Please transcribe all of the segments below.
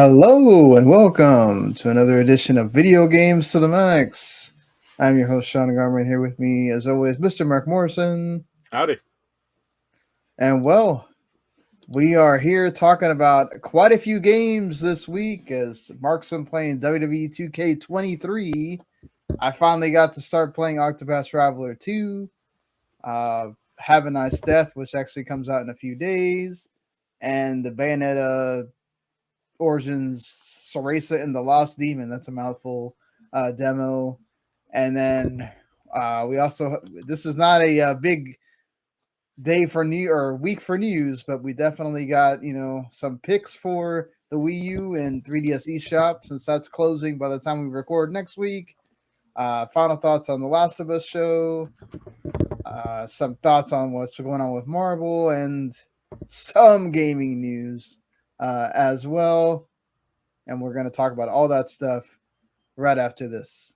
Hello and welcome to another edition of Video Games to the Max. I'm your host, Sean Garman, here with me, as always, Mr. Marc Morrison. Howdy. And we are here talking about quite a few games this week as Marc's been playing WWE 2K23. I finally got to start playing Octopath Traveler 2. Have a Nice Death, which actually comes out in a few days. And the Bayonetta Origins, Cereza and the Lost Demon. That's a mouthful demo. And then we also, this is not a big day for new or week for news, but we definitely got, some picks for the Wii U and 3DS eShop since that's closing by the time we record next week. Final thoughts on the Last of Us show, some thoughts on what's going on with Marvel, and some gaming news as well. And we're going to talk about all that stuff right after this.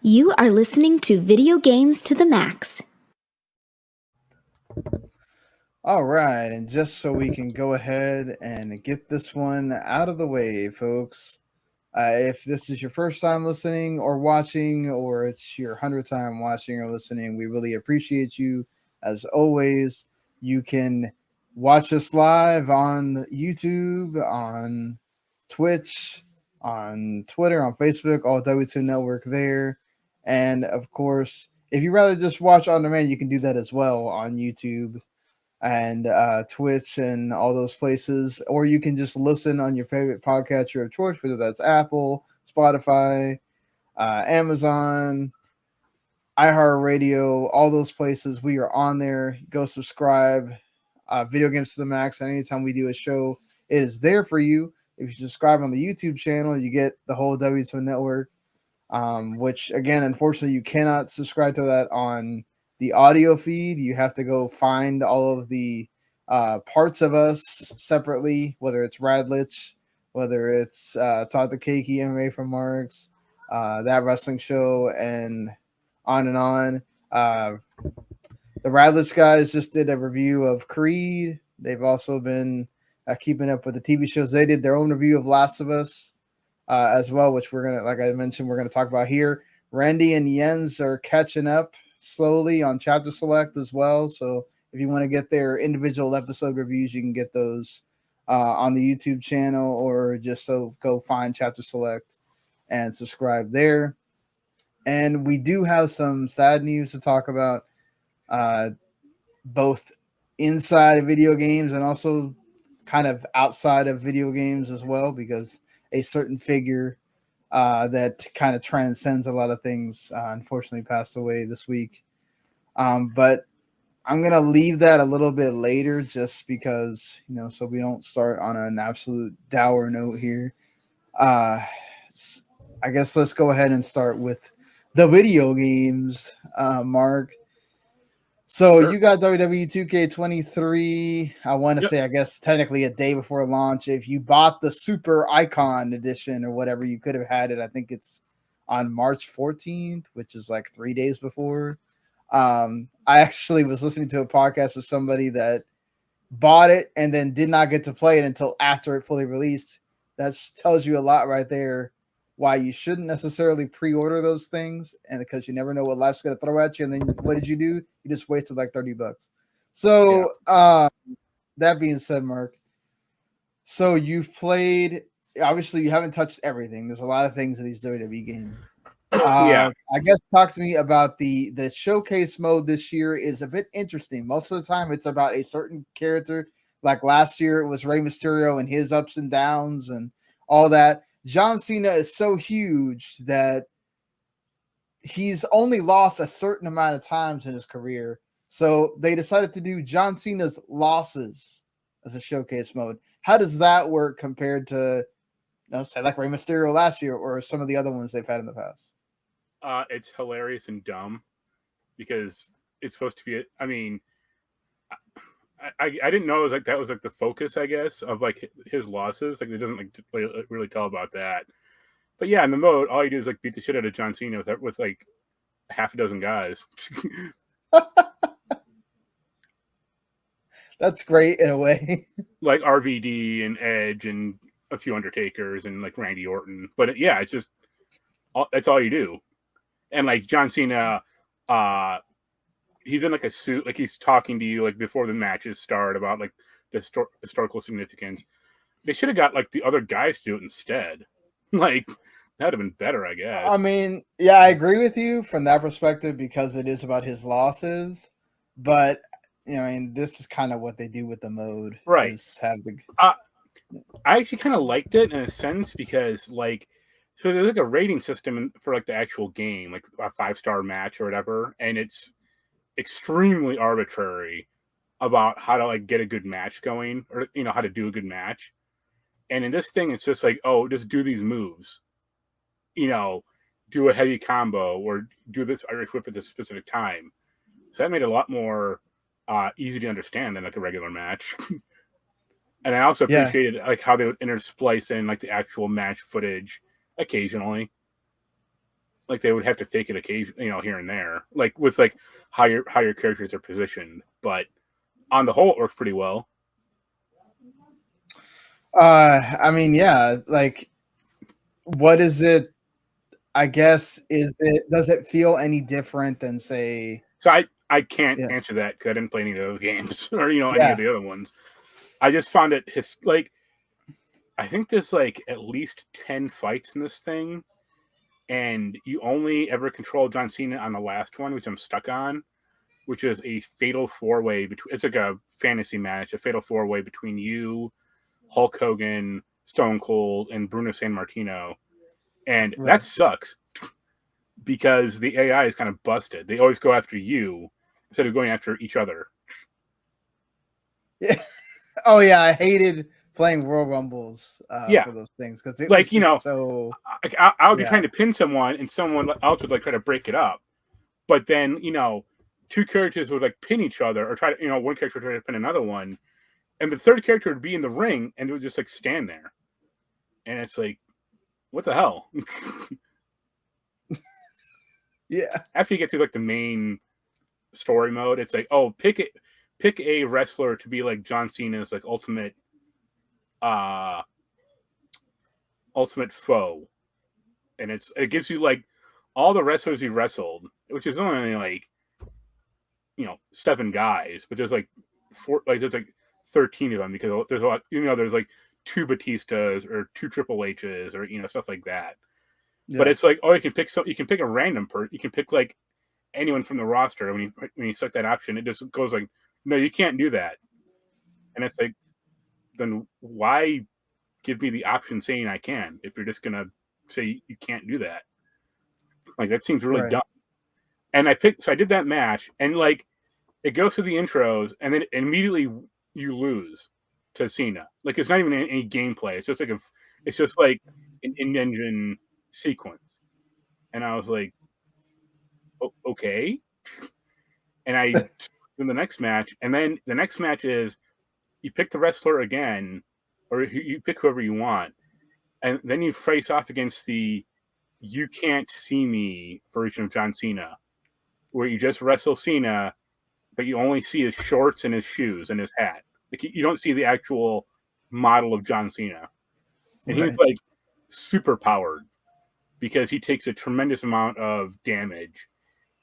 You are listening to Video Games to the Max. All right, and just so we can go ahead and get this one out of the way, folks, if this is your first time listening or watching, or it's your 100th time watching or listening, we really appreciate you. As always, you can watch us live on YouTube, on Twitch, on Twitter, on Facebook, all W2 Network there. And of course, if you'd rather just watch on demand, you can do that as well on YouTube and Twitch and all those places, or you can just listen on your favorite podcatcher of choice, whether that's Apple, Spotify, Amazon, iHeartRadio, all those places. We are on there. Go subscribe. Video Games to the Max. And anytime we do a show, it is there for you. If you subscribe on the YouTube channel, you get the whole W2 network. Which again, unfortunately, you cannot subscribe to that on the audio feed. You have to go find all of the parts of us separately, whether it's Radlich, whether it's Todd the Cakey MMA from Mark's, that wrestling show, and on and on. The Radlich guys just did a review of Creed. They've also been keeping up with the TV shows. They did their own review of Last of Us as well, which we're going to, like I mentioned, we're going to talk about here. Randy and Jens are catching up slowly on Chapter Select as well. So if you want to get their individual episode reviews, you can get those on the YouTube channel, or just go find Chapter Select and subscribe there. And we do have some sad news to talk about, both inside of video games and also kind of outside of video games as well, because a certain figure that kind of transcends a lot of things unfortunately passed away this week. But I'm going to leave that a little bit later just because, so we don't start on an absolute dour note here. I guess let's go ahead and start with the video games, Marc. So Sure. you got WWE 2K23. I want to say, I guess, technically a day before launch. If you bought the Super Icon edition or whatever, you could have had it. I think it's on March 14th, which is like 3 days before. I actually was listening to a podcast with somebody that bought it and then did not get to play it until after it fully released. That tells you a lot right there. Why you shouldn't necessarily pre-order those things, and because you never know what life's going to throw at you. And then what did you do? You just wasted like $30. So that being said, Marc, so you've played, obviously you haven't touched everything. There's a lot of things in these WWE games. Yeah. I guess talk to me about the showcase mode this year is a bit interesting. Most of the time it's about a certain character. Like last year it was Rey Mysterio and his ups and downs and all that. John Cena is so huge that he's only lost a certain amount of times in his career. So they decided to do John Cena's losses as a showcase mode. How does that work compared to, say like Rey Mysterio last year or some of the other ones they've had in the past? It's hilarious and dumb because it's supposed to be. I mean, I didn't know that was like the focus, I guess, of like his losses. Like it doesn't like really tell about that. But yeah, in the mode, all you do is like beat the shit out of John Cena with like half a dozen guys. That's great in a way. Like RVD and Edge and a few Undertakers and like Randy Orton. But yeah, it's just that's all you do. And like John Cena, he's in like a suit, like he's talking to you like before the matches start about like the historical significance. They should have got like the other guys to do it instead. Like that'd have been better, I guess. I mean, yeah, I agree with you from that perspective because it is about his losses. But I mean, this is kind of what they do with the mode, right? Is have the. I actually kind of liked it in a sense because like. So there's like a rating system for like the actual game, like a 5-star match or whatever, and it's extremely arbitrary about how to like get a good match going, or how to do a good match. And in this thing, it's just like, oh, just do these moves, do a heavy combo or do this Irish whip at this specific time. So that made it a lot more easy to understand than like a regular match. And I also appreciated like how they would intersplice in like the actual match footage occasionally. Like they would have to fake it occasionally, here and there, like with like how your characters are positioned. But on the whole, it works pretty well. I mean, yeah, like what is it? I guess does it feel any different than say? So I can't answer that because I didn't play any of those games or any of the other ones. I just found it like I think there's like at least 10 fights in this thing, and you only ever control John Cena on the last one, which I'm stuck on, which is a fatal 4-way between. It's like a fantasy match, a fatal 4-way between you, Hulk Hogan, Stone Cold, and Bruno Sammartino, and that sucks because the AI is kind of busted. They always go after you instead of going after each other. Yeah. Oh yeah, I hated playing Royal Rumbles for those things because it like was so. I would be trying to pin someone, and someone else would like try to break it up, but then two characters would like pin each other or try to one character would try to pin another one, and the third character would be in the ring and it would just like stand there, and it's like, what the hell? Yeah. After you get through like the main story mode, it's like, oh, pick a wrestler to be like John Cena's like ultimate foe, and it gives you like all the wrestlers he wrestled, which is only like 7 guys, but there's like 13 of them because there's a lot, there's like 2 Batistas or 2 Triple H's or stuff like that. But it's like, oh, you can pick a random person, you can pick like anyone from the roster. When you select that option, it just goes like, no, you can't do that. And it's like, then why give me the option saying I can if you're just gonna say you can't do that? Like that seems really dumb. And I did that match, and like it goes through the intros, and then immediately you lose to Cena. Like it's not even any gameplay. It's just like an in-engine sequence. And I was like, okay. And I in the next match, and then the next match is you pick the wrestler again, or you pick whoever you want, and then you face off against the "you can't see me" version of John Cena, where you just wrestle Cena, but you only see his shorts and his shoes and his hat. Like you don't see the actual model of John Cena, and he's like super powered because he takes a tremendous amount of damage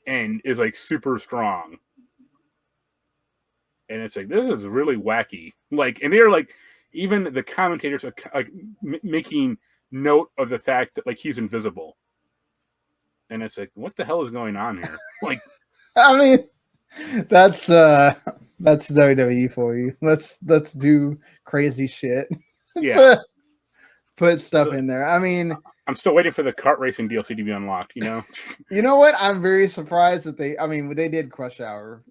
and is like super strong. And it's like, this is really wacky. Like, and they're like, even the commentators are like making note of the fact that like he's invisible. And it's like, what the hell is going on here? Like, I mean, that's WWE for you. Let's do crazy shit. Yeah. Put stuff in there. I mean, I'm still waiting for the kart racing DLC to be unlocked. You know what? I'm very surprised that they did Crush Hour.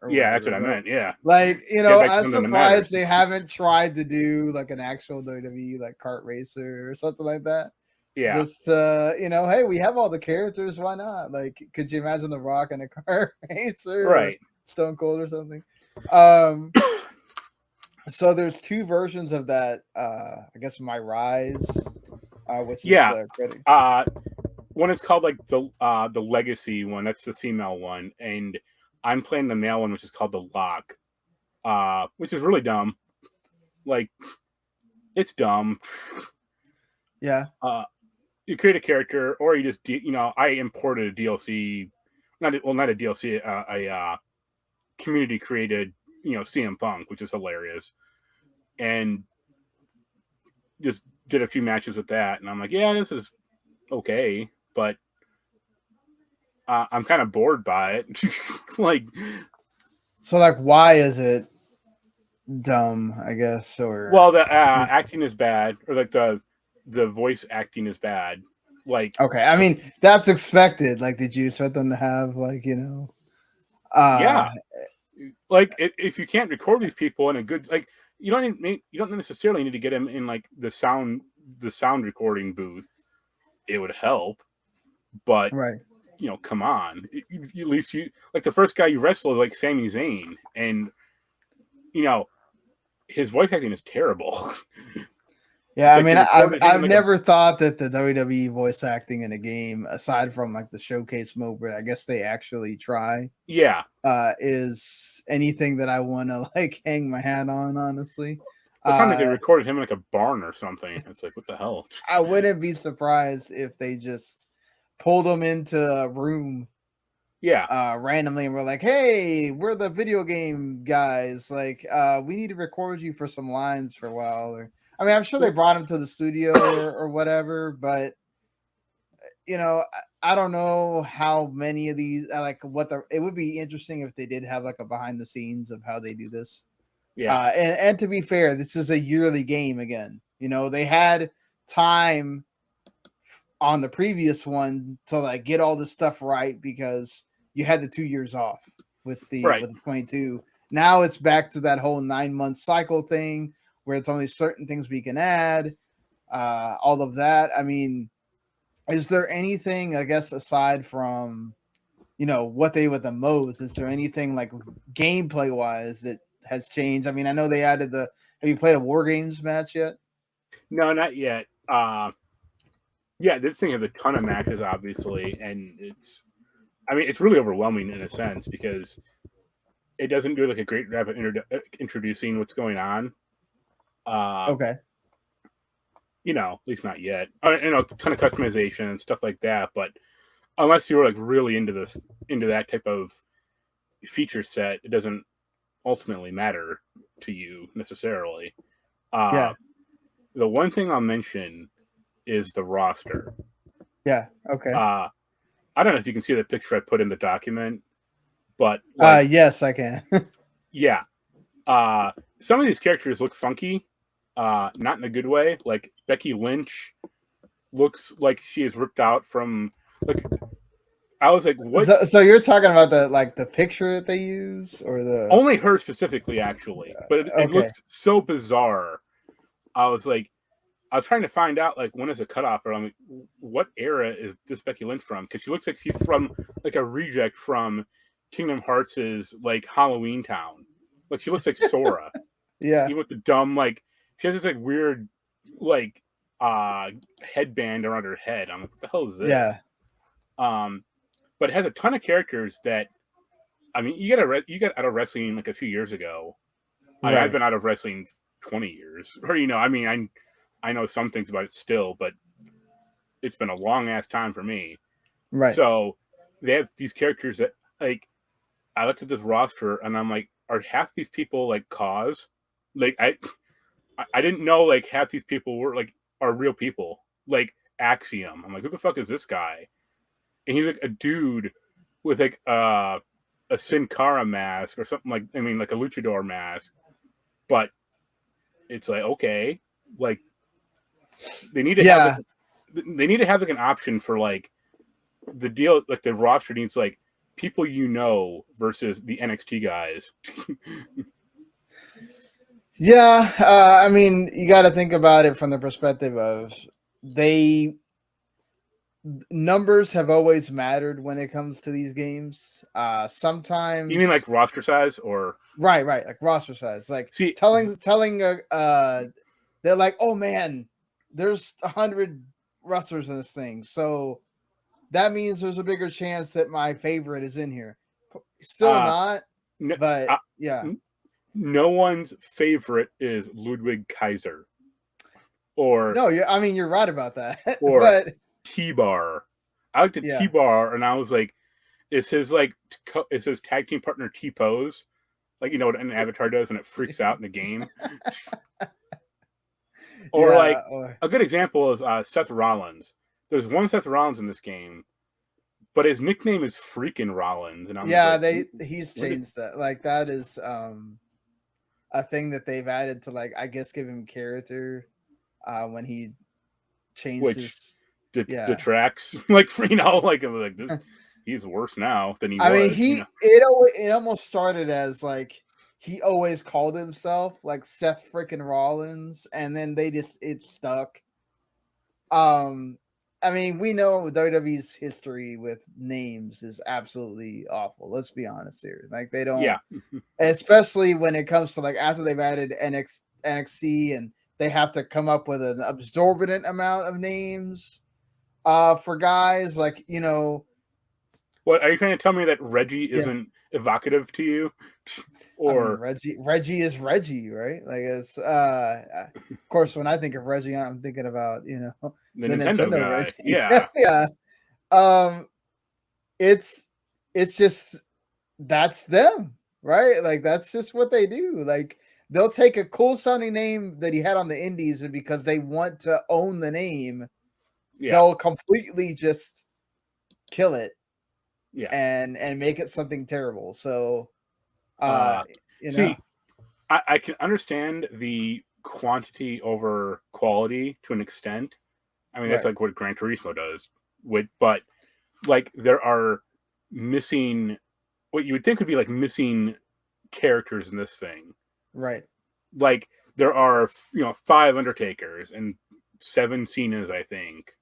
Yeah, that's what I meant. Yeah, like I'm surprised they haven't tried to do like an actual WWE like kart racer or something like that. Yeah, just hey, we have all the characters. Why not? Like, could you imagine The Rock in a kart racer, right? Stone Cold or something. So there's 2 versions of that. I guess My Rise. which is Yeah. the critic. One is called like the Legacy one. That's the female one, and I'm playing the male one, which is called the Lock, which is really dumb. Like, it's dumb. Yeah. You create a character, or you just I imported a DLC, not a DLC, a community created CM Punk, which is hilarious, and just did a few matches with that, and I'm like, yeah, this is okay, but I'm kind of bored by it. Like, so like, why is it dumb? I guess, or well, the acting is bad, or like the voice acting is bad. Like, okay, I mean that's expected. Like, did you expect them to have like yeah, like if you can't record these people in a good you don't necessarily need to get them in like the sound recording booth. It would help, but right? Come on. At least you like the first guy you wrestle is like Sami Zayn, and his voice acting is terrible. Yeah, Like I mean, I've like never thought that the WWE voice acting in a game, aside from like the showcase mode, where I guess they actually try, is anything that I want to like hang my hat on. Honestly, it sounded like they recorded him in like a barn or something. It's like, what the hell? I wouldn't be surprised if they just pulled him into a room, randomly, and we're like, "Hey, we're the video game guys. Like, we need to record you for some lines for a while." Or, I mean, I'm sure they brought him to the studio or whatever, but I don't know how many of these like it would be interesting if they did have like a behind the scenes of how they do this. Yeah. And to be fair, this is a yearly game again. They had time on the previous one to like get all this stuff right because you had the 2 years off with the 22. Now it's back to that whole 9-month cycle thing where it's only certain things we can add. All of that. I mean, is there anything, I guess, aside from what they with the most? Is there anything like gameplay wise that has changed? I mean, I know they added have you played a War Games match yet? No, not yet. Yeah, this thing has a ton of matches, obviously, and it's really overwhelming in a sense because it doesn't do like a great job of introducing what's going on. Okay. At least not yet. A ton of customization and stuff like that, but unless you're like really into that type of feature set, it doesn't ultimately matter to you necessarily. The one thing I'll mention is the roster. Yeah. Okay. I don't know if you can see the picture I put in the document, but yes, I can. Yeah. Some of these characters look funky, not in a good way. Like Becky Lynch looks like she is ripped out from like. I was like, what? So you're talking about the picture that they use, or the only her specifically, actually, but it looks so bizarre. I was trying to find out like when is a cutoff, or I'm like, what era is this Becky Lynch from? Because she looks like she's from like a reject from Kingdom Hearts' like Halloween Town. Like she looks like Sora. Yeah. Even with the dumb she has this like weird like headband around her head. I'm like, what the hell is this? Yeah. But it has a ton of characters that you got out of wrestling like a few years ago. Right. I've been out of wrestling 20 years. Or I know some things about it still, but it's been a long ass time for me. Right. So they have these characters that like I looked at this roster and I'm like, are half these people like cause? Like I didn't know like half these people are real people. Like Axiom. I'm like, who the fuck is this guy? And he's like a dude with like a Sin Cara mask or something like a luchador mask. But it's like, okay, like they need to have like an option for like the deal, like the roster needs like people versus the NXT guys. Yeah, I mean, you got to think about it from the perspective of numbers have always mattered when it comes to these games. Sometimes you mean like roster size or right, like roster size, like telling they're like, oh man, there's 100 wrestlers in this thing. So that means there's a bigger chance that my favorite is in here. Still not, but yeah. No one's favorite is Ludwig Kaiser. Or no, I mean you're right about that. Or but T-Bar. I looked at T-Bar and I was like, is his tag team partner T-Pose? Like, you know what an avatar does and it freaks out in the game? Or a good example is Seth Rollins. There's one Seth Rollins in this game, but his nickname is freaking Rollins. And he's changed that. Like that is a thing that they've added to, like, I guess give him character when he changes. Detracts, like, you know, like this, he's worse now than he was. I mean, it almost started as like he always called himself like Seth freaking Rollins, and then it stuck. I mean, we know WWE's history with names is absolutely awful. Let's be honest here. Like they don't, especially when it comes to like after they've added NXT and they have to come up with an absorbent amount of names for guys. Like, you know, what are you trying to tell me that Reggie isn't evocative to you? Or I mean, Reggie is Reggie, right? Like it's of course when I think of Reggie, I'm thinking about, you know, the Nintendo guy. Reggie. Yeah. It's just that's them, right? Like that's just what they do. Like they'll take a cool sounding name that he had on the indies, and because they want to own the name, they'll completely just kill it. And make it something terrible. So you know, I can understand the quantity over quality to an extent. I mean, that's like what Gran Turismo does. But like there are missing what you would think would be like missing characters in this thing. Right. Like there are, you know, 5 Undertakers and 7 Cenas, I think.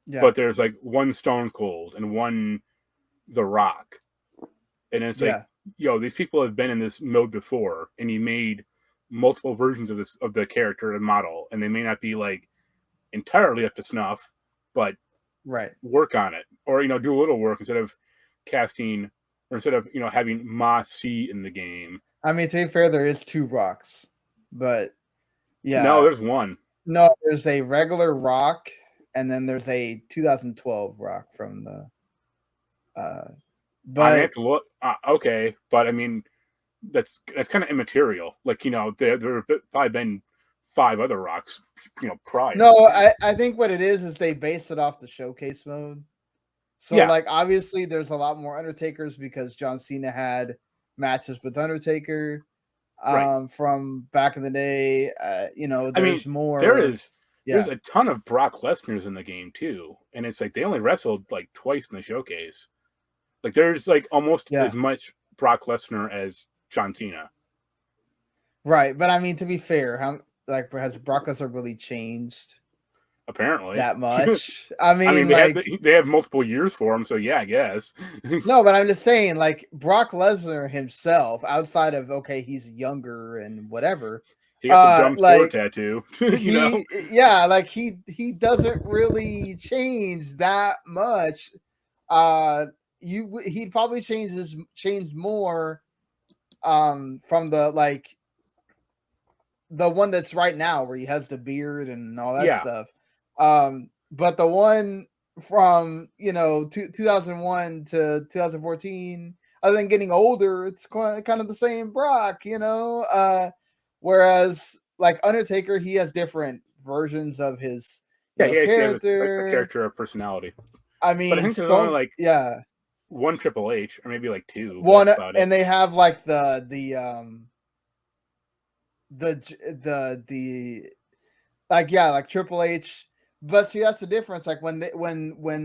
Yeah. But there's like 1 Stone Cold and 1 The Rock. And it's like, yo, these people have been in this mode before, and he made multiple versions of the character and model, and they may not be like entirely up to snuff, but work on it, or, you know, do a little work instead of casting, or instead of, you know, having Ma C in the game. I mean, to be fair, there is 2 Rocks, but no, there's 1. No, there's a regular Rock, and then there's a 2012 Rock from the. But I have to look. Okay, but I mean, that's kind of immaterial. Like, you know, there have probably been 5 other Rocks, you know, prior. No, I think what it is they based it off the showcase mode. So like obviously there's a lot more Undertakers because John Cena had matches with Undertaker from back in the day. You know, there's more. There's a ton of Brock Lesnar's in the game too, and it's like they only wrestled like twice in the showcase. Like there's like almost as much Brock Lesnar as John Cena. Right, but I mean, to be fair, has Brock Lesnar really changed? Apparently, that much. I mean they have multiple years for him, so yeah, I guess. No, but I'm just saying, like Brock Lesnar himself, outside of he's younger and whatever. He got the dumb sword tattoo. You know? Yeah, like he doesn't really change that much. He'd probably changed more from the one that's right now where he has the beard and all that stuff. But the one from 2001 to 2014, other than getting older, it's kind of the same Brock, whereas like Undertaker, he has different versions of his character, a character or personality. I mean, but I think there's only like one Triple H, or maybe like 2. One, and they have like the like Triple H. But see, that's the difference. Like when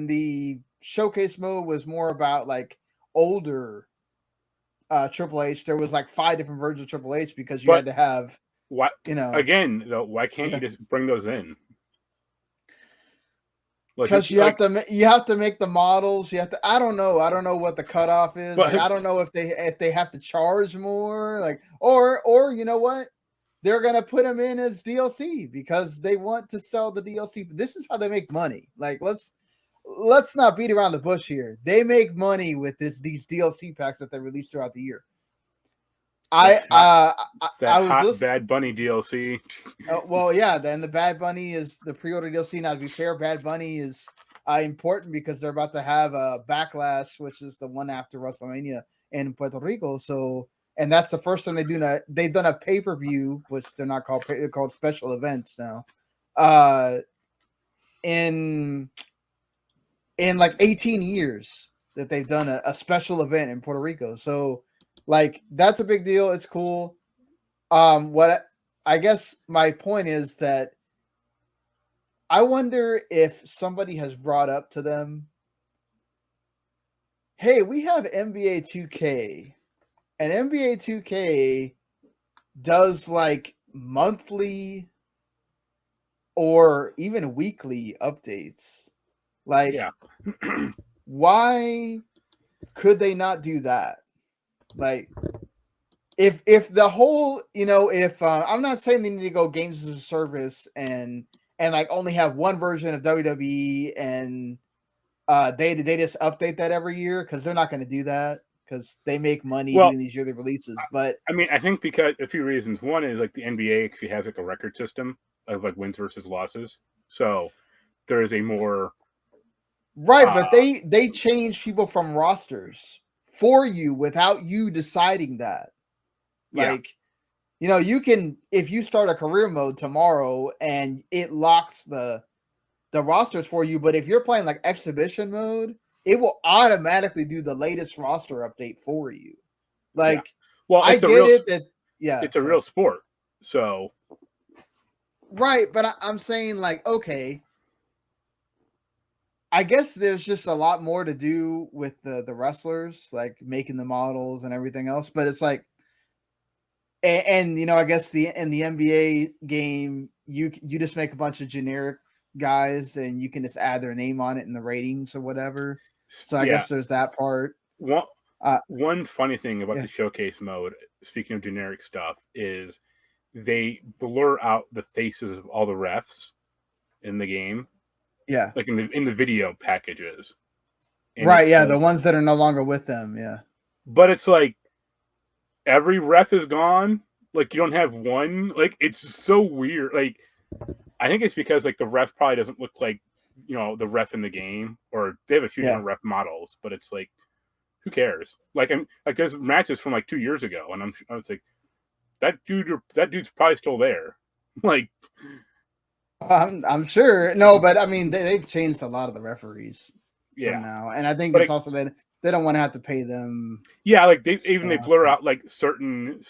the showcase mode was more about like older Triple H, there was like 5 different versions of Triple H because you had to have again though. Why can't you just bring those in? Because you have to make the models. You have to. I don't know what the cutoff is. Like, I don't know if they have to charge more. Like or you know what? they're gonna put them in as DLC because they want to sell the DLC. This is how they make money. Like let's not beat around the bush here. They make money with these DLC packs that they release throughout the year. I was hot Bad Bunny DLC. Well, yeah. Then the Bad Bunny is the pre-order DLC. Now, to be fair, Bad Bunny is important because they're about to have a Backlash, which is the one after WrestleMania in Puerto Rico. So, and that's the first time they've done a pay-per-view, which they're not called they're called special events now. In like 18 years that they've done a special event in Puerto Rico. So, like, that's a big deal. It's cool. What I guess my point is that I wonder if somebody has brought up to them, hey, we have NBA 2K, and NBA 2K does like monthly or even weekly updates. Like, yeah. Why could they not do that? Like, if the whole, if I'm not saying they need to go games as a service and like only have one version of WWE and they just update that every year, because they're not going to do that because they make money doing these yearly releases. But I mean, I think because a few reasons. One is like the NBA actually has like a record system of like wins versus losses, so there is a more but they change people from rosters for you without you deciding that. Like, you can, if you start a career mode tomorrow and it locks the rosters for you, but if you're playing like exhibition mode, it will automatically do the latest roster update for you. Like, well, I get it that it's a real sport, so right. But I'm saying, like, okay, I guess there's just a lot more to do with the wrestlers, like making the models and everything else. But it's like, and I guess in the NBA game, you just make a bunch of generic guys and you can just add their name on it in the ratings or whatever. So I guess there's that part. One funny thing about the showcase mode, speaking of generic stuff, is they blur out the faces of all the refs in the game. Yeah, like in the video packages. And right, yeah, the ones that are no longer with them, yeah. But it's like every ref is gone. Like, you don't have one. Like, it's so weird. Like, I think it's because like the ref probably doesn't look like the ref in the game, or they have a few different ref models. But it's like, who cares? Like, there's matches from like 2 years ago, and it's like that dude's probably still there. Like, I'm sure. No, but I mean they've changed a lot of the referees now, and I think it's also that they don't want to have to pay them. Yeah, like they blur out like certain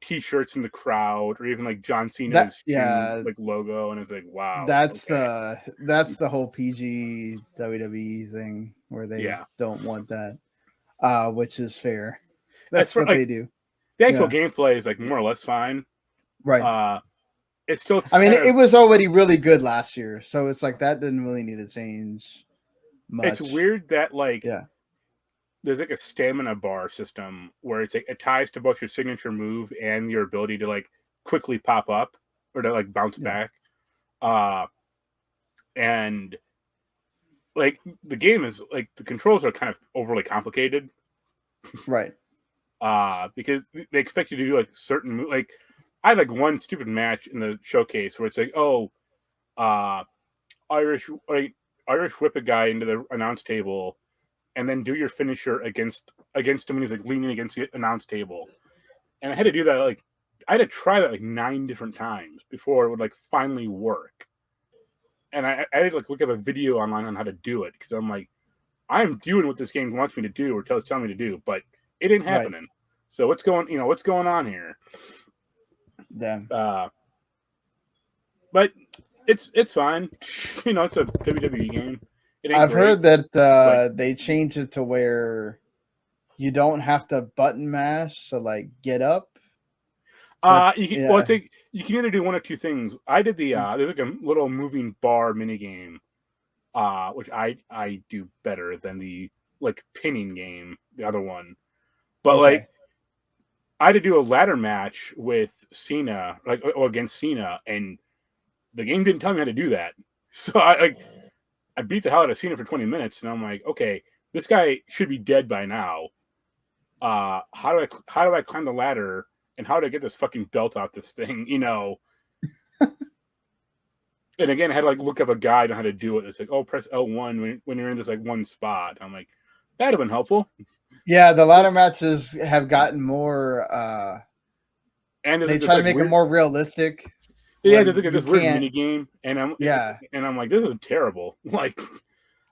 T-shirts in the crowd, or even like John Cena's like logo, and it's like, wow. That's the whole PG WWE thing where they don't want that, which is fair. That's what they do. The actual gameplay is like more or less fine, right? It's still. I mean, it was already really good last year, so it's like that didn't really need to change much. It's weird that there's like a stamina bar system where it's like it ties to both your signature move and your ability to like quickly pop up or to like bounce back. And like the game is like the controls are kind of overly complicated, right? Because they expect you to do like certain like. I had like one stupid match in the showcase where it's like, Irish whip a guy into the announce table, and then do your finisher against him when he's like leaning against the announce table. And I had to do that I had to try that like 9 different times before it would like finally work. And I had to like look up a video online on how to do it, because I'm like, I'm doing what this game wants me to do or telling me to do, but it ain't happening. Right. So what's going on here? Yeah. But it's fine. It's a WWE game. I've heard that they changed it to where you don't have to button mash to like get up. You can either do one of two things. I did there's like a little moving bar mini game, which I do better than the like pinning game, the other one. But like I had to do a ladder match with Cena, like or against Cena, and the game didn't tell me how to do that. So I beat the hell out of Cena for 20 minutes, and I'm like, okay, this guy should be dead by now. How do I climb the ladder, and how do I get this fucking belt off this thing? And again, I had to like look up a guide on how to do it. It's like, oh, press L1 when you're in this like one spot. I'm like, that'd have been helpful. Yeah, the ladder matches have gotten more. And they try to make it more realistic. Yeah, there's like this weird mini game, and I'm like, this is terrible. Like,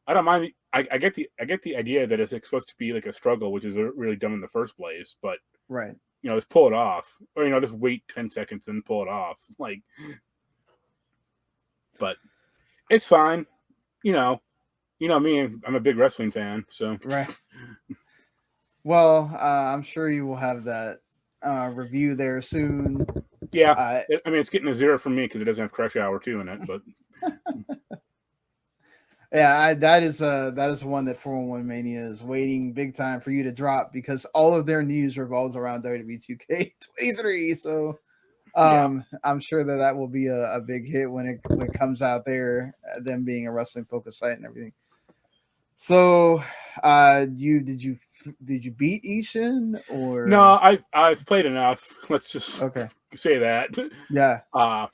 I don't mind. I get the idea that it's supposed to be like a struggle, which is really dumb in the first place. But right, just pull it off, or just wait 10 seconds and pull it off. Like, but it's fine. Me, I'm a big wrestling fan, so right. Well, I'm sure you will have that review there soon. Yeah, it's getting a 0 from me because it doesn't have Crush Hour 2 in it, but yeah, that is one that 411 Mania is waiting big time for you to drop because all of their news revolves around WWE 2K23. So I'm sure that will be a big hit when it comes out there, them being a wrestling focused site and everything. So did you beat Ishin or no? I've played enough. Let's just say that. Yeah. I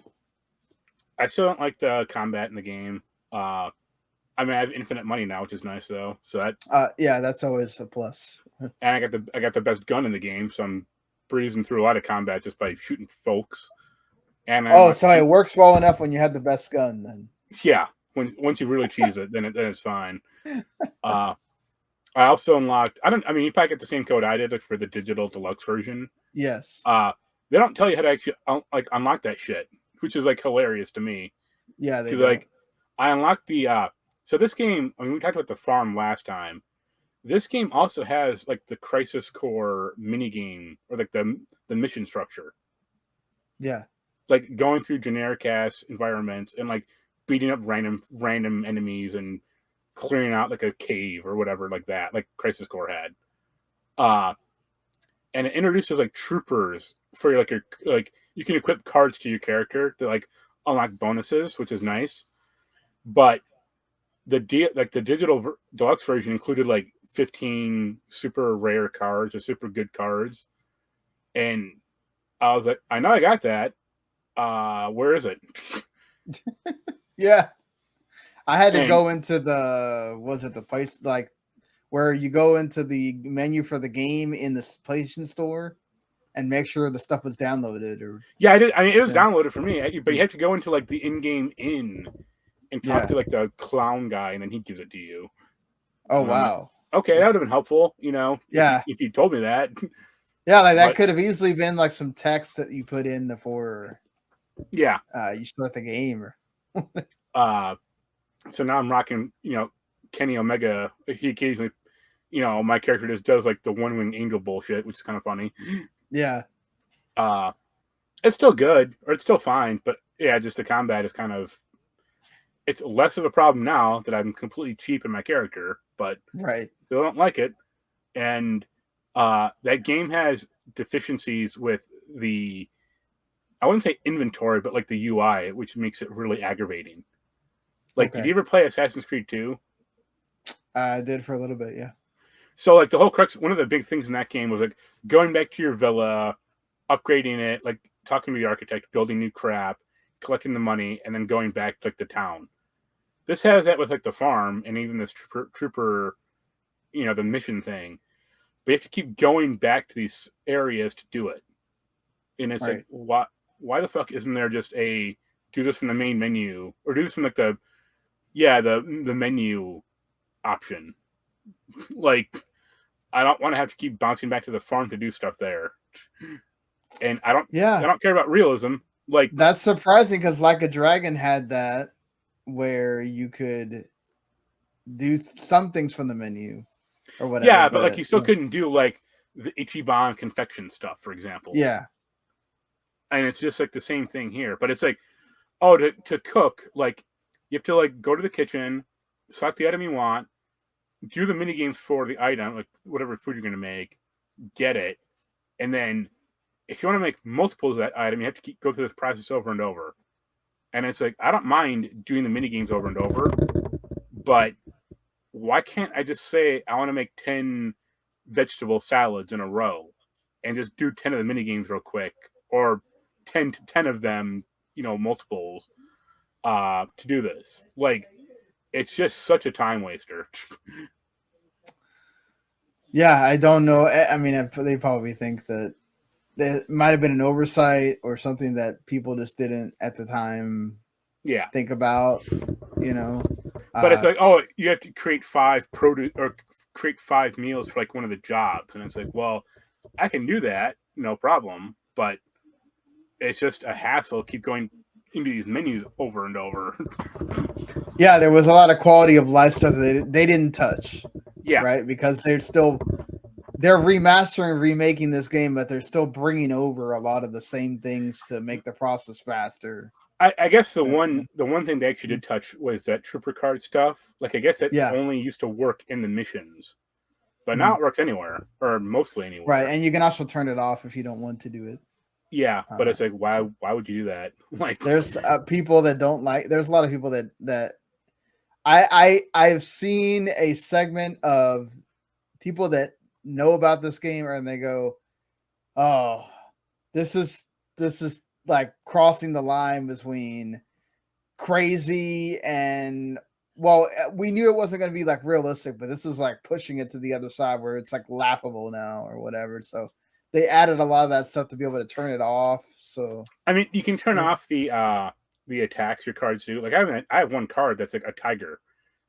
still don't like the combat in the game. I have infinite money now, which is nice though. So that that's always a plus. And I got the best gun in the game, so I'm breezing through a lot of combat just by shooting folks. And so it works well enough when you have the best gun then. Yeah. Once you really cheese it, then it's fine. I also unlocked. You probably get the same code I did for the digital deluxe version. Yes. They don't tell you how to actually unlock that shit, which is like hilarious to me. Yeah, because like I unlocked the. So this game, we talked about the farm last time. This game also has like the Crisis Core mini game or like the mission structure. Yeah. Like going through generic ass environments and like beating up random enemies and clearing out like a cave or whatever like that, like Crisis Core had. And it introduces like troopers for like you can equip cards to your character to like unlock bonuses, which is nice. But the digital deluxe version included like 15 super rare cards or super good cards, and I was like, I know I got that. Where is it? Yeah, I had to go into the place like where you go into the menu for the game in the PlayStation Store and make sure the stuff was downloaded. Or yeah, I did. It was downloaded for me, but you have to go into like the in-game and talk to like the clown guy, and then he gives it to you. Oh wow! Okay, that would have been helpful. If you told me that. Yeah, like that could have easily been like some text that you put in before. Yeah. You start the game. So now I'm rocking, Kenny Omega. He occasionally, my character just does like the one-wing angel bullshit, which is kind of funny. Yeah. It's still good, or it's still fine, but yeah, just the combat is kind of, it's less of a problem now that I'm completely cheap in my character, but right. Still don't like it. And that game has deficiencies with the, I wouldn't say inventory, but like the UI, which makes it really aggravating. Like, did you ever play Assassin's Creed 2? I did for a little bit, yeah. So, like, the whole crux, one of the big things in that game was, like, going back to your villa, upgrading it, like, talking to the architect, building new crap, collecting the money, and then going back to, like, the town. This has that with, like, the farm and even this trooper, the mission thing. But you have to keep going back to these areas to do it. And it's like, why the fuck isn't there just a do this from the main menu or do this from like the menu option? Like, I don't want to have to keep bouncing back to the farm to do stuff there. And I don't care about realism. Like, that's surprising because Like a Dragon had that where you could do some things from the menu or whatever. Yeah, but like you still couldn't do like the Ichiban confection stuff, for example. Yeah. And it's just like the same thing here. But it's like, oh, to cook, like you have to like go to the kitchen, select the item you want, do the mini games for the item, like whatever food you're gonna make, get it, and then if you want to make multiples of that item, you have to go through this process over and over. And it's like, I don't mind doing the mini games over and over, but why can't I just say I want to make 10 vegetable salads in a row and just do 10 of the mini games real quick, or 10 of them, multiples, to do this? Like, it's just such a time waster. Yeah, I don't know. I mean, they probably think that there might have been an oversight or something that people just didn't at the time think about, But it's like, you have to create 5 produce or create 5 meals for like one of the jobs, and it's like, well, I can do that, no problem, but it's just a hassle. Keep going into these menus over and over. Yeah, there was a lot of quality of life stuff that they didn't touch. Yeah, right, because they're remastering, remaking this game, but they're still bringing over a lot of the same things to make the process faster. I guess the one thing they actually did touch was that trooper card stuff. Like, I guess it only used to work in the missions, but now it works anywhere, or mostly anywhere. Right, and you can also turn it off if you don't want to do it. Yeah, but it's like, why would you do that? Like, there's people that don't like. There's a lot of people that I've seen a segment of people that know about this game, and they go, "Oh, this is like crossing the line between crazy and, well, we knew it wasn't going to be like realistic, but this is like pushing it to the other side where it's like laughable now or whatever." So they added a lot of that stuff to be able to turn it off. So I mean, you can turn off the attacks your cards do. Like, I have one card that's like a tiger,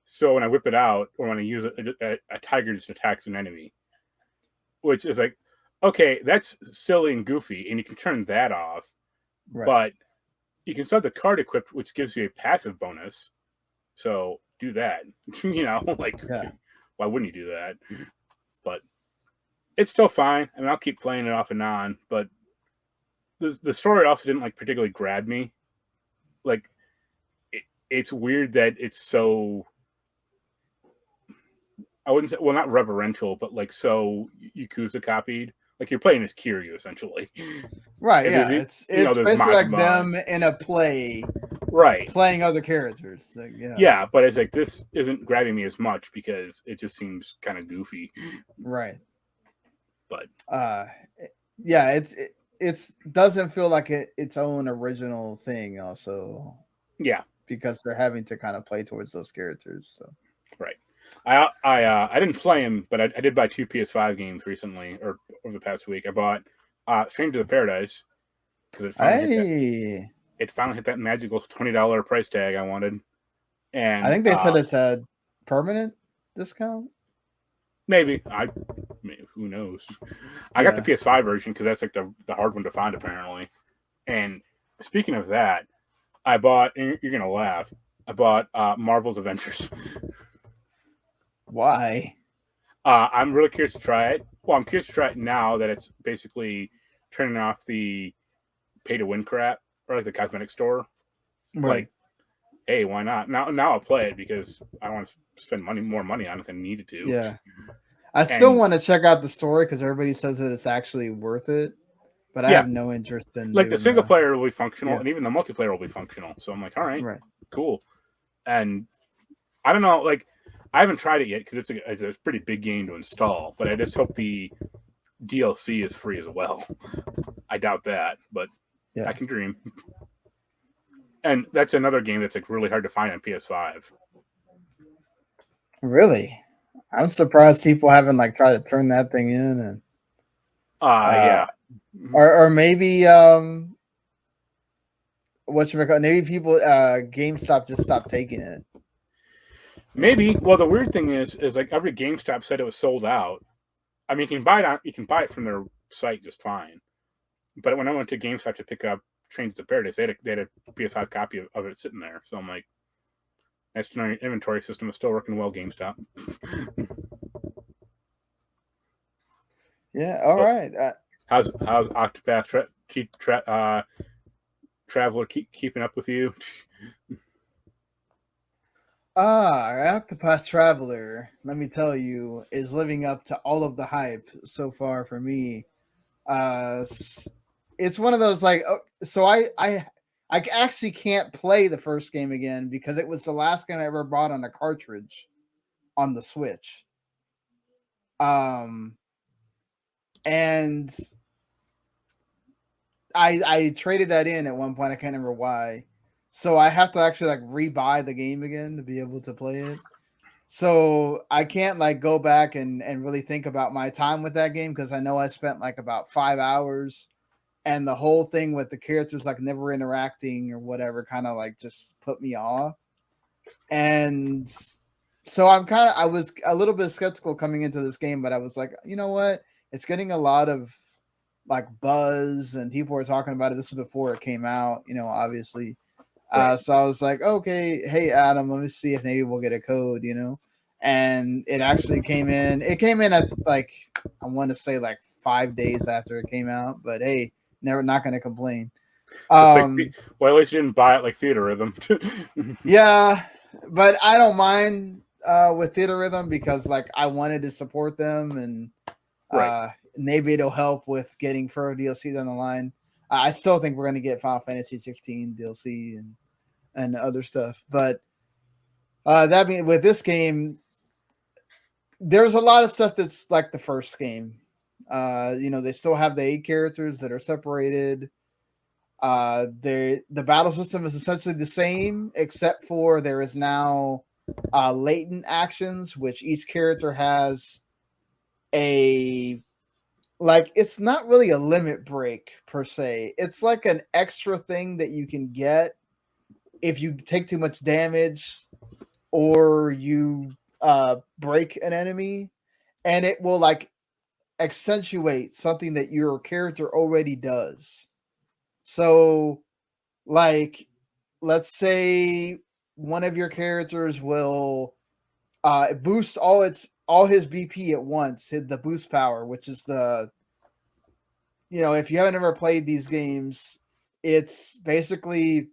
so when I whip it out or when I use a tiger just attacks an enemy, which is like, okay, that's silly and goofy, and you can turn that off. Right. But you can still have the card equipped, which gives you a passive bonus. So do that. Why wouldn't you do that? But it's still fine. I mean, I'll keep playing it off and on, but the story also didn't like particularly grab me. Like, it's weird that it's so, I wouldn't say, well, not reverential, but like so Yakuza copied. Like, you're playing as Kiryu essentially, right? Yeah, it's basically like them in a play, right? Playing other characters. Like, yeah, but it's like, this isn't grabbing me as much because it just seems kind of goofy, right? But yeah, it doesn't feel like its own original thing. Also, yeah, because they're having to kind of play towards those characters. So, right. I didn't play them, but I did buy 2 PS5 games recently, or over the past week. I bought Strangers of Paradise because it finally hit that magical $20 price tag I wanted. And I think they said it's a permanent discount. Maybe. Who knows? I got the PS5 version because that's like the hard one to find apparently. And speaking of that, I bought. You're gonna laugh. I bought Marvel's Avengers. Why? I'm really curious to try it. Well, I'm curious to try it now that it's basically turning off the pay-to-win crap, or like the cosmetic store. Right. Like, hey, why not? Now I'll play it because I want to spend more money on it than needed to. Yeah. I still want to check out the story because everybody says that it's actually worth it, but I have no interest in. Like, the single player will be functional, and even the multiplayer will be functional. So I'm like, all right, cool. And I don't know, like, I haven't tried it yet because it's a pretty big game to install, but I just hope the DLC is free as well. I doubt that, but I can dream. And that's another game that's like really hard to find on PS5. Really? I'm surprised people haven't like tried to turn that thing in, and yeah. Or maybe maybe people GameStop just stopped taking it. Maybe. Well, the weird thing is like every GameStop said it was sold out. I mean, you can buy it from their site just fine. But when I went to GameStop to pick up Trains to Paradise, they had a PS5 copy of it sitting there. So I'm like, nice to know your inventory system is still working well, GameStop. Yeah. All right. How's Octopath Traveler keeping up with you? Octopath Traveler, let me tell you, is living up to all of the hype so far for me. it's one of those like, so I actually can't play the first game again because it was the last game I ever bought on a cartridge on the Switch. And I traded that in at one point. I can't remember why. So I have to actually like rebuy the game again to be able to play it. So I can't like go back and really think about my time with that game because I know I spent like about 5 hours, and the whole thing with the characters like never interacting or whatever kind of like just put me off. And so I was a little bit skeptical coming into this game, but I was like, you know what? It's getting a lot of like buzz and people were talking about it. This was before it came out, you know, obviously. Right. So I was like, okay, hey Adam, let me see if maybe we'll get a code, you know. And it actually came in. It came in at like I want to say like 5 days after it came out, but hey, not going to complain. Well, at least you didn't buy it like Theater Rhythm. Yeah, but I don't mind with Theater Rhythm because like I wanted to support them, and Right. maybe it'll help with getting further DLC down the line. I still think we're going to get Final Fantasy 16 DLC and other stuff, but that means with this game, there's a lot of stuff that's like the first game. You know, they still have the 8 characters that are separated. The battle system is essentially the same, except for there is now latent actions, which each character has a like. It's not really a limit break per se. It's like an extra thing that you can get if you take too much damage or you break an enemy, and it will like accentuate something that your character already does. So, like, let's say one of your characters will boost all his BP at once, hit the boost power, which is the, you know, if you haven't ever played these games, it's basically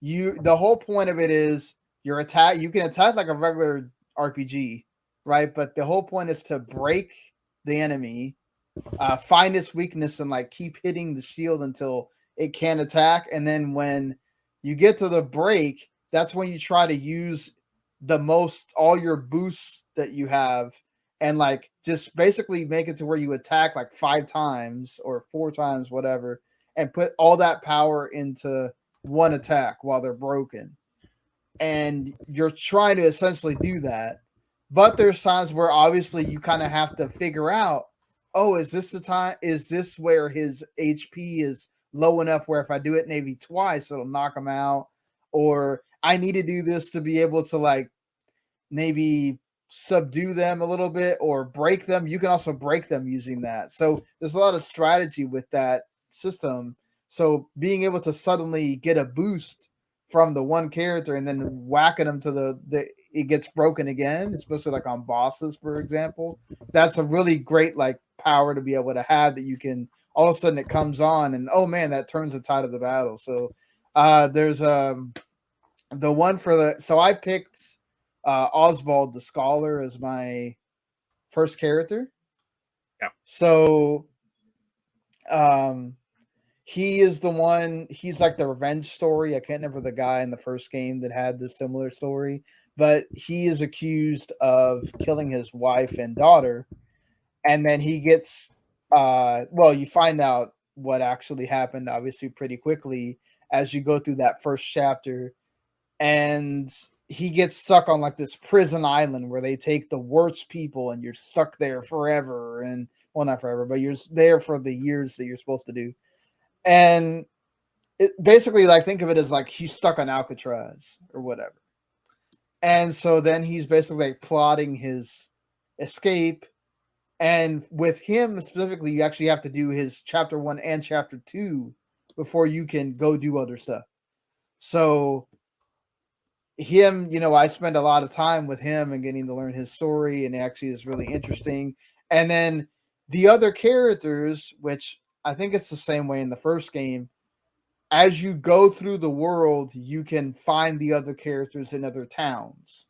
the whole point of it is your attack. You can attack like a regular RPG, right? But the whole point is to break the enemy, find its weakness, and like keep hitting the shield until it can attack. And then when you get to the break, that's when you try to use the most all your boosts that you have, and like just basically make it to where you attack like 5 times or 4 times, whatever, and put all that power into one attack while they're broken. And you're trying to essentially do that. But there's times where obviously you kind of have to figure out, oh, is this the time? Is this where his HP is low enough where if I do it maybe twice, it'll knock him out? Or I need to do this to be able to like maybe subdue them a little bit or break them. You can also break them using that. So there's a lot of strategy with that system. So being able to suddenly get a boost from the one character and then whacking them to it gets broken again, especially like on bosses, for example. That's a really great like power to be able to have, that you can all of a sudden it comes on and oh man, that turns the tide of the battle. So there's the one for the so I picked Oswald the Scholar as my first character. Yeah. So he is the one, he's like the revenge story. I can't remember the guy in the first game that had this similar story, but he is accused of killing his wife and daughter. And then he gets, well, you find out what actually happened, obviously, pretty quickly as you go through that first chapter. And he gets stuck on like this prison island where they take the worst people and you're stuck there forever. And, well, not forever, but you're there for the years that you're supposed to do. And it basically, like, think of it as like he's stuck on Alcatraz or whatever. And so then he's basically like plotting his escape. And with him specifically, you actually have to do his chapter 1 and chapter 2 before you can go do other stuff. So him, you know, I spend a lot of time with him and getting to learn his story, and it actually is really interesting. And then the other characters, which I think it's the same way in the first game, as you go through the world, you can find the other characters in other towns.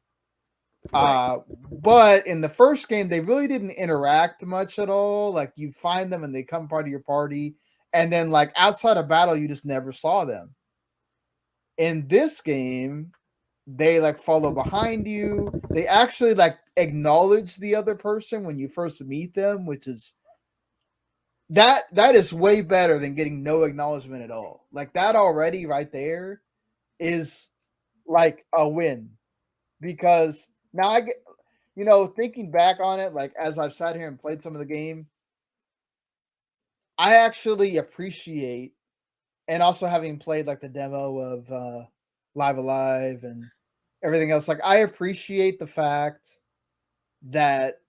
Right. But in the first game, they really didn't interact much at all. Like you find them and they come part of your party, And then like outside of battle, you just never saw them. In this game, they like follow behind you. They actually like acknowledge the other person when you first meet them, which is that is way better than getting no acknowledgement at all. Like that already right there is like a win, because now I get, thinking back on it, like as I've sat here and played some of the game, I actually appreciate, and also having played like the demo of Live Alive and everything else, like I appreciate the fact that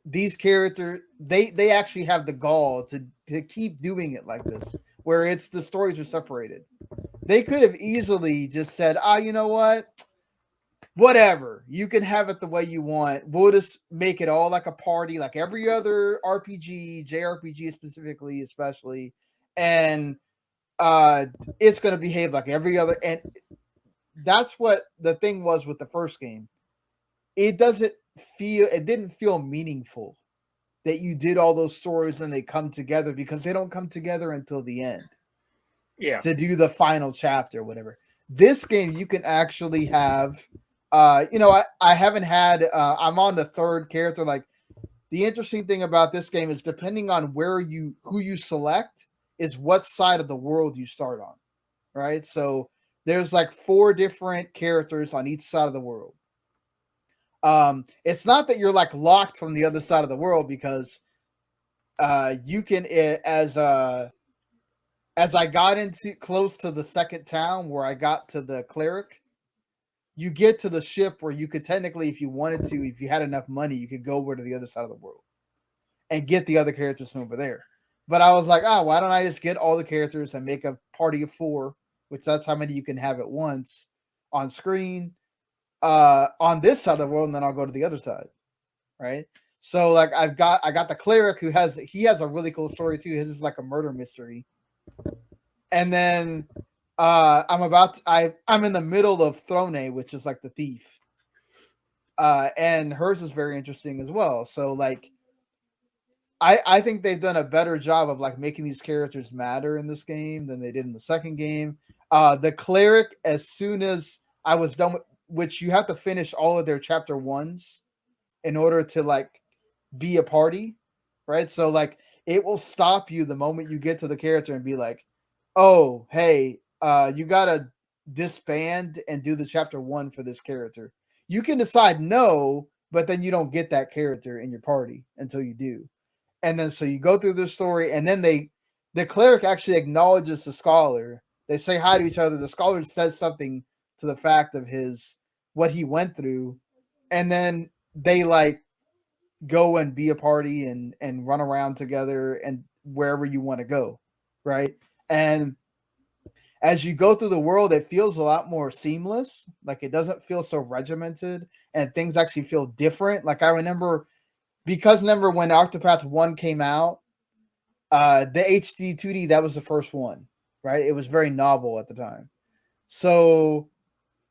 these characters they actually have the gall to keep doing it like this, where it's the stories are separated. They could have easily just said, you know what? Whatever. You can have it the way you want. We'll just make it all like a party, like every other RPG, JRPG specifically, especially. And it's going to behave like every other. And that's what the thing was with the first game. It didn't feel meaningful that you did all those stories and they come together, because they don't come together until the end. Yeah. To do the final chapter, whatever. This game, you can actually have, I haven't had, I'm on the third character. Like the interesting thing about this game is depending on who you select is what side of the world you start on. Right. So there's like 4 different characters on each side of the world. It's not that you're like locked from the other side of the world, because you can, as I got into close to the second town where I got to the cleric, you get to the ship where you could technically, if you wanted to, if you had enough money, you could go over to the other side of the world and get the other characters from over there. But I was like, why don't I just get all the characters and make a party of 4, which that's how many you can have at once on screen, on this side of the world, and then I'll go to the other side. Right. So like I got the cleric who has a really cool story too. His is like a murder mystery. And then I'm in the middle of Throne, which is like the thief. And hers is very interesting as well. So like I think they've done a better job of like making these characters matter in this game than they did in the second game. The cleric, as soon as I was done with, which you have to finish all of their chapter 1s in order to like be a party, right? So like it will stop you the moment you get to the character and be like, oh, hey, you gotta disband and do the chapter 1 for this character. You can decide no, but then you don't get that character in your party until you do. And then so you go through their story, and then the cleric actually acknowledges the scholar. They say hi to each other. The scholar says something to the fact of what he went through, and then they like go and be a party and run around together and wherever you want to go, right? And as you go through the world, it feels a lot more seamless. Like it doesn't feel so regimented, and things actually feel different. Like I remember when Octopath 1 came out, the HD 2D, that was the first one, right? It was very novel at the time. So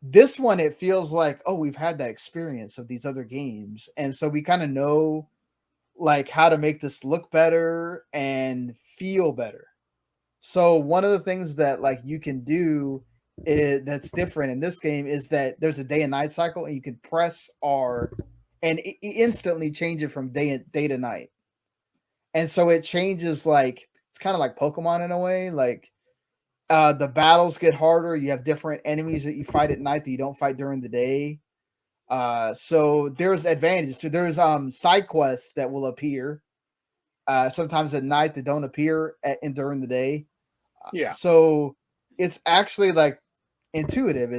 this one, it feels like, oh, we've had that experience of these other games. And so we kind of know like how to make this look better and feel better. So one of the things that like you can do that's different in this game is that there's a day and night cycle, and you can press R and it instantly change it from day to night. And so it changes, like it's kind of like Pokemon in a way. Like the battles get harder. You have different enemies that you fight at night that you don't fight during the day. So there's advantages. So there's side quests that will appear sometimes at night that don't appear during the day. Yeah. So it's actually like intuitive.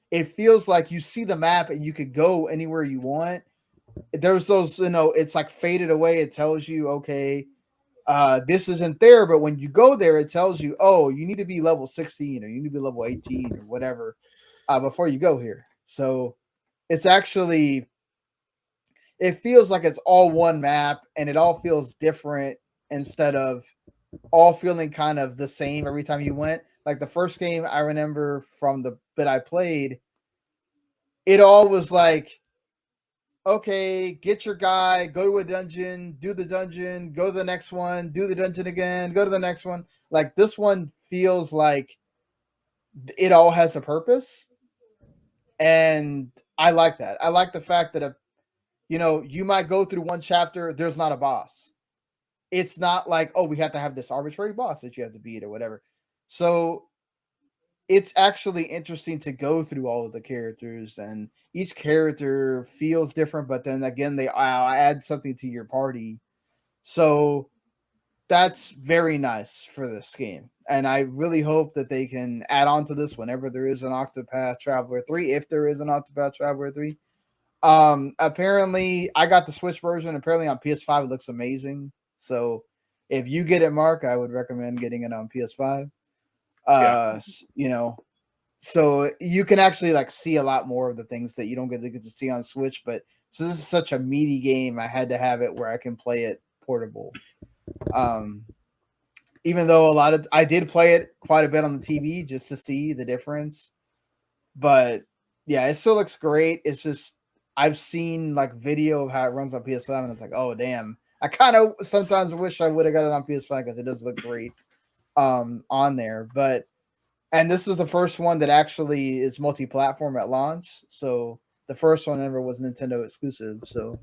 It feels like you see the map and you could go anywhere you want. There's those, it's like faded away. It tells you, okay, this isn't there, but when you go there, it tells you, oh, you need to be level 16 or you need to be level 18 or whatever before you go here. So it's actually, it feels like it's all one map and it all feels different instead of all feeling kind of the same every time you went. Like the first game, I remember from the bit I played, it all was like, okay, get your guy, go to a dungeon, do the dungeon, go to the next one, do the dungeon again, go to the next one. Like this one feels like it all has a purpose. And I like that. I like the fact that, you might go through one chapter, there's not a boss. It's not like, oh, we have to have this arbitrary boss that you have to beat or whatever. So it's actually interesting to go through all of the characters, and each character feels different, but then again, they add something to your party. So that's very nice for this game. And I really hope that they can add on to this whenever there is an Octopath Traveler 3, if there is an Octopath Traveler 3. Apparently, I got the Switch version. Apparently, on PS5, it looks amazing. So if you get it, Mark, I would recommend getting it on PS5. So you can actually like see a lot more of the things that you don't get to see on Switch. But so this is such a meaty game, I had to have it where I can play it portable. Even though I did play it quite a bit on the TV just to see the difference. But yeah, it still looks great. It's just I've seen like video of how it runs on PS5, and it's like, oh damn. I kind of sometimes wish I would have got it on PS5 because it does look great on there. And this is the first one that actually is multi-platform at launch. So the first one ever was Nintendo exclusive. So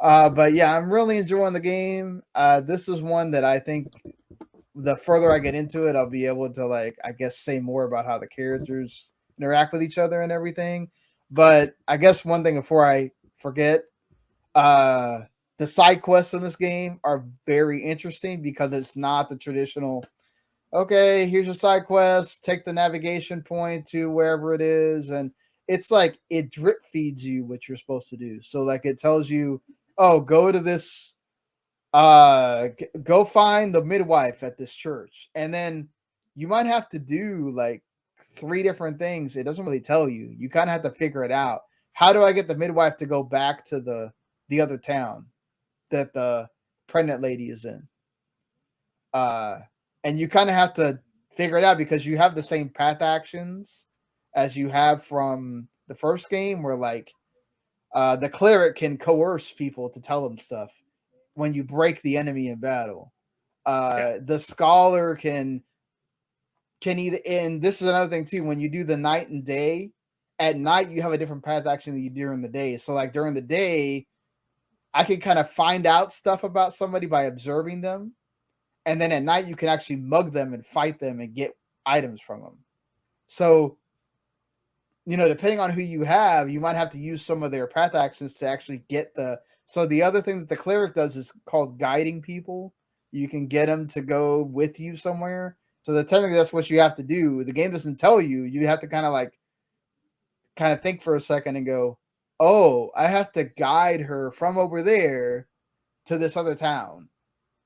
but yeah, I'm really enjoying the game. This is one that I think the further I get into it, I'll be able to like, I guess, say more about how the characters interact with each other and everything. But I guess one thing before I forget, the side quests in this game are very interesting because it's not the traditional, okay, here's your side quest, take the navigation point to wherever it is. And it's like it drip feeds you what you're supposed to do. So like it tells you, oh, go to this, go find the midwife at this church. And then you might have to do like 3 different things. It doesn't really tell you. You kind of have to figure it out. How do I get the midwife to go back to the other town that the pregnant lady is in? And you kind of have to figure it out because you have the same path actions as you have from the first game, where like the cleric can coerce people to tell them stuff when you break the enemy in battle. The scholar can either, and this is another thing too, when you do the night and day, at night you have a different path action than you do during the day. So like during the day, I can kind of find out stuff about somebody by observing them. And then at night, you can actually mug them and fight them and get items from them. So, depending on who you have, you might have to use some of their path actions to actually get So the other thing that the cleric does is called guiding people. You can get them to go with you somewhere. So technically that's what you have to do. The game doesn't tell you. You have to kind of think for a second and go, oh, I have to guide her from over there to this other town.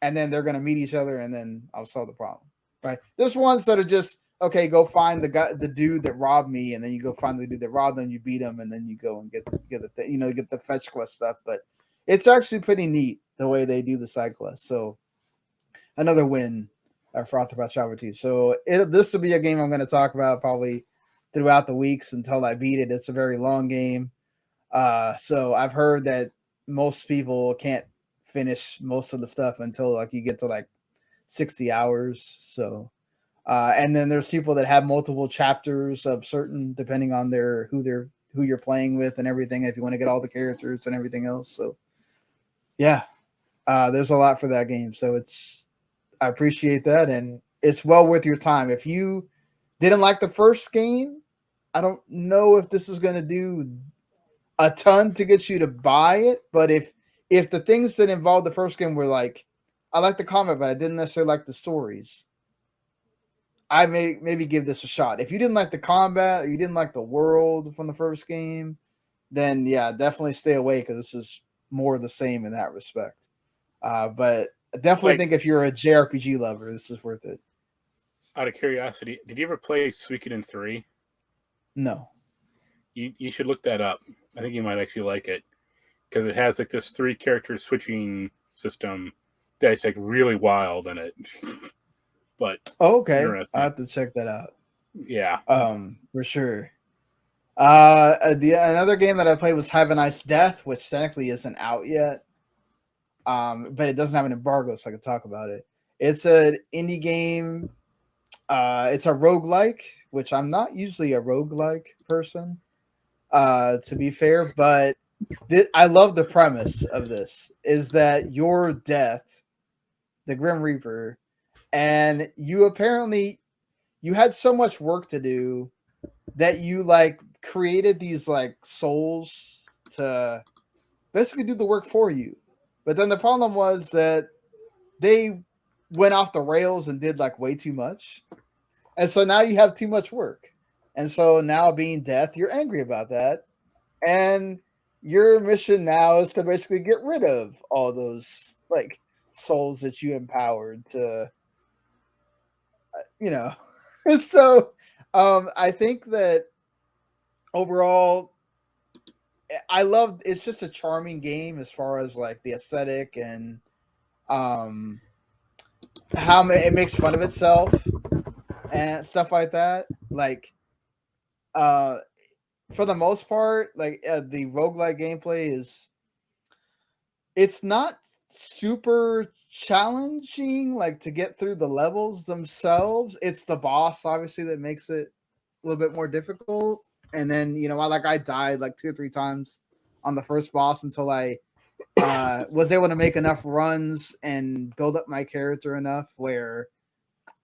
And then they're going to meet each other, and then I'll solve the problem, right? There's ones that are just, okay, go find the dude that robbed me, and then you go find the dude that robbed them, you beat him, and then you go and get the fetch quest stuff. But it's actually pretty neat the way they do the side quests. So another win for Octopath Traveler 2. So this will be a game I'm going to talk about probably throughout the weeks until I beat it. It's a very long game. So I've heard that most people can't finish most of the stuff until like you get to like 60 hours. So and then there's people that have multiple chapters of certain, depending on who you're playing with and everything, if you want to get all the characters and everything else. So yeah, there's a lot for that game. So I appreciate that, and it's well worth your time. If you didn't like the first game, I don't know if this is going to do a ton to get you to buy it, but if the things that involved the first game were like, I like the combat, but I didn't necessarily like the stories, I may maybe give this a shot. If you didn't like the combat, or you didn't like the world from the first game, then yeah, definitely stay away because this is more the same in that respect. But I definitely think if you're a JRPG lover, this is worth it. Out of curiosity, did you ever play Suikoden 3? No. You should look that up. I think you might actually like it because it has like this 3 character switching system that's like really wild in it. But okay, I have to check that out. Yeah, for sure. Another game that I played was Have a Nice Death, which technically isn't out yet. But it doesn't have an embargo, so I can talk about it. It's an indie game. It's a roguelike, which I'm not usually a roguelike person, to be fair, but I love the premise of this is that your death, the Grim Reaper, and you apparently you had so much work to do that you like created these like souls to basically do the work for you. But then the problem was that they went off the rails and did like way too much. And so now you have too much work. And so now being death, you're angry about that. And your mission now is to basically get rid of all those like souls that you empowered to, you know. So I think that overall I love it's just a charming game as far as like the aesthetic and how it makes fun of itself and stuff like that. Like for the most part, like the roguelike gameplay it's not super challenging like to get through the levels themselves. It's the boss obviously that makes it a little bit more difficult. And then, I died like 2 or 3 times on the first boss until I was able to make enough runs and build up my character enough where,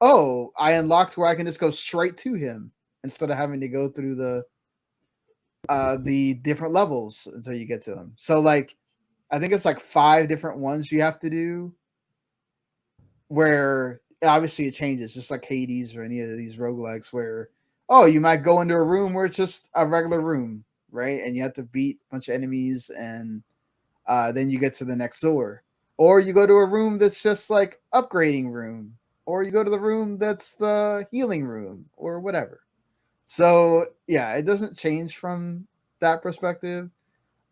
I unlocked where I can just go straight to him instead of having to go through the different levels until you get to him. So like, I think it's like 5 different ones you have to do where obviously it changes just like Hades or any of these roguelikes where, you might go into a room where it's just a regular room, right? And you have to beat a bunch of enemies and then you get to the next door. Or you go to a room that's just like upgrading room. Or you go to the room that's the healing room or whatever. So, yeah, it doesn't change from that perspective.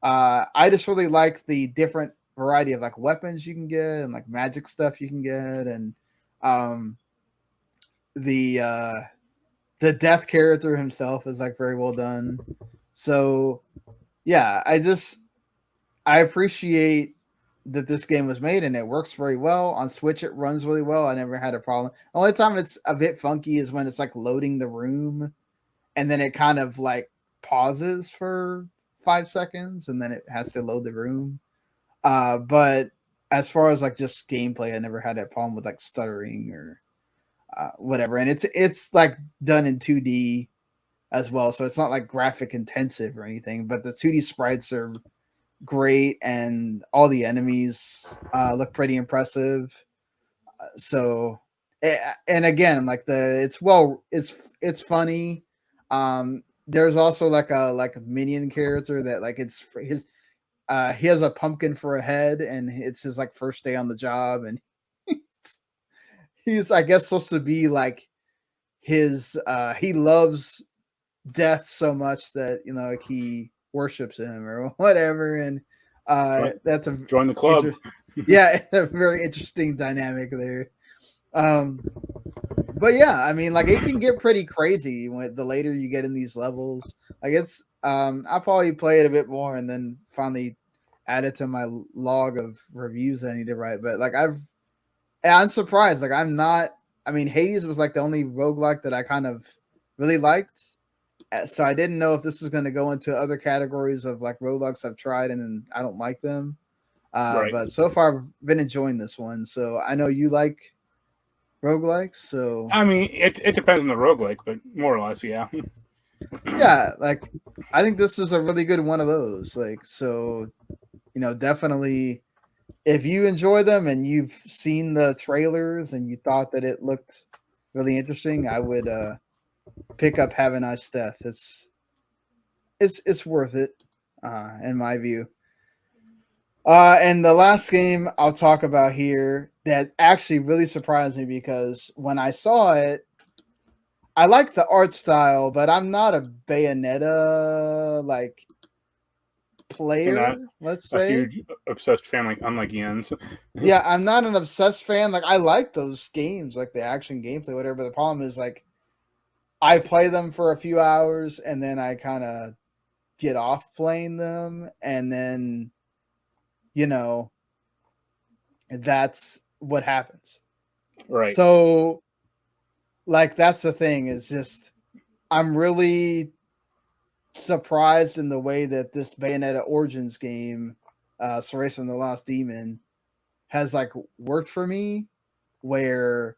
I just really like the different variety of like weapons you can get and like magic stuff you can get. And the death character himself is like very well done. So yeah, I appreciate that this game was made and it works very well. On Switch it runs really well. I never had a problem. The only time it's a bit funky is when it's like loading the room and then it kind of like pauses for 5 seconds and then it has to load the room. But as far as like just gameplay, I never had that problem with like stuttering or whatever. And it's like done in 2D as well, so it's not like graphic intensive or anything. But the 2D sprites are great, and all the enemies look pretty impressive. So, and again, like it's funny. There's also like a minion character that like it's his. He has a pumpkin for a head, and it's his like first day on the job, and he's I guess supposed to be like his he loves death so much that like he worships him or whatever, and that's a join the club. Yeah, a very interesting dynamic there. But yeah, I mean, like it can get pretty crazy when the later you get in these levels. Like it's I'll probably play it a bit more and then finally add it to my log of reviews I need to write. But like I'm surprised. Like I'm not. I mean, Hades was like the only roguelike that I kind of really liked. So I didn't know if this was going to go into other categories of like roguelikes I've tried and I don't like them. Right. But so far I've been enjoying this one. So I know you like roguelikes. So I mean, it depends on the roguelike, but more or less, yeah. Yeah, like I think this is a really good one of those. Like, so definitely if you enjoy them and you've seen the trailers and you thought that it looked really interesting, I would pick up Have a Nice Death. It's worth it, in my view. And the last game I'll talk about here that actually really surprised me because when I saw it, I like the art style, but I'm not a Bayonetta like player, let's say. A huge obsessed fan, like unlike Jens. Yeah, I'm not an obsessed fan. Like I like those games, like the action gameplay, whatever. But the problem is like I play them for a few hours and then I kind of get off playing them, and then that's what happens. Right. So like that's the thing, is just I'm really surprised in the way that this Bayonetta Origins game, Cereza and the Lost Demon, has like worked for me, where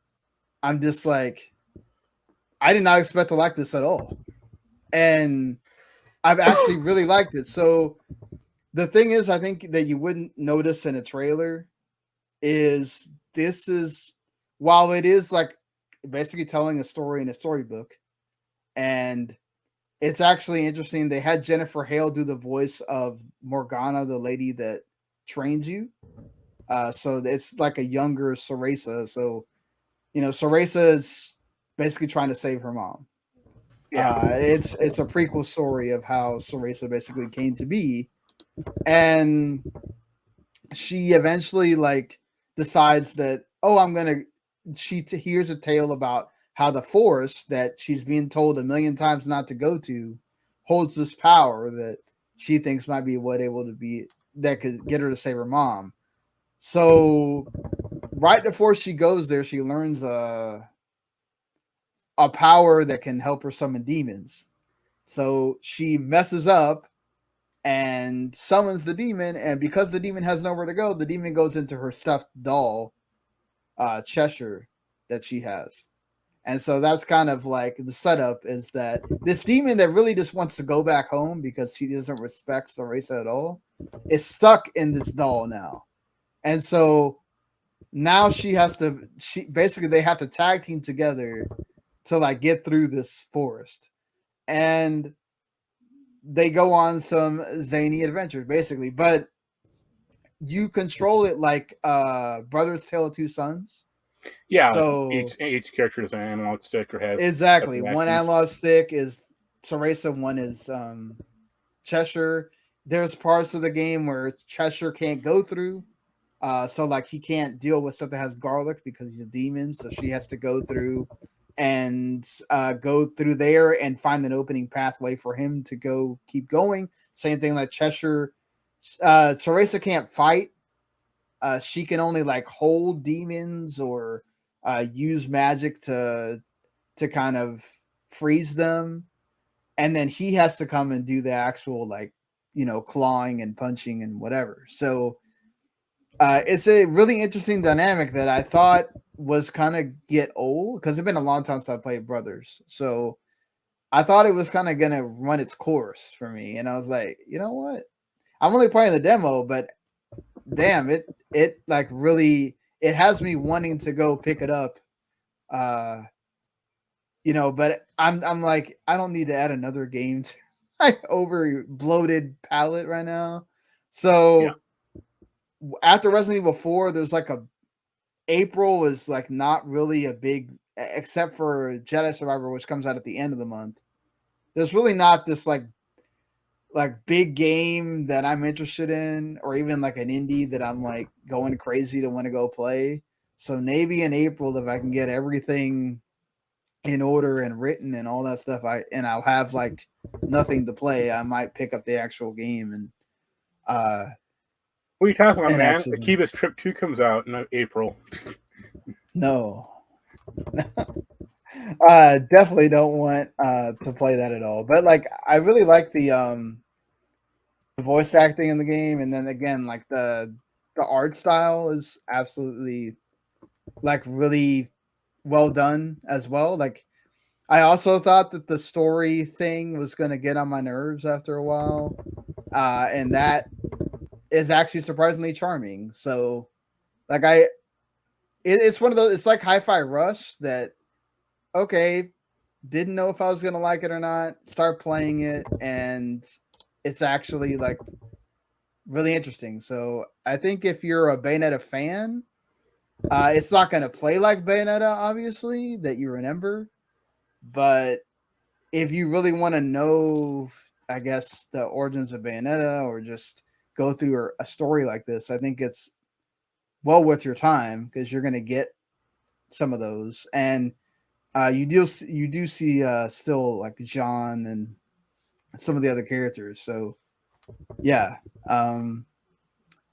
I'm just like, I did not expect to like this at all. And I've actually really liked it. So the thing is, I think that you wouldn't notice in a trailer is this is, while it is like basically telling a story in a storybook, and it's actually interesting. They had Jennifer Hale do the voice of Morgana, the lady that trains you. So it's like a younger Cereza. So, Cereza is basically trying to save her mom. Yeah. It's a prequel story of how Cereza basically came to be, and she eventually like decides that, oh, I'm gonna. She hears a tale about how the forest that she's being told a million times not to go to holds this power that she thinks might be what able to be that could get her to save her mom. So right before she goes there, she learns a power that can help her summon demons. So she messes up and summons the demon, and because the demon has nowhere to go, the demon goes into her stuffed doll, Cheshire, that she has. And so that's kind of like the setup, is that this demon that really just wants to go back home because she doesn't respect Cereza at all is stuck in this doll now. And so now she basically they have to tag team together to like get through this forest. And they go on some zany adventures basically, but you control it like Brother's Tale of Two Sons. Yeah. So Each character has an analog stick or has exactly, one actions. analog stick is Cereza, one is Cheshire. There's parts of the game where Cheshire can't go through. So like he can't deal with stuff that has garlic because he's a demon. So she has to go through there and find an opening pathway for him to keep going. Same thing like Cheshire. Cereza can't fight. She can only like hold demons or use magic to kind of freeze them, and then he has to come and do the actual like clawing and punching and whatever. So it's a really interesting dynamic that I thought was kind of get old, because it's been a long time since I played Brothers. So I thought it was kind of gonna run its course for me, and I was like, you know what? I'm only playing the demo, but damn, it like really, it has me wanting to go pick it up. But I'm like, I don't need to add another game to my over bloated palette right now. So after Resident Evil 4, there's like April is like not really a big, except for Jedi Survivor, which comes out at the end of the month. There's really not this like big game that I'm interested in, or even like an indie that I'm like going crazy to want to go play. So maybe in April, if I can get everything in order and written and all that stuff, I'll have like nothing to play, I might pick up the actual game and what are you talking about, man? actually, Akiba's Trip 2 comes out in April. no. Definitely don't want to play that at all. But like I really like the voice acting in the game, and then again like the art style is absolutely like really well done as well. Like I also thought that the story thing was going to get on my nerves after a while, and that is actually surprisingly charming. So like it's one of those, it's like Hi-Fi Rush that, okay, didn't know if I was going to like it or not, start playing it, and it's actually like really interesting. So I think if you're a Bayonetta fan, it's not going to play like Bayonetta, obviously, that you remember. But if you really want to know, I guess, the origins of Bayonetta, or just go through a story like this, I think it's well worth your time, because you're going to get some of those. And You do see still like John and some of the other characters. So yeah,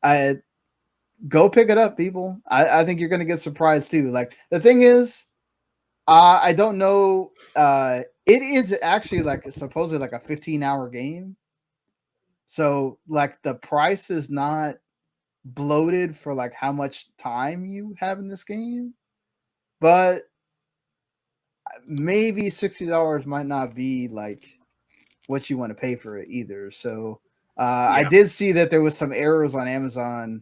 I go pick it up, people. I think you're gonna get surprised too. Like the thing is, I don't know. It is actually like supposedly like a 15-hour game. So like the price is not bloated for like how much time you have in this game, but maybe $60 might not be like what you want to pay for it either. So I did see that there was some errors on Amazon,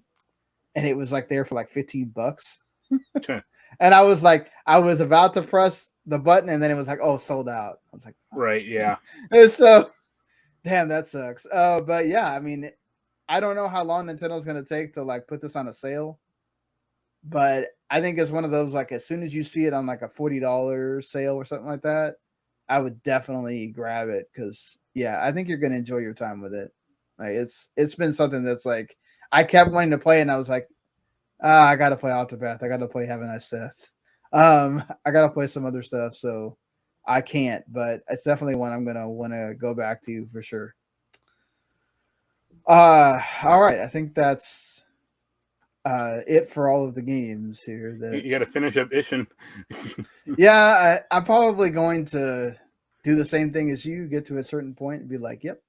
and it was like there for like $15. And I was like, I was about to press the button, and then it was like, oh, sold out. I was like, oh. Right, yeah. And so, damn, that sucks. But yeah, I mean, I don't know how long Nintendo's gonna take to like put this on a sale, but I think it's one of those like as soon as you see it on like a $40 sale or something like that, I would definitely grab it because yeah, I think you're gonna enjoy your time with it. Like it's been something that's like I kept wanting to play, and I was like, I gotta play Octopath. I gotta play Have a Nice Death. I gotta play some other stuff, so I can't. But it's definitely one I'm gonna want to go back to for sure. All right. I think that's it for all of the games here. You got to finish up Ishin. Yeah, I'm probably going to do the same thing as you. Get to a certain point and be like, "Yep,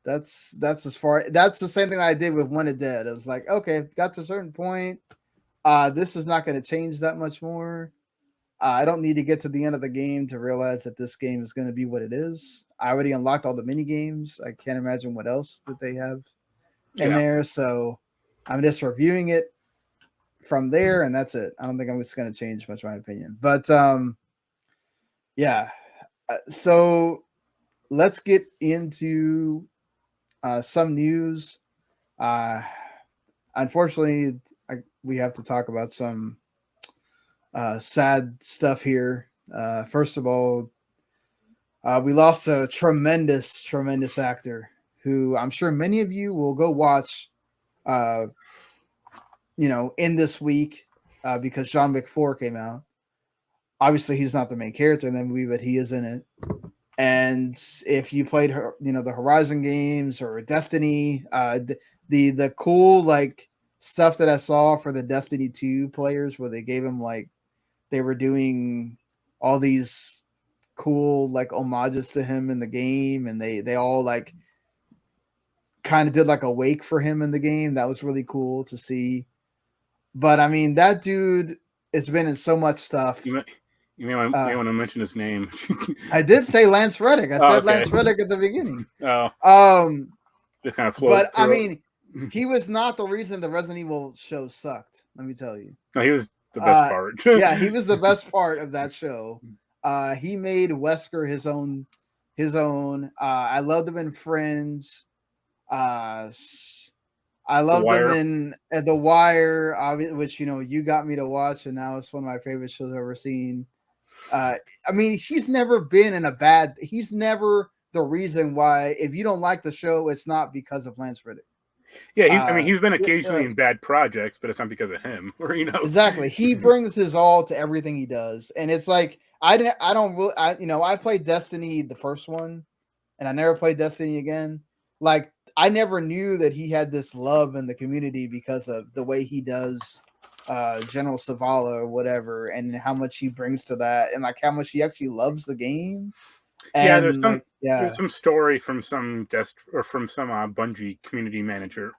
that's as far." That's the same thing I did with Wanted Dead. I was like, "Okay, got to a certain point. This is not going to change that much more. I don't need to get to the end of the game to realize that this game is going to be what it is. I already unlocked all the mini games. I can't imagine what else that they have in there. So I'm just reviewing it from there, and that's it. I don't think I'm just going to change much my opinion. But yeah. So let's get into some news. Unfortunately, we have to talk about some sad stuff here. First of all, we lost a tremendous actor who I'm sure many of you will go watch, in this week because John McFour came out. Obviously, he's not the main character in that movie, but he is in it. And if you played, the Horizon games or Destiny, the cool like stuff that I saw for the Destiny 2 players, where they gave him like they were doing all these cool like homages to him in the game, and they all like kind of did like a wake for him in the game. That was really cool to see. But I mean, that dude has been in so much stuff. You may want to mention his name. I did say Lance Reddick. I said okay. Lance Reddick at the beginning. Just kind of floated. But I mean, he was not the reason the Resident Evil show sucked. Let me tell you. No, he was the best part. Yeah, he was the best part of that show. He made Wesker his own. I loved him in Friends. I loved him in The Wire, which you got me to watch, and now it's one of my favorite shows I've ever seen. I mean, he's never been in a bad. He's never the reason why. If you don't like the show, it's not because of Lance Reddick. Yeah, he's been occasionally in bad projects, but it's not because of him. Or exactly. He brings his all to everything he does, and it's like I played Destiny the first one, and I never played Destiny again. Like I never knew that he had this love in the community because of the way he does General Savala or whatever, and how much he brings to that, and like how much he actually loves the game. And there's some story from some Bungie community manager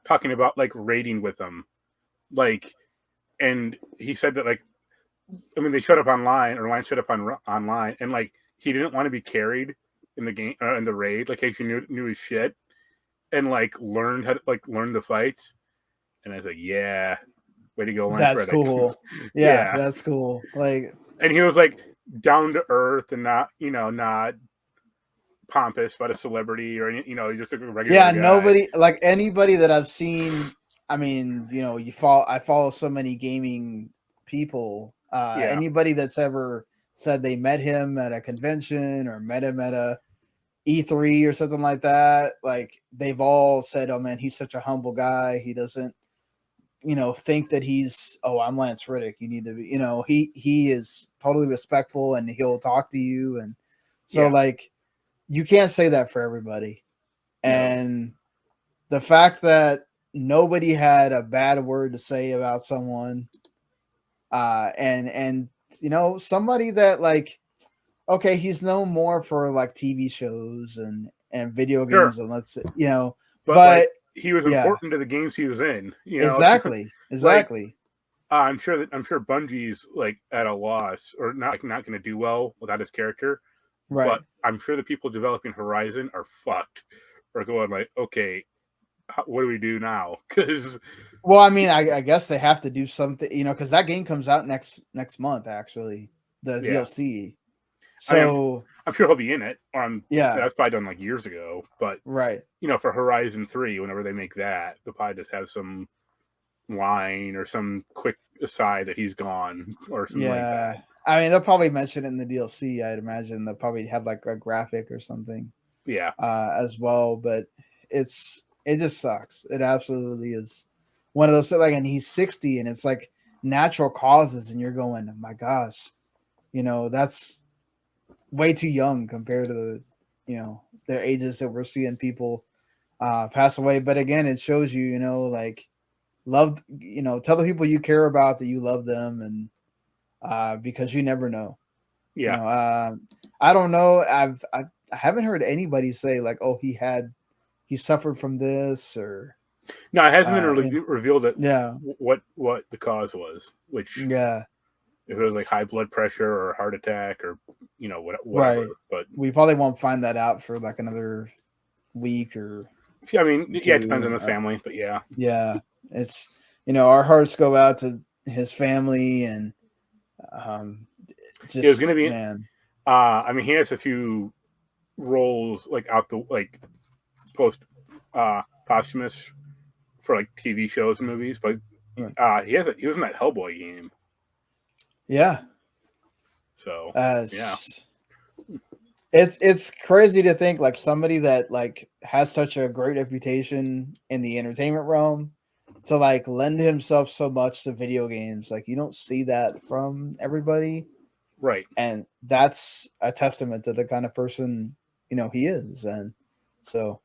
talking about like raiding with them, like, and he said that they showed up online, or Lance showed up online, and like he didn't want to be carried in the game in the raid, like he knew his shit, and like learned how to learn the fights. And I was like, yeah, way to go, Lance That's Reddick. Cool. Yeah, that's cool. Like, and he was like down to earth and not pompous about a celebrity or he's just a regular guy. Nobody like anybody that I've seen. I mean, I follow so many gaming people. Anybody that's ever said they met him at a convention or met him at a E3 or something like that, like they've all said, "Oh man, he's such a humble guy. He doesn't think that he's, oh, I'm Lance Reddick. You need to be, he is totally respectful and he'll talk to you. And so like, you can't say that for everybody. And the fact that nobody had a bad word to say about someone, and somebody that like, okay, he's known more for like TV shows and video games, and but like, he was important to the games he was in. Exactly. Like, I'm sure Bungie's like at a loss or not going to do well without his character. Right. But I'm sure the people developing Horizon are fucked. Or going like, okay, what do we do now? Because well, I mean, I guess they have to do something, because that game comes out next month, actually, the DLC. So I'm sure he'll be in it. Yeah, that's probably done like years ago. But right, for Horizon 3, whenever they make that, they'll probably just have some line or some quick aside that he's gone or something like that. I mean, they'll probably mention it in the DLC. I'd imagine they'll probably have like a graphic or something. Yeah. As well, but it just sucks. It absolutely is one of those, like, and he's 60, and it's like natural causes, and you're going, oh my gosh, that's way too young compared to their ages that we're seeing people pass away. But again, it shows you, like, love, tell the people you care about that you love them, and because you never know. Yeah. I don't know. I haven't heard anybody say like, oh, he suffered from this, or no, it hasn't been revealed that what the cause was, which if it was like high blood pressure or heart attack or whatever. Right. But we probably won't find that out for like another week or I mean, it depends on the family, but it's our hearts go out to his family, and just, it was gonna be I mean, he has a few roles like out the like post posthumous for like TV shows and movies, but he was in that Hellboy game. Yeah. So it's crazy to think like somebody that like has such a great reputation in the entertainment realm to like lend himself so much to video games. Like, you don't see that from everybody. Right. And that's a testament to the kind of person, he is. And so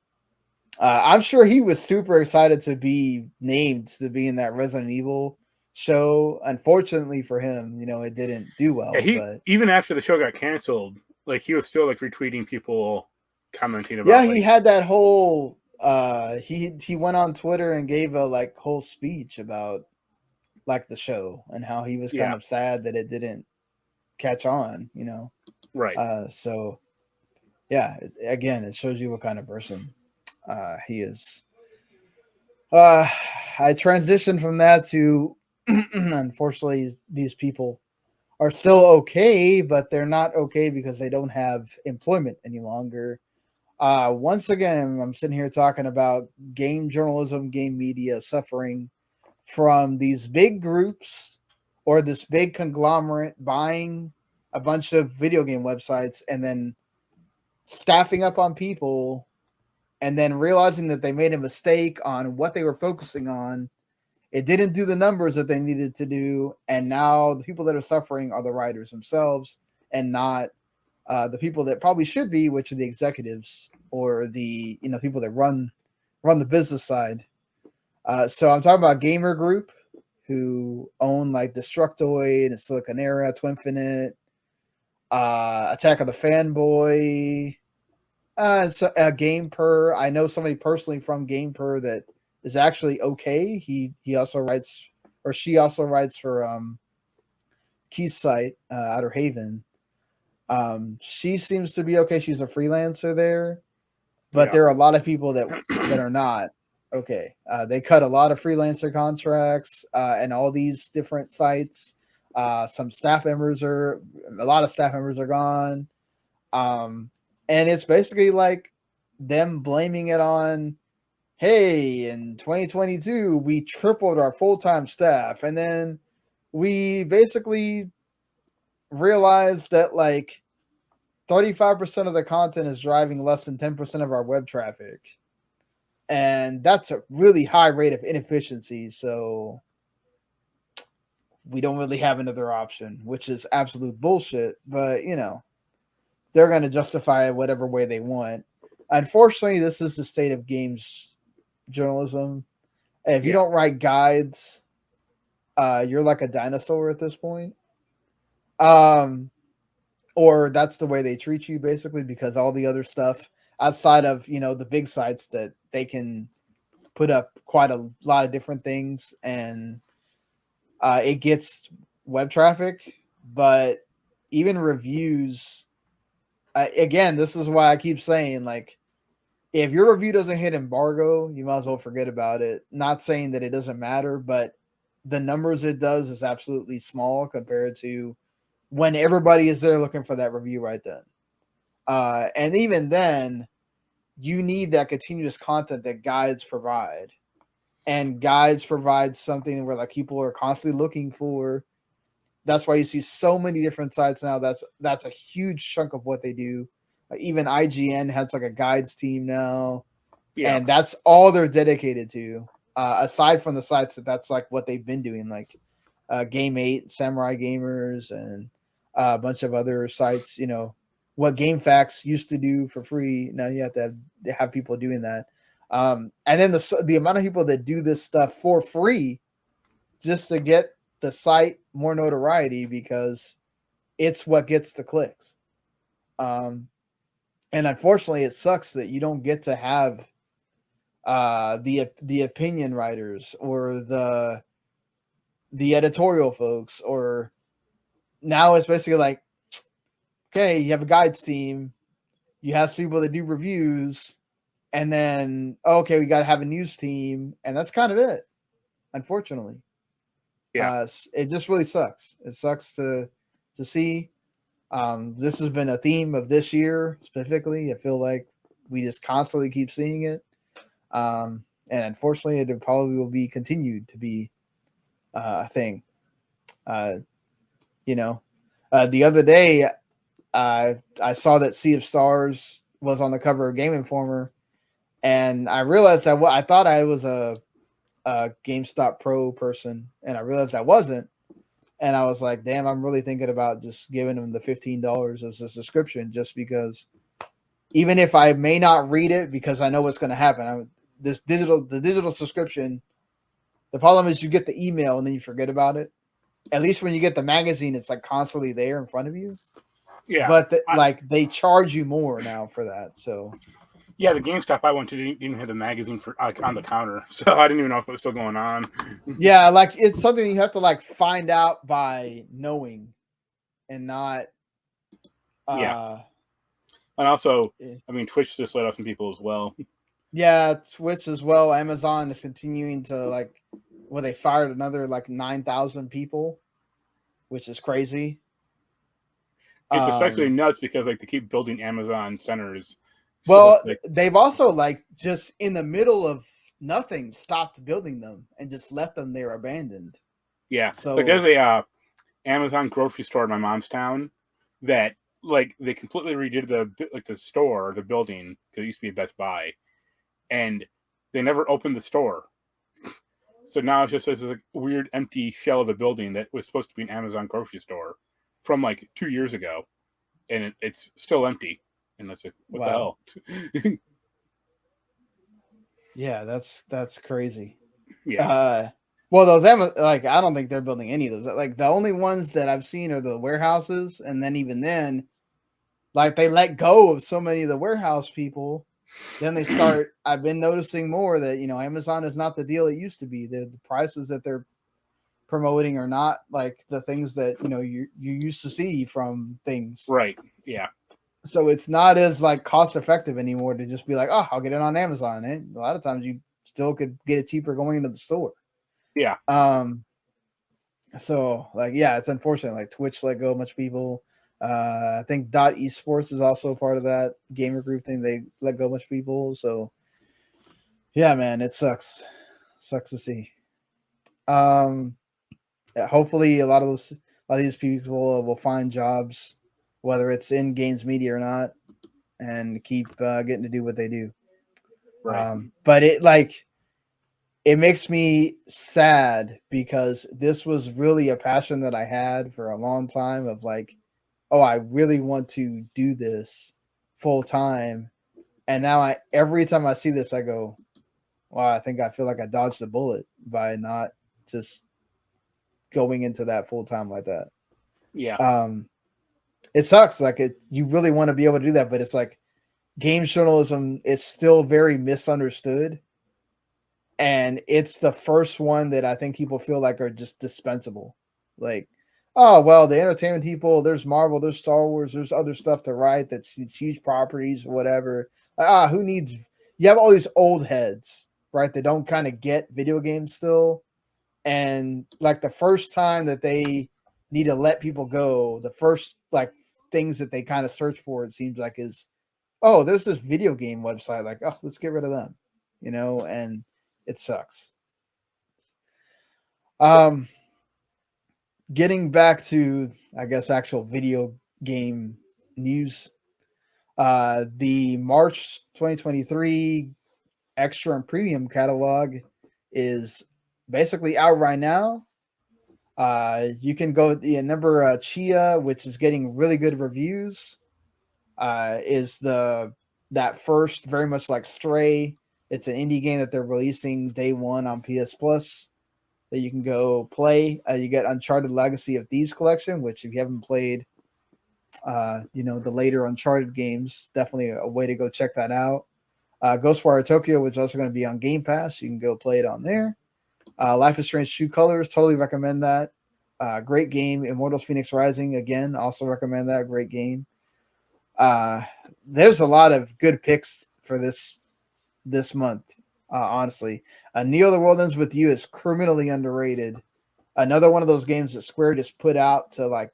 I'm sure he was super excited to be named to be in that Resident Evil show. Unfortunately for him, it didn't do well. But even after the show got canceled, like, he was still like retweeting people commenting about. Yeah, he had that whole he went on Twitter and gave a like whole speech about like the show and how he was kind of sad that it didn't catch on, Right. So again, it shows you what kind of person he is. I transitioned from that to unfortunately these people are still okay, but they're not okay because they don't have employment any longer. Once again, I'm sitting here talking about game journalism, game media suffering from these big groups or this big conglomerate buying a bunch of video game websites and then staffing up on people and then realizing that they made a mistake on what they were focusing on. It didn't do the numbers that they needed to do. And now the people that are suffering are the writers themselves and not the people that probably should be, which are the executives or the people that run the business side. So I'm talking about Gamer Group, who own like Destructoid and Silicon Era, Twinfinite, Attack of the Fanboy, Gamepur. I know somebody personally from Gamepur that is actually okay. He also writes, or she also writes for Keysight, Outer Haven. She seems to be okay. She's a freelancer there, but there are a lot of people that are not okay. They cut a lot of freelancer contracts and all these different sites. A lot of staff members are gone. And it's basically like them blaming it on, hey, in 2022, we tripled our full-time staff. And then we basically realized that like 35% of the content is driving less than 10% of our web traffic. And that's a really high rate of inefficiency. So we don't really have another option, which is absolute bullshit. But they're going to justify it whatever way they want. Unfortunately, this is the state of games journalism. If you don't write guides, you're like a dinosaur at this point. Or that's the way they treat you, basically, because all the other stuff outside of the big sites that they can put up quite a lot of different things, and it gets web traffic, but even reviews. Again, this is why I keep saying, like, if your review doesn't hit embargo, you might as well forget about it. Not saying that it doesn't matter, but the numbers it does is absolutely small compared to when everybody is there looking for that review right then. And even then, you need that continuous content that guides provide. And guides provide something where like people are constantly looking for. That's why you see so many different sites now. That's a huge chunk of what they do. Like even IGN has like a guides team now, and that's all they're dedicated to. Aside from the sites that's like what they've been doing, like Game 8, Samurai Gamers, and a bunch of other sites. What GameFAQs used to do for free. Now you have to have people doing that. And then the amount of people that do this stuff for free just to get the site more notoriety because it's what gets the clicks. And unfortunately, it sucks that you don't get to have the opinion writers or the editorial folks, or now it's basically like, okay, you have a guides team, you have people that do reviews, and then okay, we got to have a news team, and that's kind of it. Unfortunately, it just really sucks. It sucks to see. This has been a theme of this year specifically. I feel like we just constantly keep seeing it, and unfortunately, it probably will be continued to be a thing. The other day, I saw that Sea of Stars was on the cover of Game Informer, and I realized that I thought I was a GameStop Pro person, and I realized I wasn't. And I was like, damn, I'm really thinking about just giving them the $15 as a subscription, just because even if I may not read it, because I know what's going to happen. The digital subscription, the problem is you get the email and then you forget about it. At least when you get the magazine, it's like constantly there in front of you. Yeah. But they charge you more now for that. So yeah, the GameStop I went to didn't have the magazine for on the counter, so I didn't even know if it was still going on. Yeah, like it's something you have to like find out by knowing, and not. Yeah. And also, I mean, Twitch just let off some people as well. Yeah, Twitch as well. Amazon is continuing to they fired another 9,000 people, which is crazy. It's especially nuts because they keep building Amazon centers. Well, they've also just in the middle of nothing stopped building them and just left them there abandoned. Yeah, so there's a Amazon grocery store in my mom's town that they completely redid the store, the building, because it used to be a Best Buy, and they never opened the store. So now it's just this weird empty shell of a building that was supposed to be an Amazon grocery store from 2 years ago, and it's still empty. And that's what the hell? Yeah, that's crazy. Yeah. Well, those I don't think they're building any of those. The only ones that I've seen are the warehouses, and then even then, they let go of so many of the warehouse people. Then they start. I've been noticing more that Amazon is not the deal it used to be. The prices that they're promoting are not the things that you used to see from things. Right. Yeah. So it's not as cost effective anymore to just be like, oh, I'll get it on Amazon. And a lot of times you still could get it cheaper going into the store. Yeah. So yeah, it's unfortunate. Twitch let go a bunch of people. I think Esports is also a part of that gamer group thing. They let go a bunch of people. So yeah, man, it sucks. Sucks to see. Hopefully a lot of these people will find jobs, whether it's in games media or not, and keep getting to do what they do. Right. But it it makes me sad because this was really a passion that I had for a long time of like, oh, I really want to do this full time. And now every time I see this, I go, wow, I feel like I dodged a bullet by not just going into that full time like that. Yeah. It sucks. Like you really want to be able to do that, but it's like games journalism is still very misunderstood. And it's the first one that I think people feel like are just dispensable. Like, oh, well, the entertainment people, there's Marvel, there's Star Wars, there's other stuff to write that's huge properties or whatever. Like, who needs, you have all these old heads, right? That don't kind of get video games still. And like the first time that they need to let people go, the first like things that they kind of search for, it seems like is, oh, there's this video game website. Like, oh, let's get rid of them, and it sucks. Getting back to, I guess, actual video game news. The March 2023 extra and premium catalog is basically out right now. You can go number Chia, which is getting really good reviews. Is that first very much like Stray. It's an indie game that they're releasing day one on PS Plus that you can go play. You get Uncharted Legacy of Thieves collection, which if you haven't played, the later Uncharted games, definitely a way to go check that out. Ghostwire Tokyo, which is also going to be on Game Pass. You can go play it on there. Life is Strange True Colors, totally recommend that. Great game. Immortals Phoenix Rising, again, also recommend that. Great game. There's a lot of good picks for this month, honestly. Neo the World Ends With You is criminally underrated. Another one of those games that Square just put out to like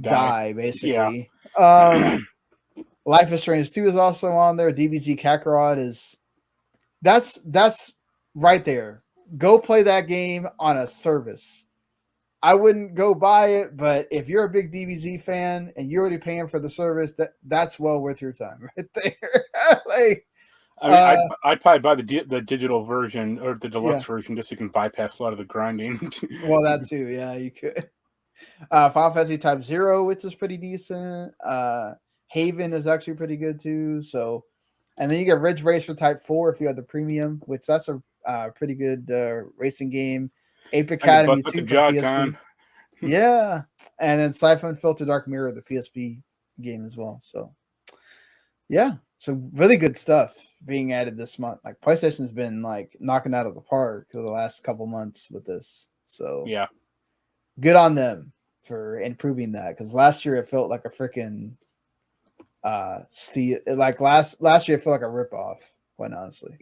die basically. Yeah. Life is Strange 2 is also on there. DBZ Kakarot is that's right there. Go play that game on a service. I wouldn't go buy it, but if you're a big DBZ fan and you're already paying for the service, that's well worth your time right there. Like, I mean, I'd probably buy the digital version or the deluxe version just so you can bypass a lot of the grinding. Well, that too, yeah, you could. Final Fantasy Type 0, which is pretty decent. Haven is actually pretty good too. So, and then you get Ridge Racer Type 4 if you have the premium, which that's a pretty good racing game. Ape Academy 2 for PSP. Yeah, and then Siphon Filter Dark Mirror, the PSP game as well. So, yeah, so really good stuff being added this month. Like PlayStation's been like knocking out of the park for the last couple months with this. So yeah, good on them for improving that, because last year it felt like a freaking like last year it felt like a ripoff, quite honestly.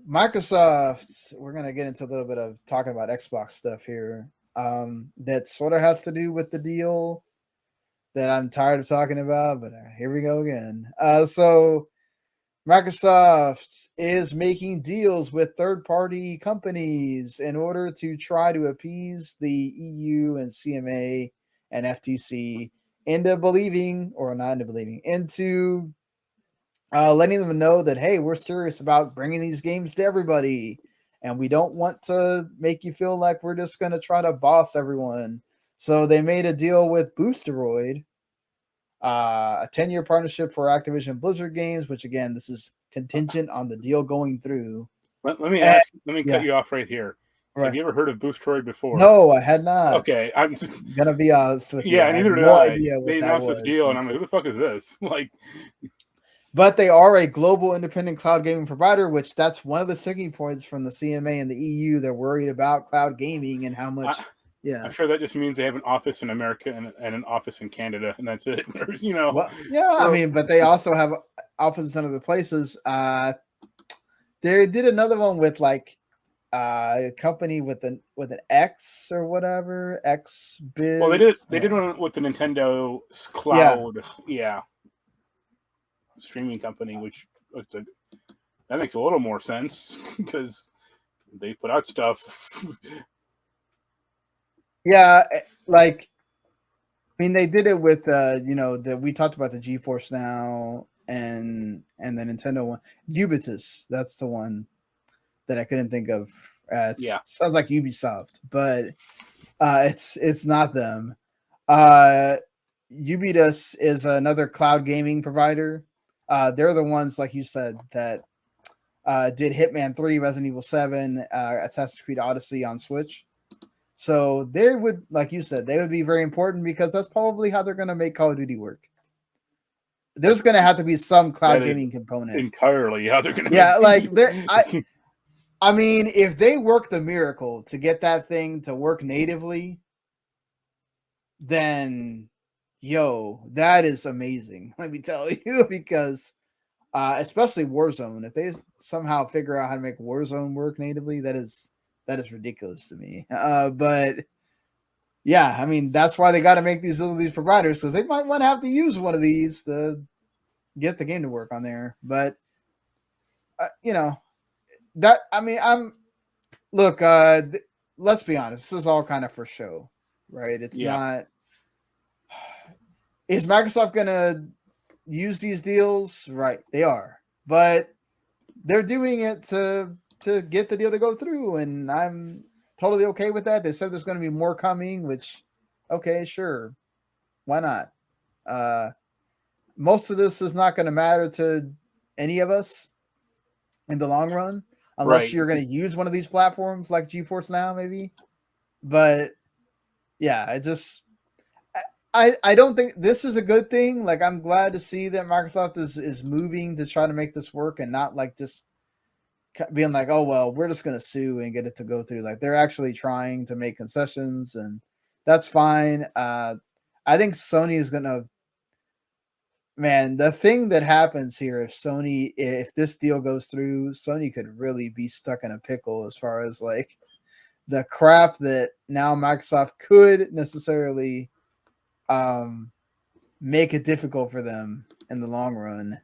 Microsoft, we're gonna get into a little bit of talking about Xbox stuff here. That sort of has to do with the deal that I'm tired of talking about, but here we go again. So Microsoft is making deals with third-party companies in order to try to appease the EU and CMA and FTC into letting them know that, hey, we're serious about bringing these games to everybody, and we don't want to make you feel like we're just going to try to boss everyone. So they made a deal with Boosteroid, a 10-year partnership for Activision Blizzard games, which again, this is contingent on the deal going through. Let me cut you off right here. Right. Have you ever heard of Boosteroid before? No, I had not. Okay, I'm just gonna be honest with you. Yeah, neither did I. They announced this deal, and I'm like, who the fuck is this? Like, but they are a global independent cloud gaming provider, which that's one of the sticking points from the CMA and the EU. They're worried about cloud gaming and how much. I'm sure that just means they have an office in America and an office in Canada, and that's it. You know. Well, yeah, I mean, but they also have offices in other places. They did another one with like a company with an X or whatever, X bid. Well, they did one with the Nintendo cloud, streaming company, which that makes a little more sense because they put out stuff. Yeah, like, I mean, they did it with we talked about the GeForce Now and the Nintendo one. Ubitus, that's the one that I couldn't think of. Sounds like Ubisoft, but it's not them. Ubitus is another cloud gaming provider. They're the ones, like you said, that did Hitman 3, Resident Evil 7, Assassin's Creed Odyssey on Switch. So they would, like you said, they would be very important because that's probably how they're going to make Call of Duty work. There's going to have to be some cloud gaming component. Entirely how they're going to. Yeah, like I mean, if they work the miracle to get that thing to work natively, then that is amazing. Let me tell you, because especially Warzone, if they somehow figure out how to make Warzone work natively, that is ridiculous to me. But yeah, I mean, that's why they got to make these providers, because they might want to have to use one of these to get the game to work on there. But let's be honest, this is all kind of for show, right? It's not. Is Microsoft gonna use these deals? Right, they are, but they're doing it to get the deal to go through, and I'm totally okay with that. They said there's going to be more coming, which, okay, sure, why not? Most of this is not going to matter to any of us in the long run, unless you're going to use one of these platforms like GeForce Now, maybe. But yeah, I don't think this is a good thing. Like, I'm glad to see that Microsoft is moving to try to make this work, and not like just being like, oh, well, we're just going to sue and get it to go through. Like, they're actually trying to make concessions, and that's fine. I think Sony is going to, man, the thing that happens here, if this deal goes through, Sony could really be stuck in a pickle as far as like the crap that now Microsoft could necessarily make it difficult for them in the long run.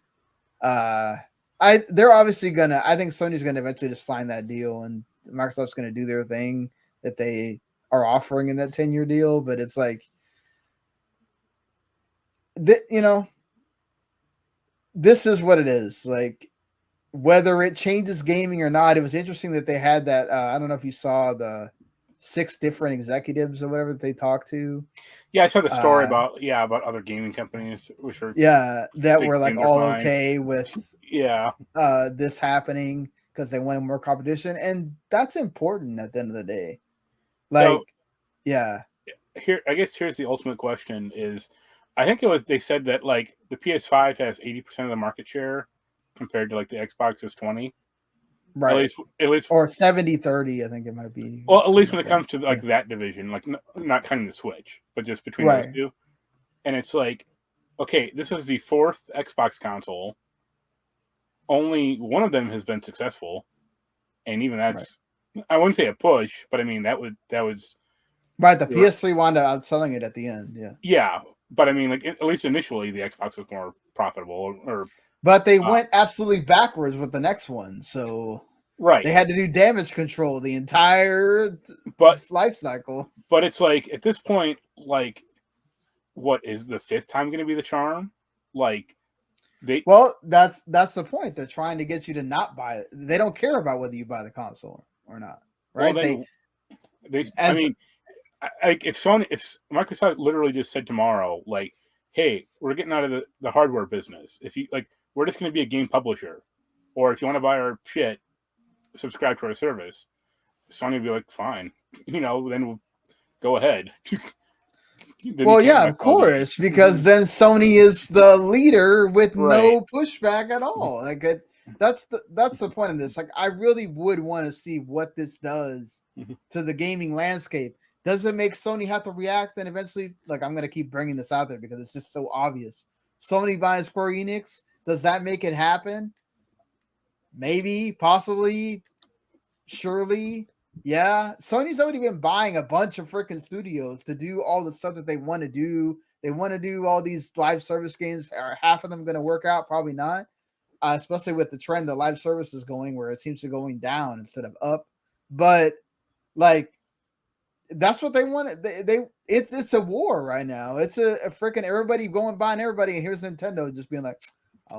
They're obviously gonna. I think Sony's gonna eventually just sign that deal, and Microsoft's gonna do their thing that they are offering in that 10-year deal. But it's like, this is what it is. Like, whether it changes gaming or not, it was interesting that they had that. I don't know if you saw the 6 different executives or whatever that they talked to. Yeah, I saw the story about other gaming companies, which are that were like all okay with this happening because they wanted more competition, and that's important at the end of the day. Like, here, I guess here's the ultimate question: is I think they said that like the PS5 has 80% of the market share compared to like the Xbox is 20%. Right. At least or 70-30, I think it might be. Well, at least when it comes to like that division, like not counting the Switch, but just between those two. And it's like, okay, this is the 4th Xbox console. Only one of them has been successful, and even that's I wouldn't say a push, but I mean that was right. The PS3 wound up outselling it at the end. Yeah, but I mean, like at least initially, the Xbox was more profitable, but they went absolutely backwards with the next one, so they had to do damage control the entire life cycle. But it's like at this point, like, what is the 5th time going to be the charm? Like, that's the point. They're trying to get you to not buy it. They don't care about whether you buy the console or not, right? Well, I mean, if Microsoft literally just said tomorrow, like, hey, we're getting out of the hardware business. If you like, we're just going to be a game publisher, or if you want to buy our shit, subscribe to our service. Sony would be like, fine, then we'll go ahead. Well, yeah, of course, because then Sony is the leader with no pushback at all. Like, that's the point of this. Like, I really would want to see what this does to the gaming landscape. Does it make Sony have to react? And eventually, like, I'm going to keep bringing this out there because it's just so obvious. Sony buying Square-Enix, does that make it happen? Maybe, possibly, surely. Yeah, Sony's already been buying a bunch of freaking studios to do all the stuff that they want to do. They want to do all these live service games. Are half of them going to work out? Probably not. Especially with the trend that live service is going, where it seems to going down instead of up. But like, that's what they want. It's a war right now. It's a freaking everybody going buying everybody, and here's Nintendo just being like,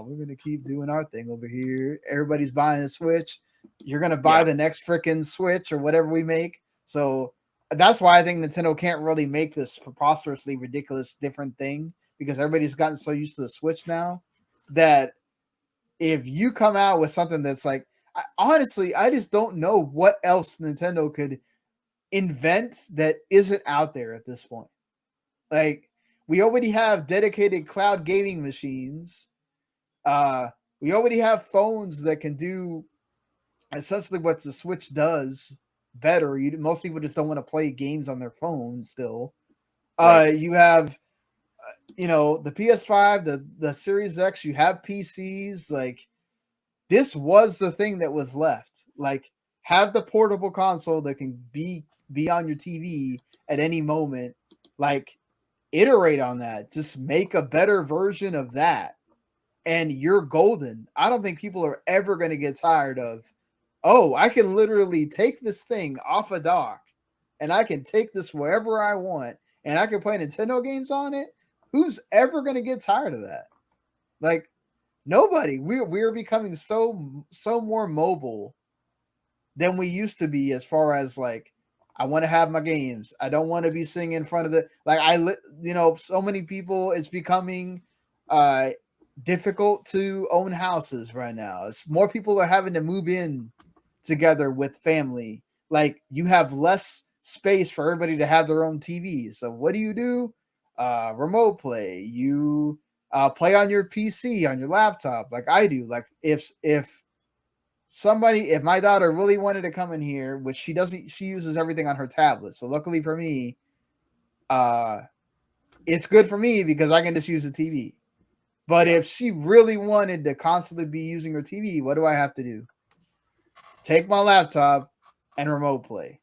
we're gonna keep doing our thing over here. Everybody's buying a Switch. You're gonna buy the next freaking Switch or whatever we make. So that's why I think Nintendo can't really make this preposterously ridiculous different thing, because everybody's gotten so used to the Switch now that if you come out with something that's like, honestly, I just don't know what else Nintendo could invent that isn't out there at this point. Like, we already have dedicated cloud gaming machines. We already have phones that can do essentially what the Switch does better. Most people just don't want to play games on their phone still. Right. You have, the PS5, the Series X, you have PCs. Like, this was the thing that was left. Like, have the portable console that can be on your TV at any moment. Like, iterate on that. Just make a better version of that, and you're golden. I don't think people are ever going to get tired of, I can literally take this thing off a dock, and I can take this wherever I want, and I can play Nintendo games on it. Who's ever going to get tired of that? Like, nobody. We're becoming so more mobile than we used to be, as far as like, I want to have my games. I don't want to be sitting in front of the, like, so many people, it's becoming difficult to own houses right now. It's more people are having to move in together with family. Like, you have less space for everybody to have their own TV. So what do? Remote play. You play on your PC, on your laptop, like I do. Like, if my daughter really wanted to come in here, which she doesn't, she uses everything on her tablet. So luckily for me, it's good for me because I can just use the TV. But if she really wanted to constantly be using her TV, what do I have to do? Take my laptop and remote play.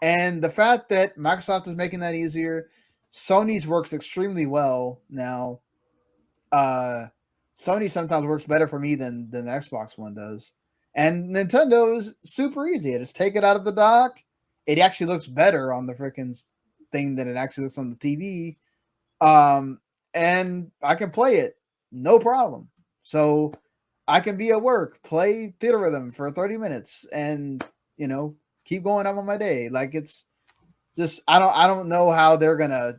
And the fact that Microsoft is making that easier, Sony's works extremely well now. Sony sometimes works better for me than the Xbox One does. And Nintendo's super easy. I just take it out of the dock. It actually looks better on the freaking thing than it actually looks on the TV. And I can play it, no problem. So I can be at work, play Theater Rhythm for 30 minutes, and keep going on my day. Like, it's just, I don't know how they're gonna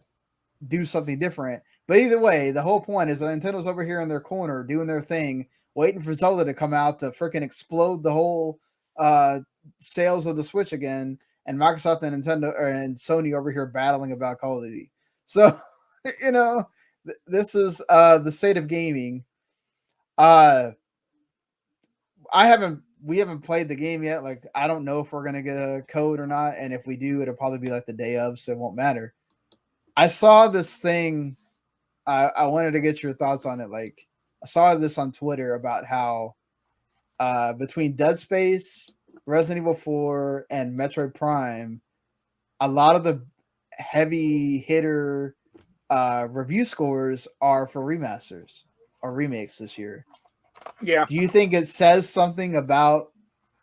do something different. But either way, the whole point is that Nintendo's over here in their corner doing their thing, waiting for Zelda to come out to freaking explode the whole sales of the Switch again, and Microsoft and Nintendo and Sony over here battling about Call of Duty. So, this is the state of gaming. We haven't played the game yet. Like, I don't know if we're gonna get a code or not, and if we do, it'll probably be like the day of, so it won't matter. I saw this thing. I wanted to get your thoughts on it. Like, I saw this on Twitter about how between Dead Space, Resident Evil 4, and Metroid Prime, a lot of the heavy hitter review scores are for remasters or remakes this year. Yeah. Do you think it says something about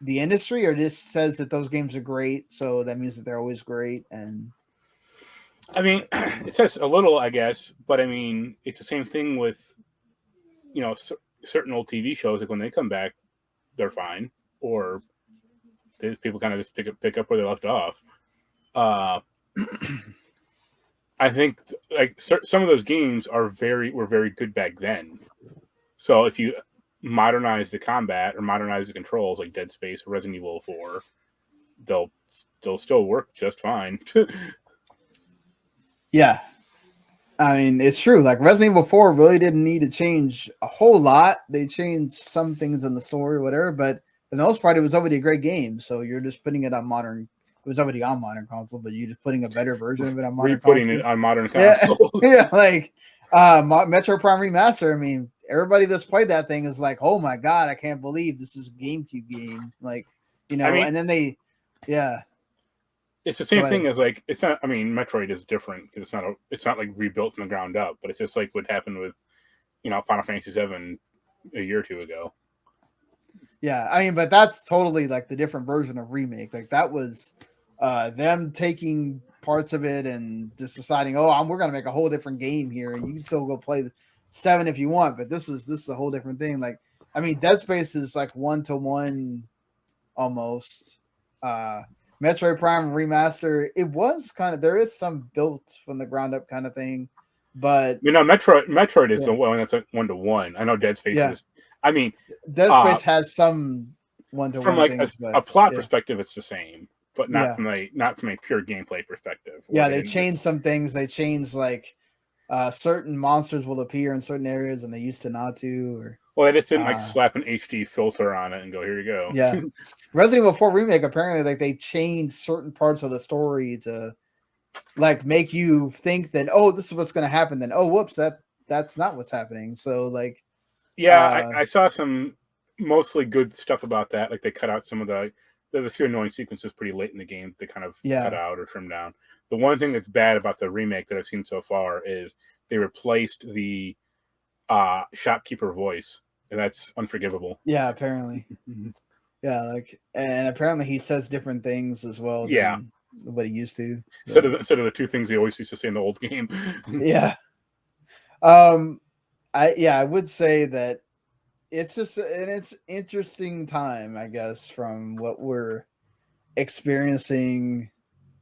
the industry, or just says that those games are great, so that means that they're always great? And I mean, it says a little, I guess, but I mean, it's the same thing with, certain old TV shows. Like, when they come back, they're fine, or people kind of just pick up where they left off. I think like some of those games were very good back then. So if you modernize the combat or modernize the controls, like Dead Space or Resident Evil 4, they'll still work just fine. Yeah. I mean, it's true. Like, Resident Evil 4 really didn't need to change a whole lot. They changed some things in the story or whatever, but for the most part, it was already a great game. So you're just putting it on modern. It was already on modern console, but you're just putting a better version of it on modern console. Re-putting it on modern consoles. Yeah, like Metro Prime Remaster. I mean, everybody that's played that thing is like, oh my God, I can't believe this is a GameCube game. Like, I mean, and then it's the same thing as, like, it's not. I mean, Metroid is different because it's not like rebuilt from the ground up, but it's just like what happened with, Final Fantasy VII a year or two ago. Yeah, I mean, but that's totally like the different version of remake. Like, that was them taking parts of it and just deciding, we're gonna make a whole different game here, and you can still go play 7 if you want, but this is a whole different thing. Like, I mean, Dead Space is like 1-to-1 almost. Metroid Prime Remaster, it was kind of, there is some built from the ground up kind of thing, but Metroid is the one that's like 1-to-1. I know Dead Space is. I mean, Dead Space has some 1-to-1 from like things, a plot perspective, it's the same, but not from a pure gameplay perspective. Yeah, they changed some things. They changed like certain monsters will appear in certain areas and they used to not to. Or well, they just didn't like slap an HD filter on it and go, here you go. Yeah. Resident Evil 4 Remake, apparently, like they changed certain parts of the story to like make you think that, oh, this is what's going to happen. Then, oh, whoops, that's not what's happening. So like, yeah, I saw some mostly good stuff about that. Like they cut out some of there's a few annoying sequences pretty late in the game they kind of cut out or trimmed down. The one thing that's bad about the remake that I've seen so far is they replaced the shopkeeper voice, and that's unforgivable. Yeah, apparently. Yeah, like, and apparently he says different things as well than what he used to. So. Instead of the two things he always used to say in the old game. Yeah. I would say that it's just an interesting time, I guess, from what we're experiencing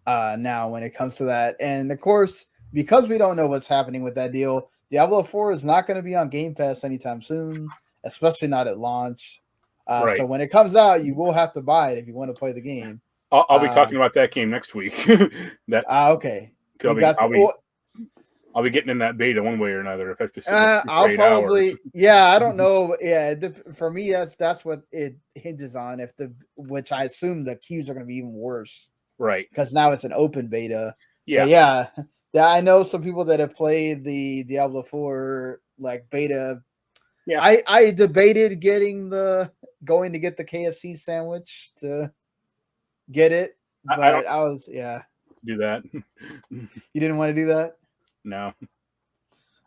now when it comes to that. And of course, because we don't know what's happening with that deal, Diablo 4 is not going to be on Game Pass anytime soon, especially not at launch. Right. So when it comes out, you will have to buy it if you want to play the game. I'll be talking about that game next week. Okay. I'll be getting in that beta one way or another. If I have to sit I'll probably hours. Yeah, I don't know. Yeah, for me that's what it hinges on. Which I assume the queues are going to be even worse, right? Because now it's an open beta. Yeah, I know some people that have played the Diablo 4 like beta. Yeah, I debated going to get the KFC sandwich to get it, but I was do that. You didn't want to do that? No.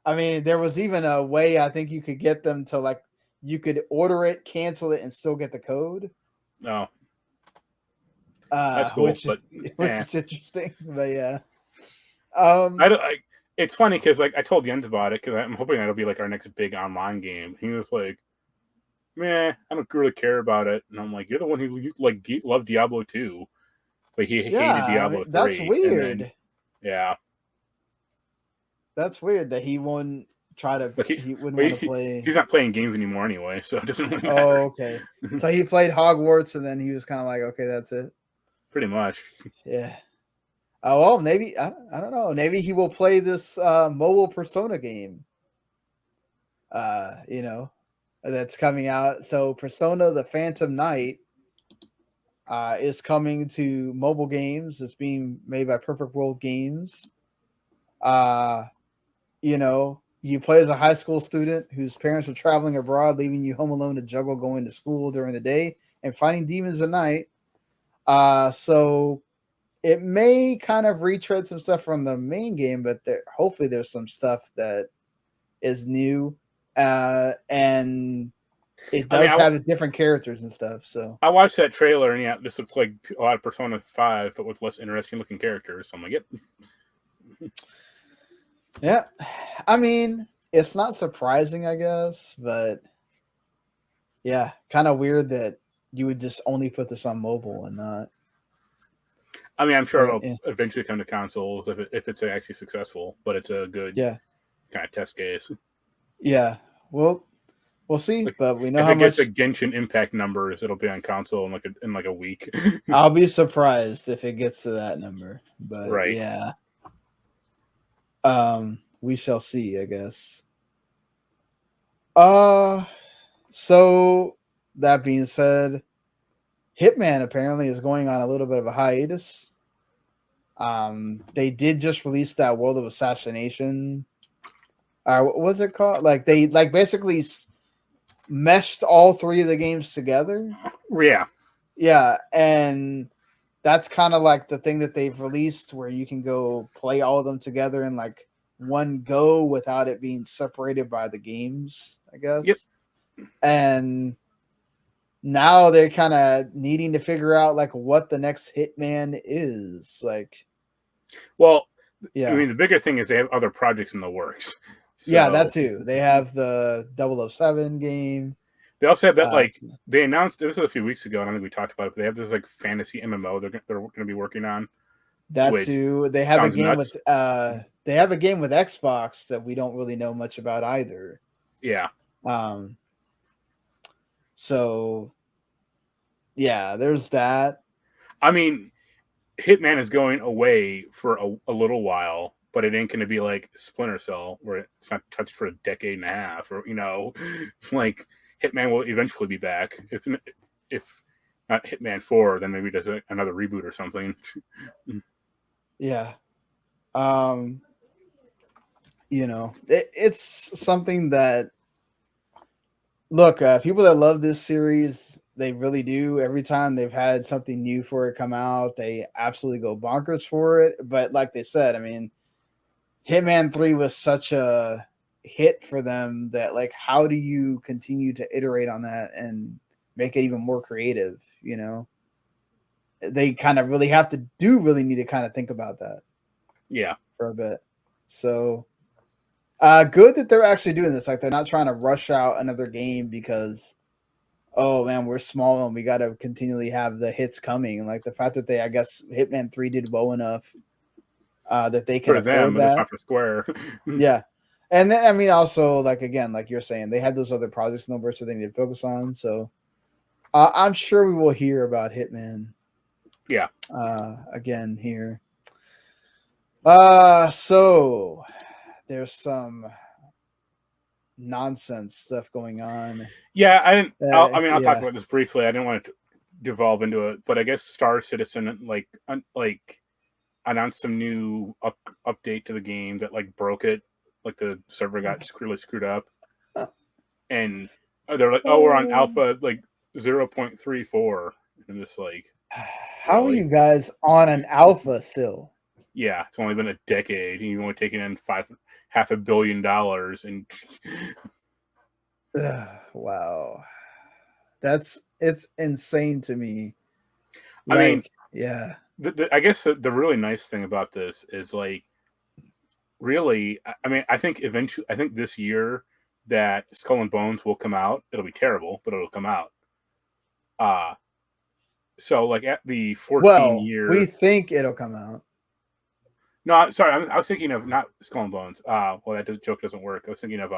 I mean, there was even a way I think you could get them to like you could order it, cancel it, and still get the code. No. That's cool, which is interesting. But yeah. It's funny because like I told Jens about it because I'm hoping that'll be like our next big online game. He was like, "Meh, I don't really care about it," and I'm like, "You're the one who like loved Diablo 2, but he hated Diablo 3." That's weird. That's weird that he wouldn't try to. He wouldn't want to play. He's not playing games anymore anyway, so it doesn't really matter. Oh, okay. So he played Hogwarts, and then he was kind of like, "Okay, that's it." Pretty much. Yeah. Oh well, maybe I don't know. Maybe he will play this mobile Persona game. That's coming out. So Persona: The Phantom Knight is coming to mobile games. It's being made by Perfect World Games. You play as a high school student whose parents are traveling abroad, leaving you home alone to juggle going to school during the day and fighting demons at night. So it may kind of retread some stuff from the main game, but hopefully there's some stuff that is new. And it does have different characters and stuff. So I watched that trailer, and this looks like a lot of Persona 5, but with less interesting looking characters. So I'm like, yep. Yeah, I mean, it's not surprising, I guess, but yeah, kind of weird that you would just only put this on mobile and not. I mean, I'm sure it'll eventually come to consoles if it's actually successful, but it's a good kind of test case. Yeah, well, we'll see, but we know how much. If it gets the Genshin Impact numbers, it'll be on console in like a week. I'll be surprised if it gets to that number, but yeah. We shall see, I guess. So that being said, Hitman apparently is going on a little bit of a hiatus. They did just release that World of Assassination. What was it called? Like they basically meshed all three of the games together. Yeah, and that's kind of like the thing that they've released where you can go play all of them together in like one go without it being separated by the games, I guess. Yep. And now they're kind of needing to figure out like what the next Hitman is. Like, well, yeah. I mean, the bigger thing is they have other projects in the works. So, yeah, that too. They have the 007 game. They also have that they announced this was a few weeks ago, and I think we talked about it. But they have this fantasy MMO they're going to be working on. That too. They have a game nuts. With they have a game with Xbox that we don't really know much about either. Yeah. So yeah, there's that. I mean, Hitman is going away for a little while, but it ain't going to be like Splinter Cell, where it's not touched for a decade and a half, or like Hitman will eventually be back. If not Hitman 4, then maybe does another reboot or something. Yeah. It's something that look, people that love this series, they really do. Every time they've had something new for it come out, they absolutely go bonkers for it. But like they said, I mean, Hitman 3 was such a hit for them that how do you continue to iterate on that and make it even more creative? They kind of really need to kind of think about that. Yeah. For a bit. So good that they're actually doing this. They're not trying to rush out another game because, oh man, we're small and we got to continually have the hits coming. The fact that I guess Hitman 3 did well enough that they can afford that. It's not for Square. Yeah. And then, I mean, also, again, like you're saying, they had those other projects in the works that they need to focus on. So I'm sure we will hear about Hitman. Yeah. Again here. So there's some nonsense stuff going on. Yeah, I'll talk about this briefly. I didn't want to devolve into it, but I guess Star Citizen announced some new update to the game that broke it. The server got really screwed up, and they're like, "Oh, we're on alpha 0.34," and just how are you guys on an alpha still? Yeah, it's only been a decade, and you've only taken in $500 million, and wow, it's insane to me. I mean, yeah. I guess the really nice thing about this is really, I mean, I think this year that Skull and Bones will come out. It'll be terrible, but it'll come out. So at the 14-year, we think it'll come out. No, sorry, I was thinking of not Skull and Bones. Well, joke doesn't work. I was thinking of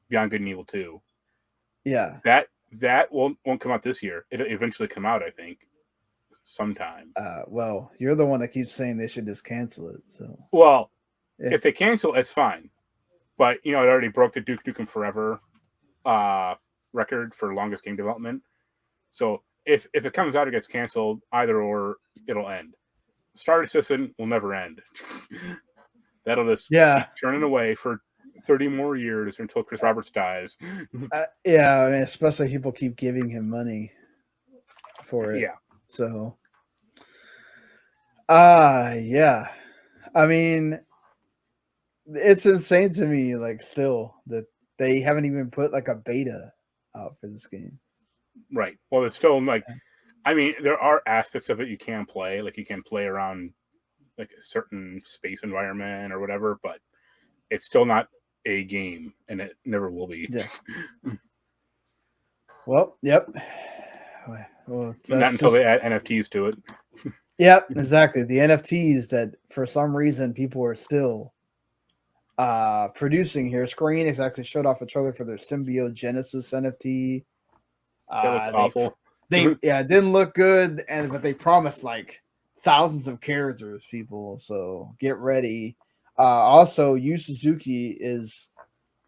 Beyond Good and Evil 2. Yeah, that won't come out this year. It'll eventually come out, I think, sometime. Well, you're the one that keeps saying they should just cancel it. So, well, if they cancel, it's fine. But it already broke the Duke Nukem Forever record for longest game development. So if it comes out, it gets canceled. Either or, it'll end. Star Citizen will never end. That'll just keep churning away for 30 more years until Chris Roberts dies. Yeah, I mean, especially people keep giving him money for it. Yeah. So, yeah. I mean, it's insane to me, still, that they haven't even put a beta out for this game. Right. Well, it's still I mean, there are aspects of it you can play. You can play around a certain space environment or whatever, but it's still not a game, and it never will be. Yeah. Well, yep. Well, not until they add NFTs to it. Yep, exactly. The NFTs that for some reason people are still producing here. Square-Enix actually showed off a trailer for their Symbiogenesis NFT. That looked awful. It didn't look good, but they promised thousands of characters, people. So get ready. Also, Yu Suzuki is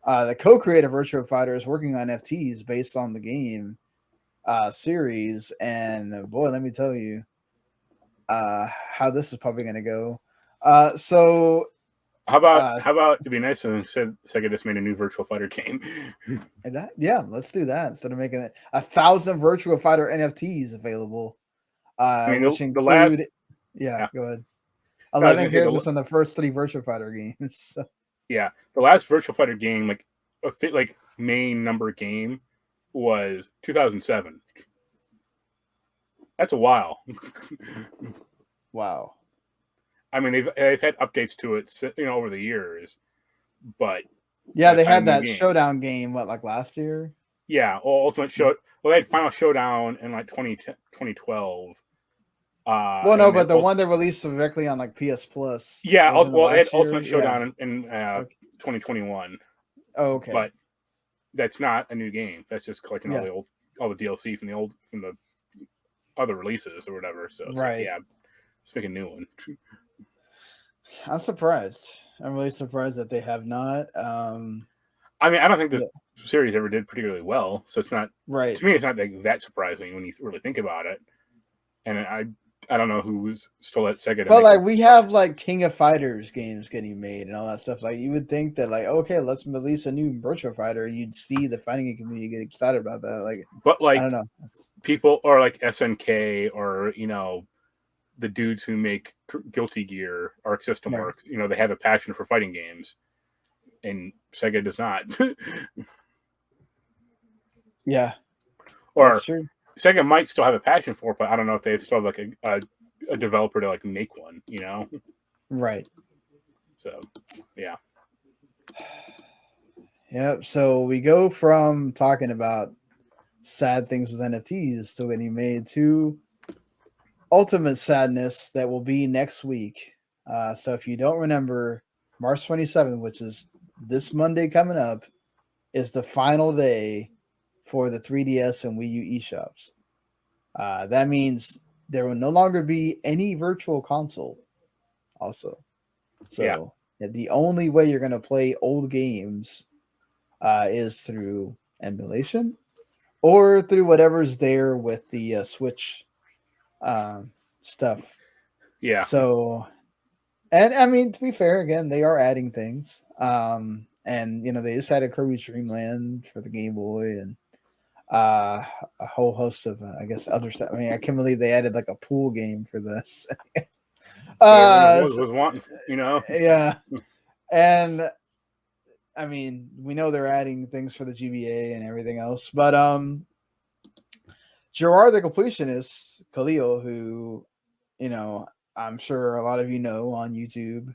the co-creator of Virtua Fighter, is working on NFTs based on the game series, and boy, let me tell you how this is probably going to go. So how about it'd be nice if Sega just made a new Virtua Fighter game. Let's do that instead of making it 1,000 Virtua Fighter NFTs available. Which include go ahead. 11 characters on the first 3 Virtua Fighter games. So. Yeah, the last Virtua Fighter game, main number game, was 2007. That's a while. Wow. I mean, they've had updates to it, over the years, but Yeah, they It's not a had new that game. showdown game, like last year? Yeah, or Ultimate Show. Well, they had Final Showdown in like 2012. Well, no, but the one they released directly on like PS Plus. Yeah, wasn't it well, they had last year? Ultimate Showdown in Okay. 2021. Oh, okay. But that's not a new game. That's just collecting Yeah. all the DLC from the other releases or whatever. So it's Right. like, yeah, let's make a new one. I'm surprised. I'm really surprised that they have not. I mean, I don't think the series ever did particularly well, so it's not. Right. To me, it's not that surprising when you really think about it. And I don't know who's still at Sega. But like we have like King of Fighters games getting made and all that stuff. Like you would think that like, okay, let's release a new Virtua Fighter. You'd see the fighting game community get excited about that. Like, but like, I don't know, people or like SNK or the dudes who make Guilty Gear or System Works, they have a passion for fighting games, and Sega does not. Yeah, or that's true. Sega might still have a passion for it, but I don't know if they still have like a developer to like make one, Right. So, yeah. Yep. So we go from talking about sad things with NFTs still getting made to ultimate sadness that will be next week. So if you don't remember, March 27th, which is this Monday coming up, is the final day for the 3DS and Wii U eShops. That means there will no longer be any virtual console also. So the only way you're going to play old games is through emulation or through whatever's there with the Switch stuff. Yeah. So, and I mean, to be fair, again, they are adding things. And they just added Kirby's Dream Land for the Game Boy and a whole host of I guess other stuff. I mean, I can't believe they added like a pool game for this. Was wanting, Yeah. And I mean, we know they're adding things for the GBA and everything else, but Gerard the Completionist, Khalil, who I'm sure a lot of you know on YouTube,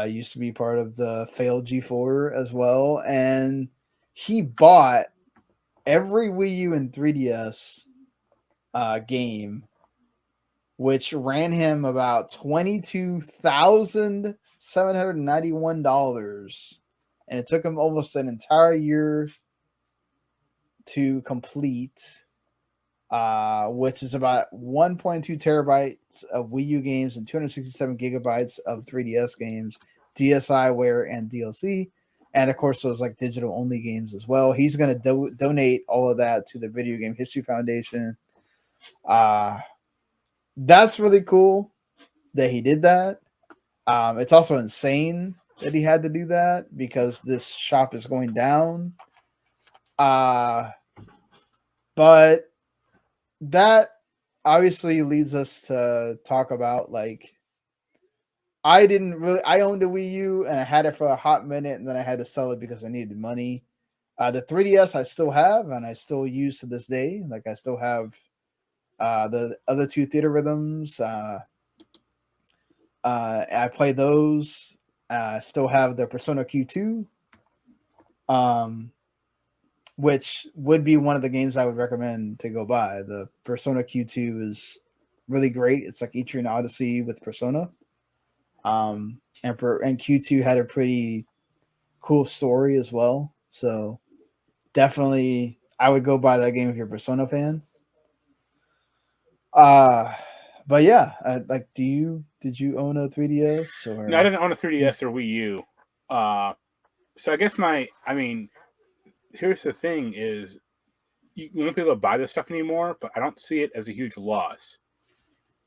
used to be part of the failed G4 as well, and he bought every Wii U and 3DS game, which ran him about $22,791, and it took him almost an entire year to complete, which is about 1.2 terabytes of Wii U games and 267 gigabytes of 3DS games, DSiWare and DLC. And of course, those like digital only games as well. He's going to donate all of that to the Video Game History Foundation. That's really cool that he did that. It's also insane that he had to do that because this shop is going down. But that obviously leads us to talk about like I owned a Wii U and I had it for a hot minute and then I had to sell it because I needed money. The 3DS I still have and I still use to this day. Like I still have the other two Theater Rhythms. I play those. I still have the Persona Q2. Which would be one of the games I would recommend to go buy. The Persona Q2 is really great. It's like Etrian Odyssey with Persona. And Q2 had a pretty cool story as well. So definitely I would go buy that game if you're a Persona fan. But yeah, did you own a 3DS or? No, I didn't own a 3DS or Wii U. So I guess here's the thing is you won't be able to buy this stuff anymore, but I don't see it as a huge loss.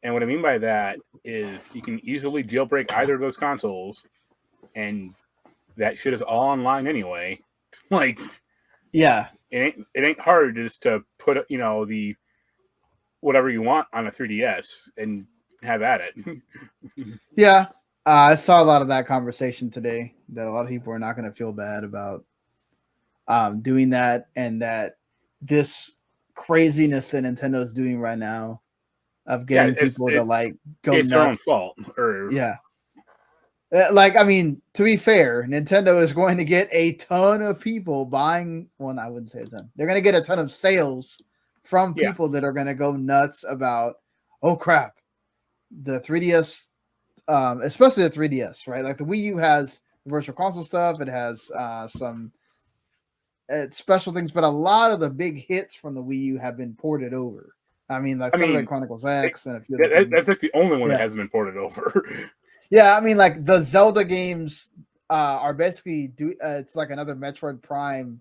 And what I mean by that is you can easily jailbreak either of those consoles, and that shit is all online anyway. Like, yeah, it ain't hard just to put the whatever you want on a 3DS and have at it. Yeah, I saw a lot of that conversation today. That a lot of people are not going to feel bad about doing that, and that this craziness that Nintendo's doing right now of getting people to like go it's nuts. their own fault. Yeah, Like, I mean, to be fair, Nintendo is going to get a ton of people buying. Well, I wouldn't say a ton. They're going to get a ton of sales from people that are going to go nuts about, oh crap, the 3DS, especially the 3DS, right? Like the Wii U has virtual console stuff. It has some special things, but a lot of the big hits from the Wii U have been ported over. I mean, like Xenoblade Chronicles X and a few other things. That's like the only one that hasn't been ported over. Yeah, I mean, like the Zelda games are basically it's like another Metroid Prime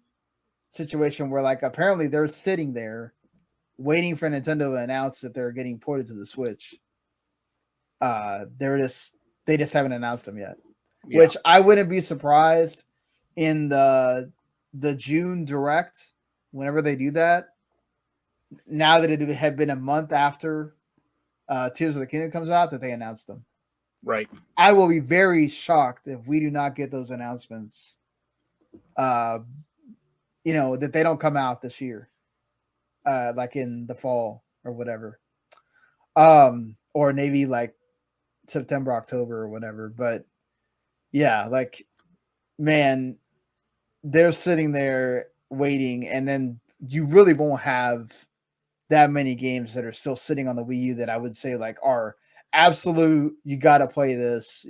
situation where like apparently they're sitting there waiting for Nintendo to announce that they're getting ported to the Switch. They just haven't announced them yet. Yeah. Which I wouldn't be surprised in the June Direct whenever they do that. Now that it had been a month after Tears of the Kingdom comes out, that they announced them. Right. I will be very shocked if we do not get those announcements. That they don't come out this year, like in the fall or whatever, or maybe like September, October, or whatever. But yeah, like, man, they're sitting there waiting, and then you really won't have that many games that are still sitting on the Wii U that I would say like are absolute. You got to play this,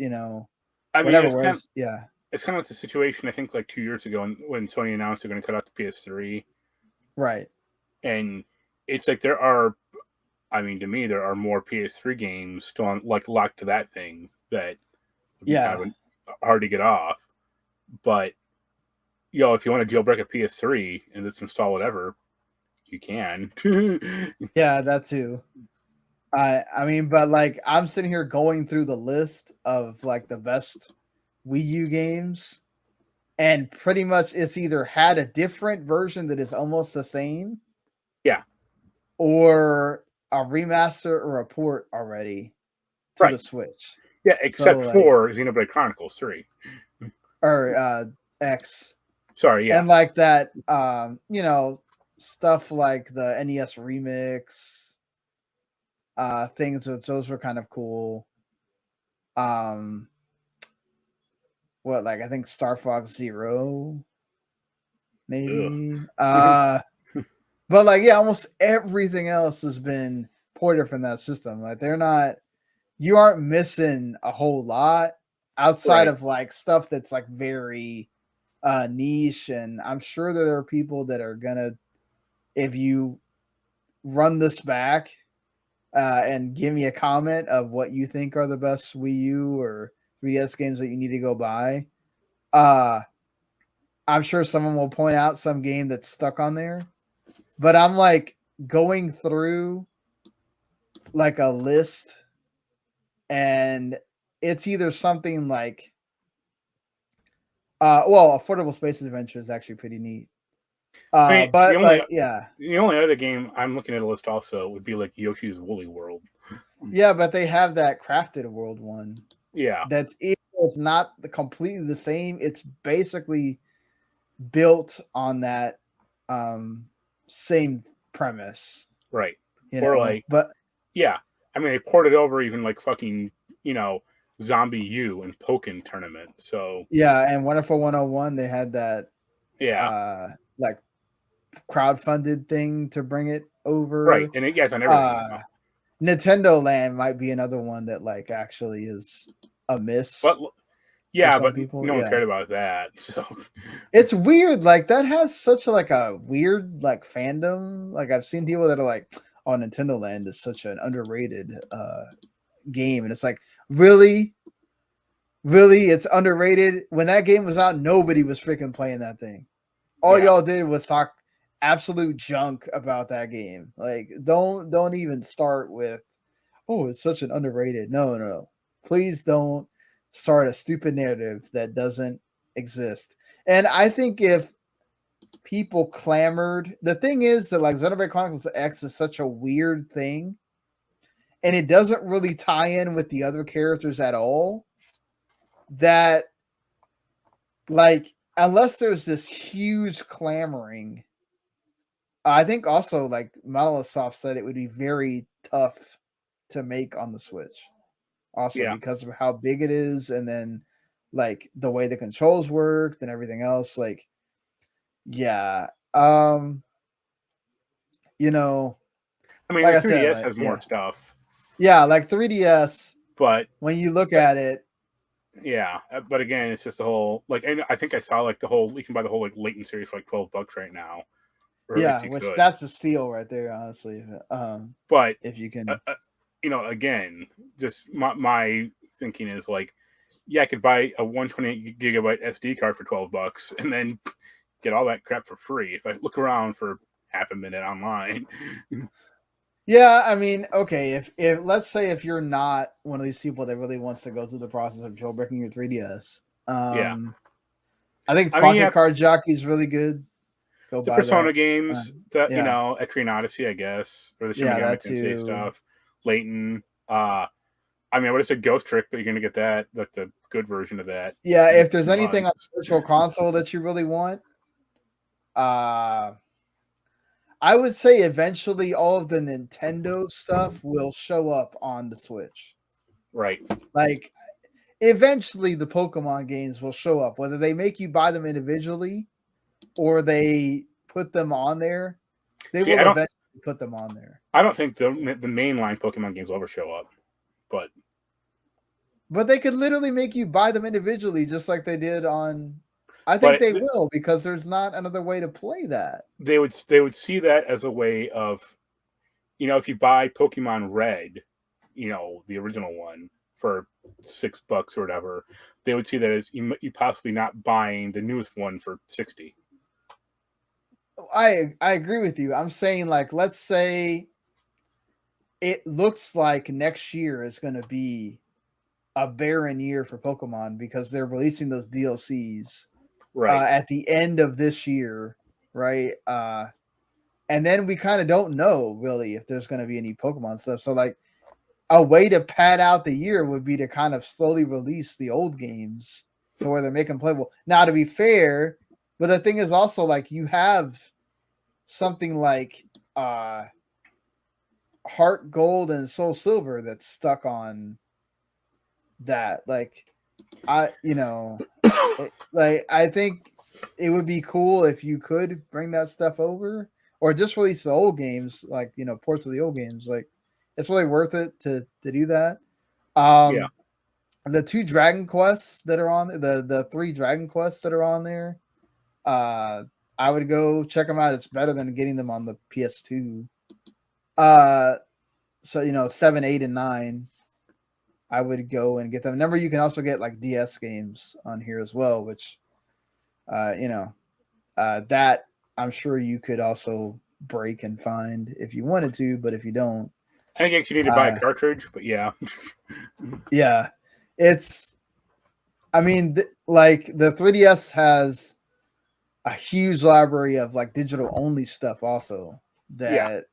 whatever. It's kind of like the situation I think like 2 years ago when Sony announced they're going to cut out the PS3, right? And it's like to me, there are more PS3 games still on, like locked to that thing that would be kind of hard to get off. But if you want to jailbreak a PS3 and just install whatever, you can. Yeah, that too. I mean, but like I'm sitting here going through the list of like the best Wii U games, and pretty much it's either had a different version that is almost the same, or a remaster or a port already to the Switch. Yeah, except for Xenoblade Chronicles 3 or X. Sorry, yeah, and like that, stuff like the NES remix, things. Those were kind of cool. I think Star Fox Zero, maybe. But like, yeah, almost everything else has been ported from that system. Like you aren't missing a whole lot outside of like stuff that's like very niche. And I'm sure that there are people that are gonna, if you run this back and give me a comment of what you think are the best Wii U or 3DS games that you need to go buy, I'm sure someone will point out some game that's stuck on there. But I'm like going through like a list, and it's either something like Affordable Spaces Adventure is actually pretty neat. The only other game I'm looking at a list also would be like Yoshi's Woolly World. Yeah, but they have that Crafted World one. Yeah, it's not completely the same. It's basically built on that same premise, right? But yeah, I mean they ported over even like fucking Zombie U and Pokken Tournament. So yeah, and Wonderful 101 they had that like crowdfunded thing to bring it over, right? And it on everything. Nintendo Land might be another one that like actually is a miss. But people, no one cared about that. So it's weird. Like that has such a weird like fandom. Like I've seen people that are like, "Oh, Nintendo Land is such an underrated game," and it's like, really, it's underrated. When that game was out, nobody was freaking playing that thing. All y'all did was talk absolute junk about that game. Like, don't even start with, "Oh, it's such an underrated." No, please don't start a stupid narrative that doesn't exist. And I think if people clamored, the thing is that like Xenoblade Chronicles X is such a weird thing, and it doesn't really tie in with the other characters at all, that like unless there's this huge clamoring, I think also like Monolith Soft said it would be very tough to make on the Switch. Also because of how big it is, and then like the way the controls worked and everything else. Like, yeah, you know, I mean, like the I said, 3DS like has more stuff, yeah, like 3DS. but When you look at it, yeah, but again, it's just the whole like. And I think I saw like the whole you can buy the whole like Leighton series for like $12 right now, or at least yeah, you which could. that's a steal right there, honestly. But If you can, again, just my thinking is like, yeah, I could buy a 128 gigabyte SD card for $12 and then get all that crap for free if I look around for half a minute online. yeah, I mean, okay, if let's say if you're not one of these people that really wants to go through the process of jailbreaking your 3DS, Yeah, I think I mean, Pocket Card Jockey is really good. Go the buy that. Persona games, the Yeah, Etrian Odyssey, I guess, or the Shin yeah, Megami that Tensei too. stuff, Leighton. I mean, I would have said Ghost Trick, but you're gonna get that, like the good version of that. Yeah, In if there's 2 anything on months. Virtual Console that you really want, uh I would say eventually all of the Nintendo stuff will show up on the Switch. Right. Like eventually the Pokemon games will show up, whether they make you buy them individually or they put them on there. They See, will eventually put them on there. I don't think the mainline Pokemon games will ever show up, but they could literally make you buy them individually, just like they did on. I think they will, because there's not another way to play that. They would see that as a way of, if you buy Pokemon Red, the original one for $6 or whatever, they would see that as you possibly not buying the newest one for 60. I agree with you. I'm saying, like, let's say it looks like next year is going to be a barren year for Pokemon because they're releasing those DLCs at the end of this year, right? And then we kind of don't know really if there's going to be any Pokemon stuff. So, like, a way to pad out the year would be to kind of slowly release the old games to where they're making playable. Now, to be fair, but the thing is also, like, you have something like Heart Gold and Soul Silver that's stuck on that. Like, I think it would be cool if you could bring that stuff over or just release the old games, like, ports of the old games. Like, it's really worth it to do that. Yeah. The 2 Dragon Quests that are on the 3 Dragon Quests that are on there, I would go check them out. It's better than getting them on the PS2. So 7, 8, and 9. I would go and get them. Remember, you can also get like DS games on here as well, which, that I'm sure you could also break and find if you wanted to, but if you don't, I think you need to buy a cartridge, but yeah. Yeah, like the 3DS has a huge library of like digital only stuff also that's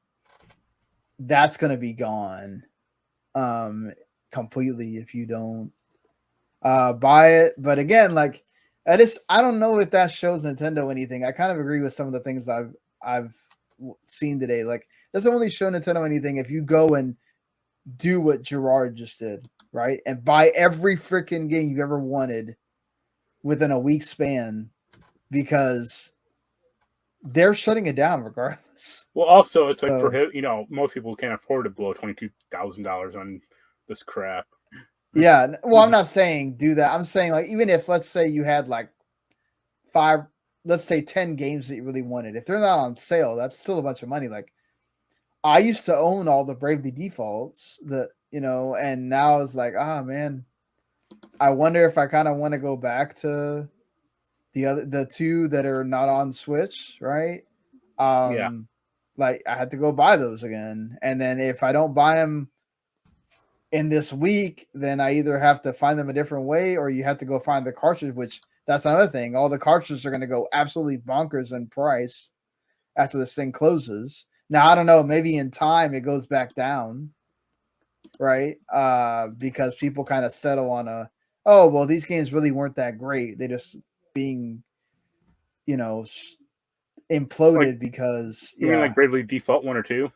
going to be gone completely if you don't buy it. But again, like, I don't know if that shows Nintendo anything. I kind of agree with some of the things I've seen today. Like, doesn't really show Nintendo anything if you go and do what Gerard just did, right? And buy every freaking game you've ever wanted within a week span, because they're shutting it down regardless. Well, also, it's like for most people can't afford to blow $22,000 on this crap. Yeah, well, I'm not saying do that. I'm saying, like, even if, let's say you had like 5, let's say 10 games that you really wanted, if they're not on sale, that's still a bunch of money. Like, I used to own all the Bravely Defaults and now it's like, man, I wonder if I kind of want to go back to the 2 that are not on Switch, right? Like, I had to go buy those again. And then if I don't buy them in this week, then I either have to find them a different way or you have to go find the cartridge, which that's another thing. All the cartridges are going to go absolutely bonkers in price after this thing closes. Now, I don't know, maybe in time it goes back down, right? Because people kind of settle on well, these games really weren't that great. They just being, imploded because you mean like Bravely Default 1 or 2?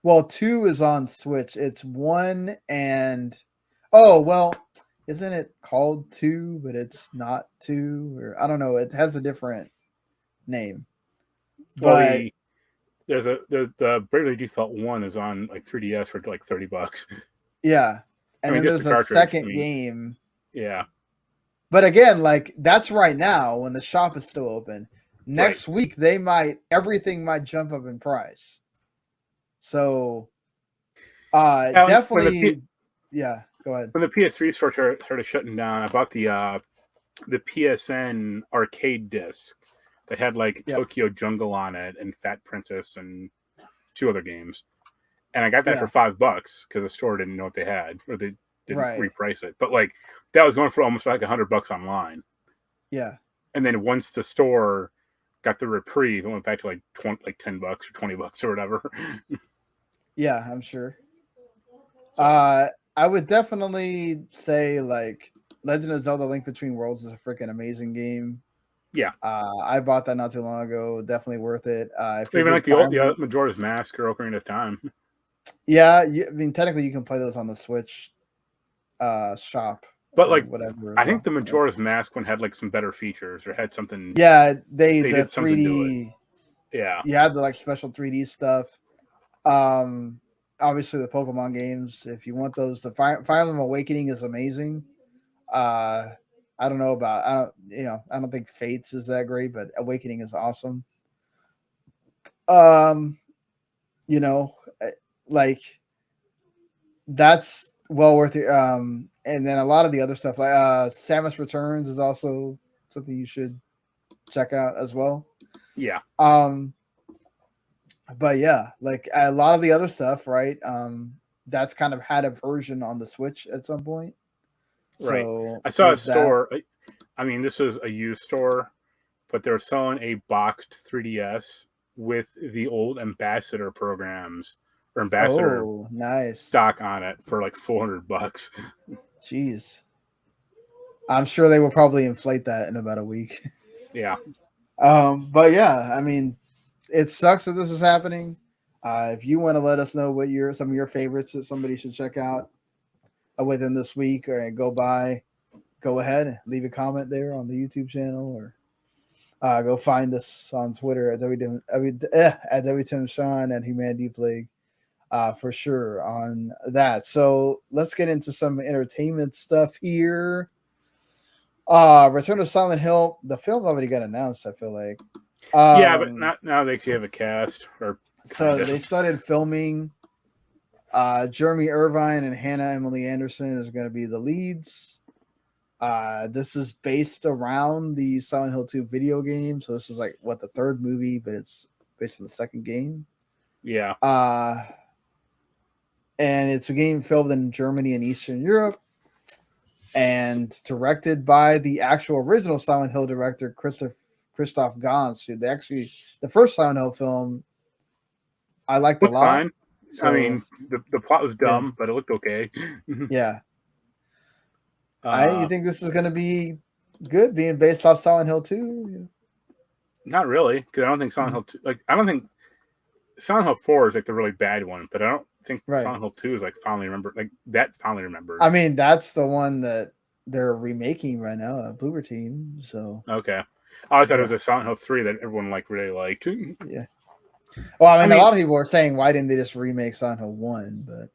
Well, 2 is on Switch. It's 1 and well, isn't it called 2, but it's not 2, or I don't know. It has a different name. Well, But there's the Bravely Default 1 is on like 3DS for like $30. yeah, and then just there's the a cartridge. second game. Yeah. But again, like that's right now when the shop is still open. Next week everything might jump up in price. So definitely yeah, go ahead. When the PS3 started shutting down, I bought the PSN arcade disc that had like Tokyo Jungle on it and Fat Princess and 2 other games. And I got that for $5 because the store didn't know what they had, or they didn't reprice it. But like that was going for almost like $100 online. Yeah. And then once the store got the reprieve, it went back to like $10 or $20 or whatever. Yeah, I'm sure. So. I would definitely say like Legend of Zelda: Link Between Worlds is a freaking amazing game. Yeah. I bought that not too long ago. Definitely worth it. Even like the Majora's Mask or Ocarina of Time. Yeah, I mean technically you can play those on the Switch shop. But like whatever. I think the Majora's Mask one had like some better features or had something. Yeah, they did 3D. Something to it. Yeah. You had the like special 3D stuff. Obviously the Pokemon games. If you want those, the Fire Emblem Awakening is amazing. I don't know about I don't think Fates is that great, but Awakening is awesome. Like that's well worth it. And then a lot of the other stuff like Samus Returns is also something you should check out as well. Yeah. But yeah, like a lot of the other stuff, right? That's kind of had a version on the Switch at some point. Right. So I saw a store. I mean, this is a used store, but they're selling a boxed 3DS with the old Ambassador programs or Ambassador stock on it for like $400. Jeez. I'm sure they will probably inflate that in about a week. Yeah. But yeah, I mean, it sucks that this is happening. If you want to let us know what some of your favorites that somebody should check out within this week or go ahead and leave a comment there on the YouTube channel or go find us on Twitter at WTimSean and Humanity Plague for sure on that. So let's get into some entertainment stuff here. Return of Silent Hill. The film already got announced, I feel like. Yeah, but not now they actually have a cast. They started filming. Jeremy Irvine and Hannah Emily Anderson is going to be the leads. This is based around the Silent Hill 2 video game. So this is like the third movie, but it's based on the second game. Yeah. And it's a game filmed in Germany and Eastern Europe and directed by the actual original Silent Hill director, Christoph Gans, who the first Silent Hill film I liked a lot. Fine. So, I mean, the plot was dumb, but it looked okay. Yeah. You think this is going to be good, being based off Silent Hill 2? Not really, because I don't think Silent Hill 2... I don't think... Silent Hill 4 is like the really bad one, but I don't think Silent Hill 2 is like fondly remembered. Like, that fondly remembered. I mean, that's the one that they're remaking right now, a Bloober Team, so... Okay. I always thought it was a Silent Hill 3 that everyone really liked. Yeah. Well, I mean, a lot of people were saying, why didn't they just remake Silent Hill 1? But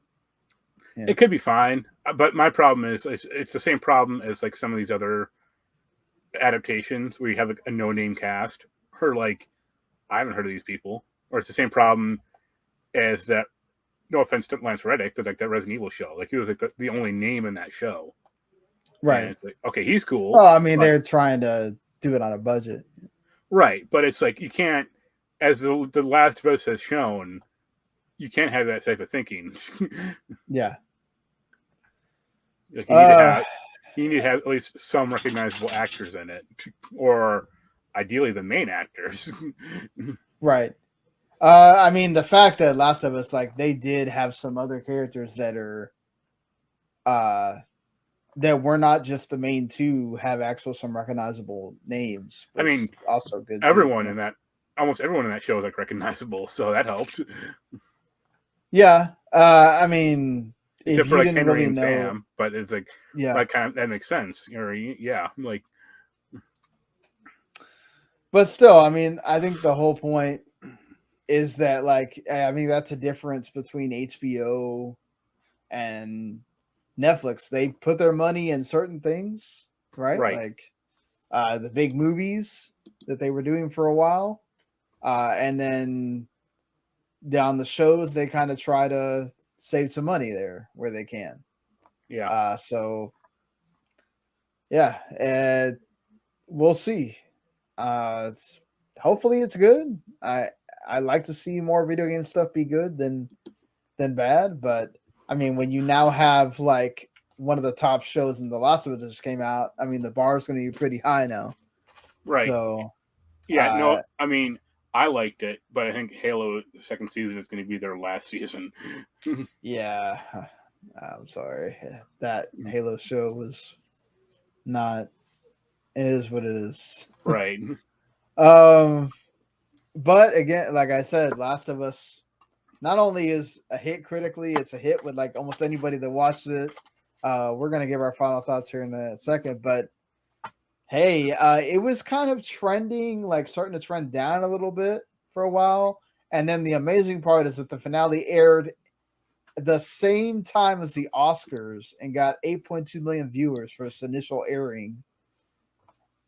yeah. It could be fine. But my problem is, it's the same problem as like some of these other adaptations where you have like a no-name cast. Or like, I haven't heard of these people. Or it's the same problem as that, no offense to Lance Reddick, but like that Resident Evil show. Like he was like the only name in that show. Right. And it's like, okay, he's cool. Well, I mean, they're trying to do it on a budget. Right. But it's like, you can't, as the Last of Us has shown, you can't have that type of thinking. Yeah. Like you need to have at least some recognizable actors in it, or ideally the main actors. Right. I mean, the fact that Last of Us, like, they did have some other characters that are, that were not just the main two, have actual some recognizable names. I mean, also good. Everyone in that, almost everyone in that show is like recognizable, so that helps. Yeah. I mean, if for you like didn't Henry really and know, Sam, but it's like yeah. that makes sense. Yeah, like. But still, I mean, I think the whole point is that, like, I mean, that's a difference between HBO and Netflix. They put their money in certain things, right? Right. Like the big movies that they were doing for a while. And then down the shows, they kind of try to save some money there where they can. Yeah. So, yeah, we'll see. Hopefully it's good. I like to see more video game stuff be good than bad, but I mean, when you now have like one of the top shows in The Last of Us just came out, I mean, the bar is going to be pretty high now. Right. So, yeah, no, I mean, I liked it, but I think Halo second season is going to be their last season. yeah, I'm sorry. That Halo show was not. It is what it is. Right. But again, like I said, Last of Us not only is a hit critically, it's a hit with like almost anybody that watched it. We're gonna give our final thoughts here in a second, but hey, it was kind of trending, like starting to trend down a little bit for a while, and then the amazing part is that the finale aired the same time as the Oscars and got 8.2 million viewers for its initial airing,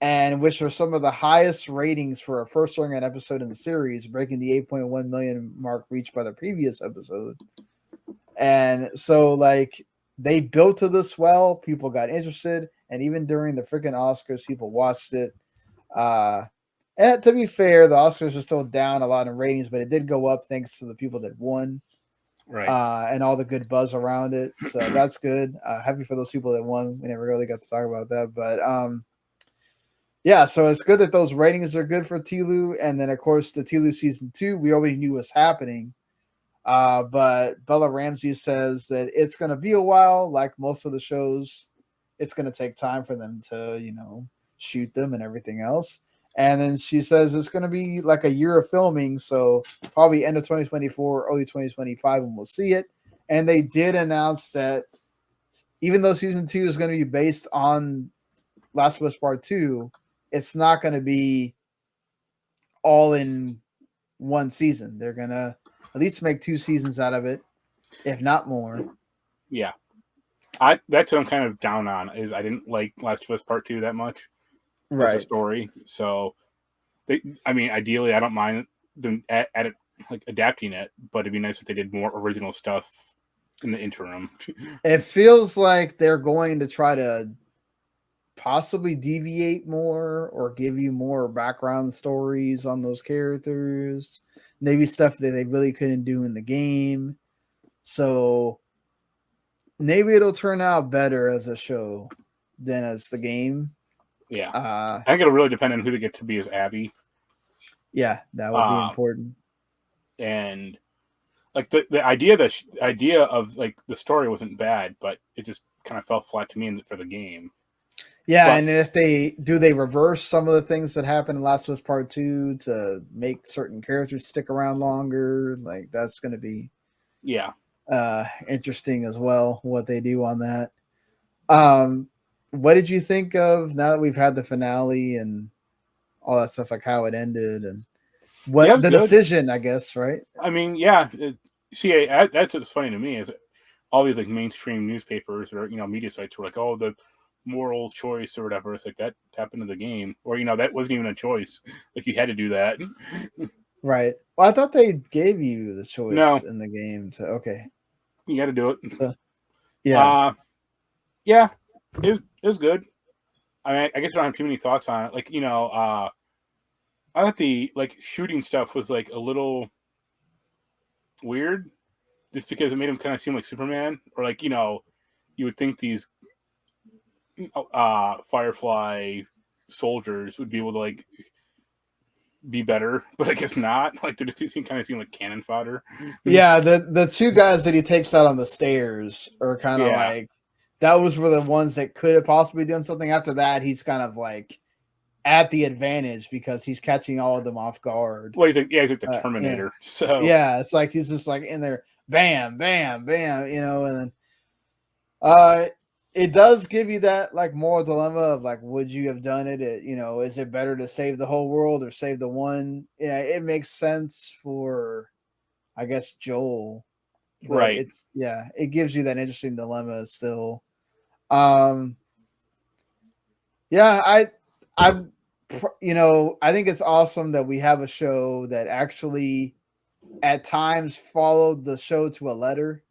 and which are some of the highest ratings for a first airing episode in the series, breaking the 8.1 million mark reached by the previous episode. And so, like, they built to this well. People got interested, and even during the freaking Oscars, people watched it. And to be fair, the Oscars are still down a lot in ratings, but it did go up thanks to the people that won, Right. And all the good buzz around it. So that's good. Happy for those people that won. We never really got to talk about that, but yeah. So it's good that those ratings are good for Telu, and then of course the Telu season 2 we already knew was happening. But Bella Ramsey says that it's going to be a while, like most of the shows. It's going to take time for them to, shoot them and everything else. And then she says it's going to be like a year of filming, so probably end of 2024, early 2025, and we'll see it. And they did announce that even though season 2 is going to be based on Last of Us Part 2, it's not going to be all in one season. They're going to at least make 2 seasons out of it, if not more. Yeah. That's what I'm kind of down on, is I didn't like Last of Us Part 2 that much as a story. So, ideally, I don't mind them adapting it, but it'd be nice if they did more original stuff in the interim. It feels like they're going to try to possibly deviate more or give you more background stories on those characters. Maybe stuff that they really couldn't do in the game. So maybe it'll turn out better as a show than as the game. Yeah. I think it'll really depend on who they get to be as Abby. Yeah, that would be important. And like the idea of like the story wasn't bad, but it just kind of fell flat to me for the game. Yeah, and if they reverse some of the things that happened in Last of Us Part 2 to make certain characters stick around longer, like that's going to be interesting as well, what they do on that. What did you think of, now that we've had the finale and all that stuff, like how it ended and what the decision, I guess, right? I mean, yeah. That's what's funny to me is all these like mainstream newspapers or media sites were like, oh, the moral choice or whatever. It's like that happened in the game, or that wasn't even a choice. Like you had to do that, right? Well, I thought they gave you the choice in the game to you got to do it. So, yeah, it was good. I mean, I guess I don't have too many thoughts on it. Like I thought the like shooting stuff was like a little weird, just because it made him kind of seem like Superman, or like you would think these Firefly soldiers would be able to like be better, but I guess not. Like they just kind of seem like cannon fodder. Yeah, the 2 guys that he takes out on the stairs are kind of like, that was were the ones that could have possibly done something. After that, he's kind of like at the advantage because he's catching all of them off guard. Well, he's like the Terminator. So yeah, it's like he's just like in there, bam, bam, bam, and then It does give you that like moral dilemma of like, would you have done it? Is it better to save the whole world or save the one? Yeah, it makes sense for, I guess, Joel, but Right. it gives you that interesting dilemma still. Um, yeah, I I think it's awesome that we have a show that actually at times followed the show to a letter.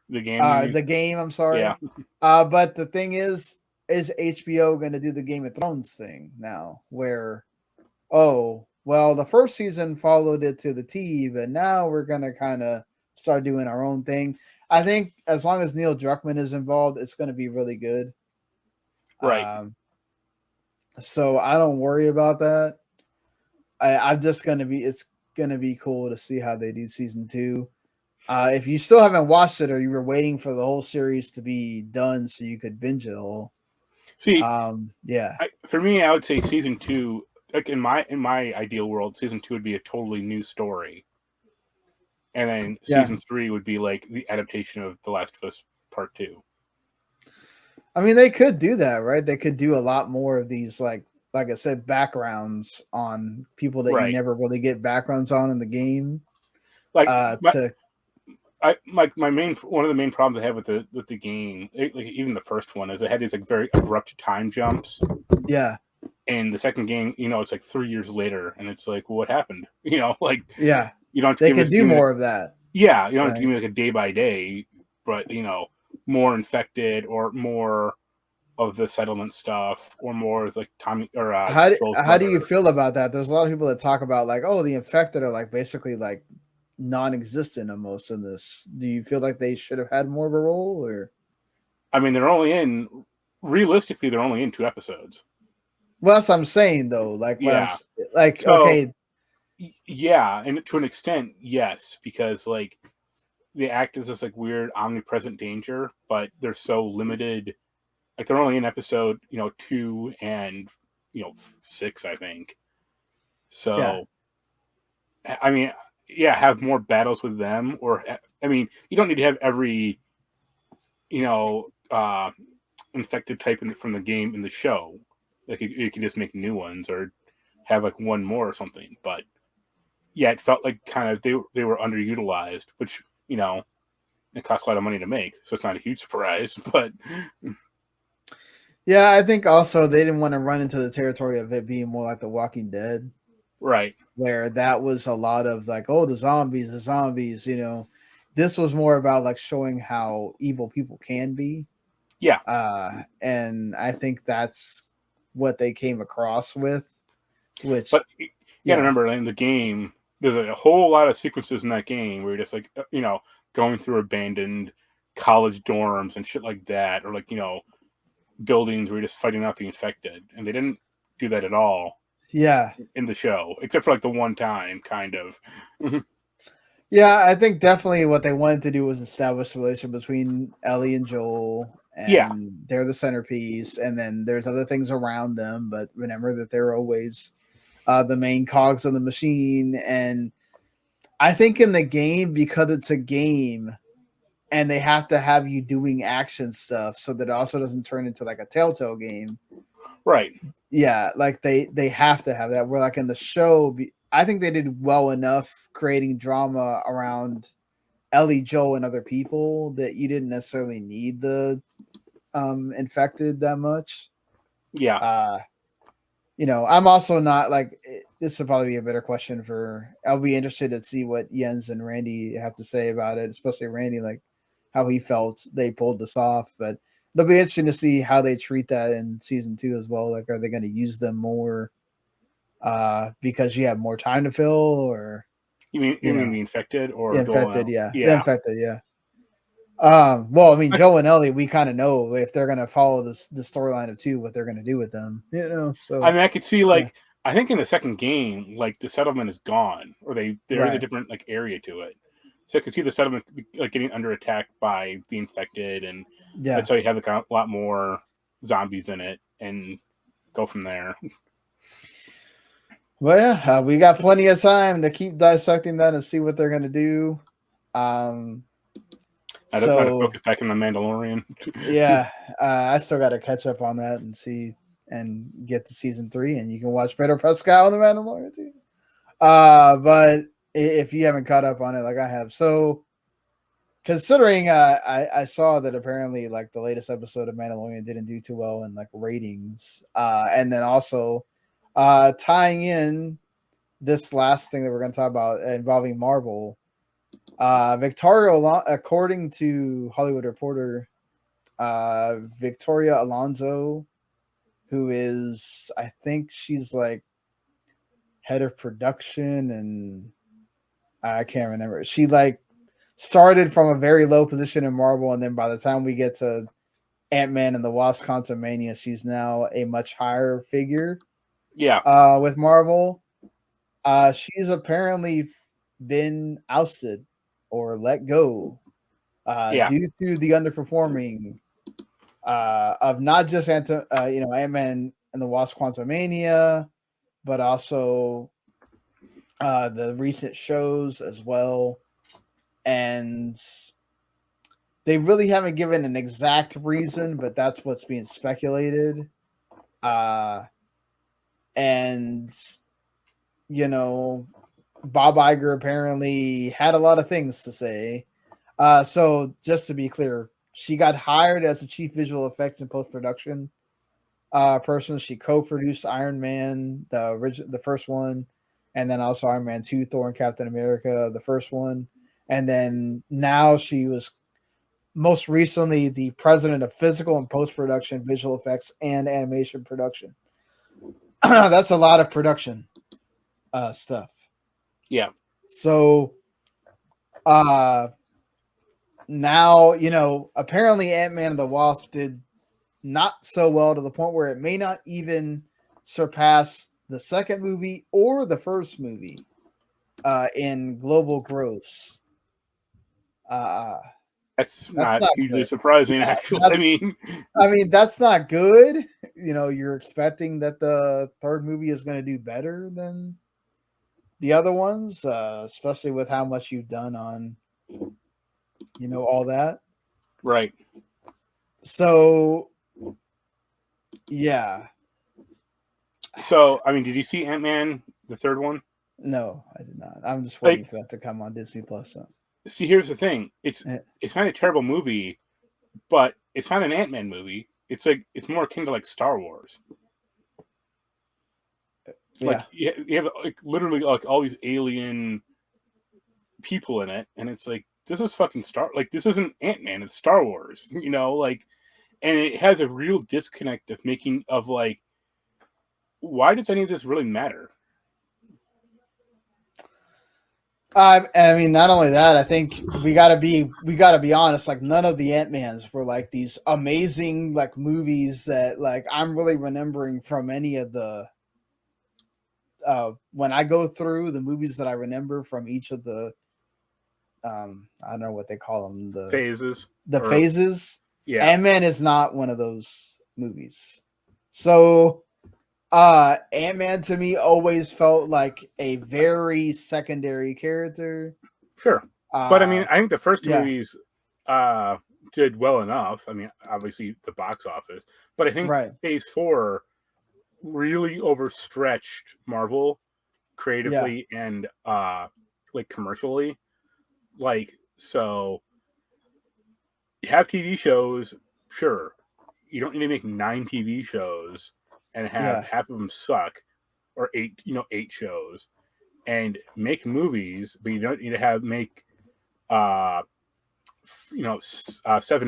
The game. The game, I'm sorry. Yeah. But the thing is HBO going to do the Game of Thrones thing now where, oh, well, the first season followed it to the T, but now we're going to kind of start doing our own thing. I think as long as Neil Druckmann is involved, it's going to be really good. Right. So I don't worry about that. I'm just going to be, it's going to be cool to see how they do season 2. If you still haven't watched it or you were waiting for the whole series to be done so you could binge it all. See, yeah. For me, I would say season 2, like in my ideal world, season 2 would be a totally new story. And then season 3 would be like the adaptation of The Last of Us Part 2. I mean, they could do that, right? They could do a lot more of these, like I said, backgrounds on people that you never really get backgrounds on in the game. Like my main one of the main problems I have with the game, like even the first one, is it had these like very abrupt time jumps. Yeah. And the second game, it's like 3 years later, and it's like, well, what happened? Like yeah, you don't have to they could do more of that. Yeah, you don't have to give me like a day by day, but more infected or more of the settlement stuff or more like Tommy or how do you feel about that? There's a lot of people that talk about like, oh, the infected are like basically like non-existent almost in this. Do you feel like they should have had more of a role? Or I mean, realistically they're only in 2 episodes. Well, that's what I'm saying though. Like, okay. Yeah, and to an extent, yes, because like they act as this like weird omnipresent danger, but they're so limited. Like they're only in episode 2 and 6, I think. So I mean, have more battles with them, or I mean, you don't need to have every infected type from the game in the show. Like you can just make new ones or have like one more or something. But yeah, it felt like kind of they were underutilized, which it costs a lot of money to make, so it's not a huge surprise. But yeah, I think also they didn't want to run into the territory of it being more like The Walking Dead, right? Where that was a lot of like, oh, the zombies. This was more about like showing how evil people can be. Yeah. And I think that's what they came across with. But you gotta remember, in the game, there's a whole lot of sequences in that game where you're just like, going through abandoned college dorms and shit like that, or like, buildings where you're just fighting out the infected. And they didn't do that at all. Yeah. In the show, except for like the one time, kind of. Yeah, I think definitely what they wanted to do was establish a relationship between Ellie and Joel, and they're the centerpiece, and then there's other things around them, but remember that they're always the main cogs of the machine. And I think in the game, because it's a game and they have to have you doing action stuff so that it also doesn't turn into like a Telltale game. Right. Yeah, like they have to have that. Where like in the show, I think they did well enough creating drama around Ellie, Joel, and other people that you didn't necessarily need the infected that much. Yeah. I'm also not like, this will probably be a better question for. I'll be interested to see what Jens and Randy have to say about it, especially Randy, like how he felt they pulled this off. But it'll be interesting to see how they treat that in season 2 as well. Like, are they going to use them more because you have more time to fill, or you mean the infected or the infected? Yeah. The infected, yeah. Well, I mean, Joe and Ellie, we kind of know if they're going to follow the storyline of 2, what they're going to do with them, So I mean, I could see like I think in the second game, like the settlement is gone, or there is a different like area to it. So I could see the settlement like getting under attack by the infected, and that's how you have like a lot more zombies in it, and go from there. Well, yeah, we got plenty of time to keep dissecting that and see what they're going to do. I don't want to focus back on the Mandalorian. Yeah, I still got to catch up on that and see and get to season 3, and you can watch Pedro Pascal and the Mandalorian too. But if you haven't caught up on it like I have, so considering I saw that apparently like the latest episode of Mandalorian didn't do too well in like ratings, and then also tying in this last thing that we're going to talk about involving Marvel, according to Hollywood Reporter, Victoria Alonso, who is, I think she's like head of production, and I can't remember. She like started from a very low position in Marvel, and then by the time we get to Ant-Man and the Wasp: Quantumania, she's now a much higher figure. Yeah. With Marvel, she's apparently been ousted or let go due to the underperforming of not just Ant-Man and the Wasp: Quantumania, but also the recent shows as well. And they really haven't given an exact reason, but that's what's being speculated. And Bob Iger apparently had a lot of things to say. So just to be clear, she got hired as the chief visual effects and post-production person. She co-produced Iron Man, the first one, and then also Iron Man 2, Thor and Captain America, the first one. And then now she was most recently the president of physical and post-production, visual effects, and animation production. That's a lot of production stuff. Yeah. So now, apparently Ant-Man and the Wasp did not so well to the point where it may not even surpass the second movie or the first movie in global gross. That's not hugely surprising, actually. I mean, that's not good. You're expecting that the third movie is going to do better than the other ones, especially with how much you've done on, all that. Right. So, yeah. So, I mean, did you see Ant-Man, the third one? No, I did not. I'm just waiting for that to come on Disney Plus. So. See, here's the thing. It's not a terrible movie, but it's not an Ant-Man movie. It's more akin to like Star Wars. Like you have like literally like all these alien people in it, and it's like this is fucking this isn't Ant-Man, it's Star Wars, and it has a real disconnect of like, why does any of this really matter? I mean, not only that, I think we gotta be honest. Like, none of the Ant-Mans were like these amazing like movies that like I'm really remembering from any of the. When I go through the movies that I remember from each of the, I don't know what they call them, the phases. Phases. Yeah, Ant-Man is not one of those movies. So. Ant-Man to me always felt like a very secondary character. Sure. But I mean, I think the first movies did well enough. I mean, obviously the box office, but I think Phase 4 really overstretched Marvel creatively and like commercially. Like, so you have TV shows, sure. You don't need to make 9 TV shows and have half of them suck, or 8 shows, and make movies, but you don't need to make 7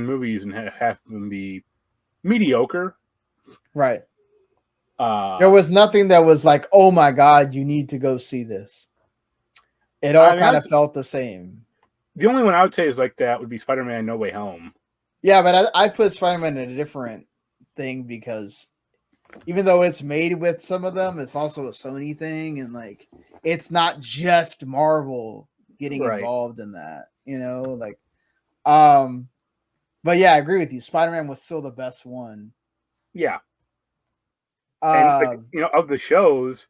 movies and have half of them be mediocre. Right. There was nothing that was like, oh my god, you need to go see this. It all kind of felt the same. The only one I would say is like that would be Spider-Man No Way Home. Yeah, but I put Spider-Man in a different thing because even though it's made with some of them, it's also a Sony thing, and like it's not just Marvel getting involved in that, but yeah, I agree with you. Spider-Man was still the best one. Yeah. And of the shows,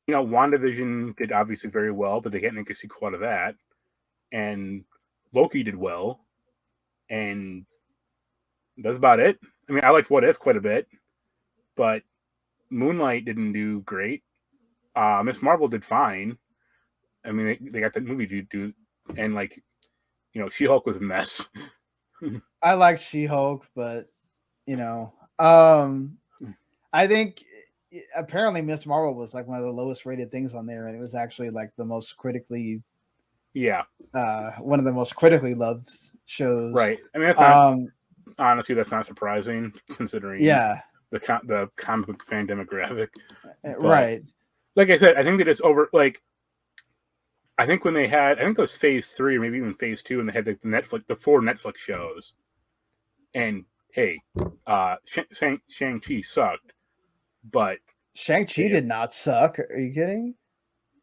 WandaVision did obviously very well, but they can't make a sequel out of that. And Loki did well, and that's about it. I mean, I liked What If quite a bit, but Moonlight didn't do great. Miss Marvel did fine. I mean, they got the movie to do, and like, She-Hulk was a mess. I like She-Hulk, but I think apparently Miss Marvel was like one of the lowest rated things on there, and it was actually like the most critically, one of the most critically loved shows. Right. I mean, that's not honestly, that's not surprising considering the comic book fan demographic. But, right. Like I said, I think they just I think when they had, I think it was phase 3 or maybe even phase 2, and they had the 4 Netflix shows. And hey, Shang-Chi sucked, but Shang-Chi did not suck. Are you kidding?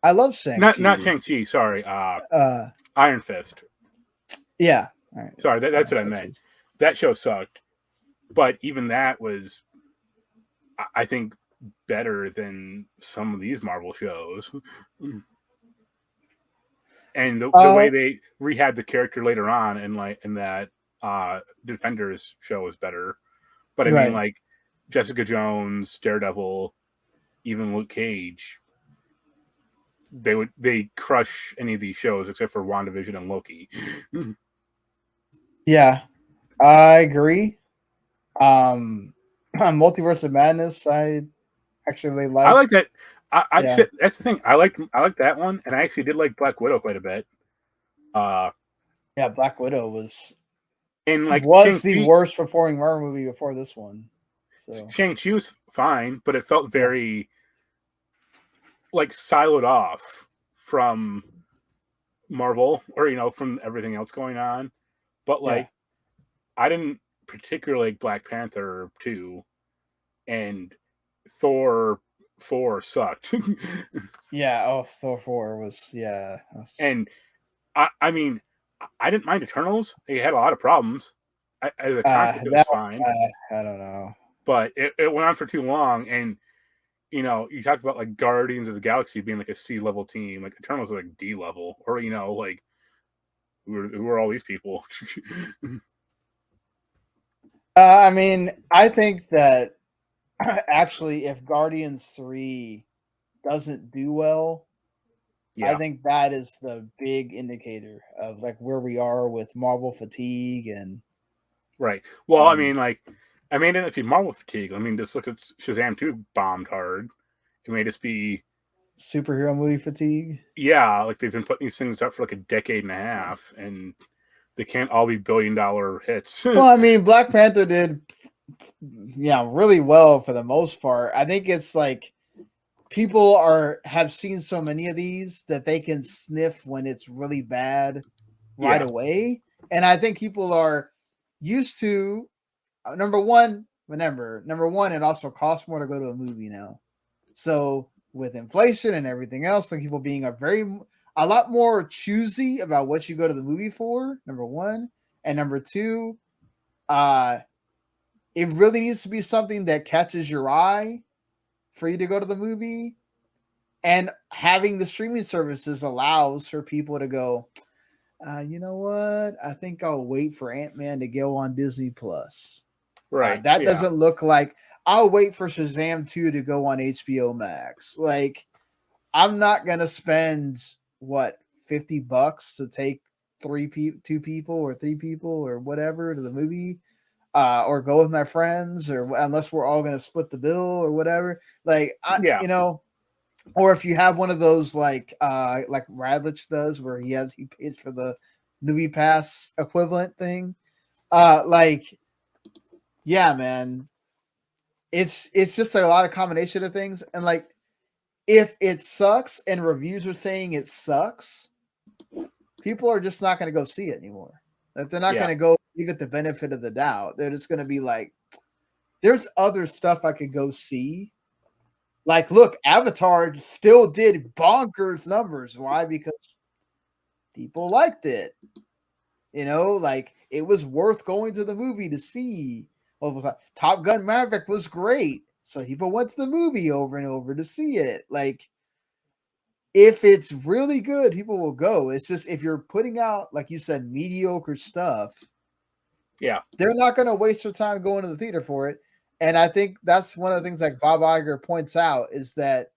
I love Shang-Chi. Not Shang-Chi, sorry. Iron Fist. Yeah. All right. Sorry, that's what I meant. That show sucked. But even that was, I think, better than some of these Marvel shows. And the way they rehabbed the character later on in that Defenders show was better. But I mean, like, Jessica Jones, Daredevil, even Luke Cage, they crush any of these shows except for WandaVision and Loki. Yeah, I agree. Multiverse of Madness, I actually really like. I like that. That's the thing. I like that one, and I actually did like Black Widow quite a bit. Yeah, Black Widow was the worst performing Marvel movie before this one. So Shang-Chi was fine, but it felt very like siloed off from Marvel or from everything else going on. But like I didn't particularly like Black Panther 2, and Thor 4 sucked. Thor 4 was And I mean, I didn't mind Eternals. They had a lot of problems. As a concept, it was fine. I don't know. But it went on for too long, and you talked about like Guardians of the Galaxy being like a C level team, like Eternals are like D level, or like who are all these people? I mean, I think that actually, if Guardians 3 doesn't do well, I think that is the big indicator of like where we are with Marvel fatigue and. Right. Well, I mean, if you Marvel fatigue, I mean, just look at Shazam 2 bombed hard. It may just be superhero movie fatigue. Yeah, like they've been putting these things out for like a decade and a half, and they can't all be billion-dollar hits. Well, I mean, Black Panther did, really well for the most part. I think it's like people have seen so many of these that they can sniff when it's really bad right away, and I think people are used to number one, it also costs more to go to a movie now. So with inflation and everything else, I think people being a lot more choosy about what you go to the movie for, number one. And number two, it really needs to be something that catches your eye for you to go to the movie. And having the streaming services allows for people to go, you know what? I think I'll wait for Ant-Man to go on Disney Plus. Right. That doesn't look like I'll wait for Shazam 2 to go on HBO Max. Like, I'm not going to spend $50 to take 2 people or 3 people or whatever to the movie, or go with my friends, or unless we're all going to split the bill or whatever. Like, or if you have one of those like Radlich does, where he pays for the movie pass equivalent thing. Yeah, man, it's just a lot of combination of things. And like, if it sucks and reviews are saying it sucks, people are just not going to go see it anymore. Like, they're not going to go give it the benefit of the doubt. They're just going to be like, there's other stuff I could go see. Like, look, Avatar still did bonkers numbers. Why? Because people liked it. Like, it was worth going to the movie to see. Top Gun Maverick was great, so people went to the movie over and over to see it. Like, if it's really good, people will go. It's just if you're putting out, like you said, mediocre stuff, Yeah. They're not going to waste their time going to the theater for it. And I think that's one of the things like Bob Iger points out is that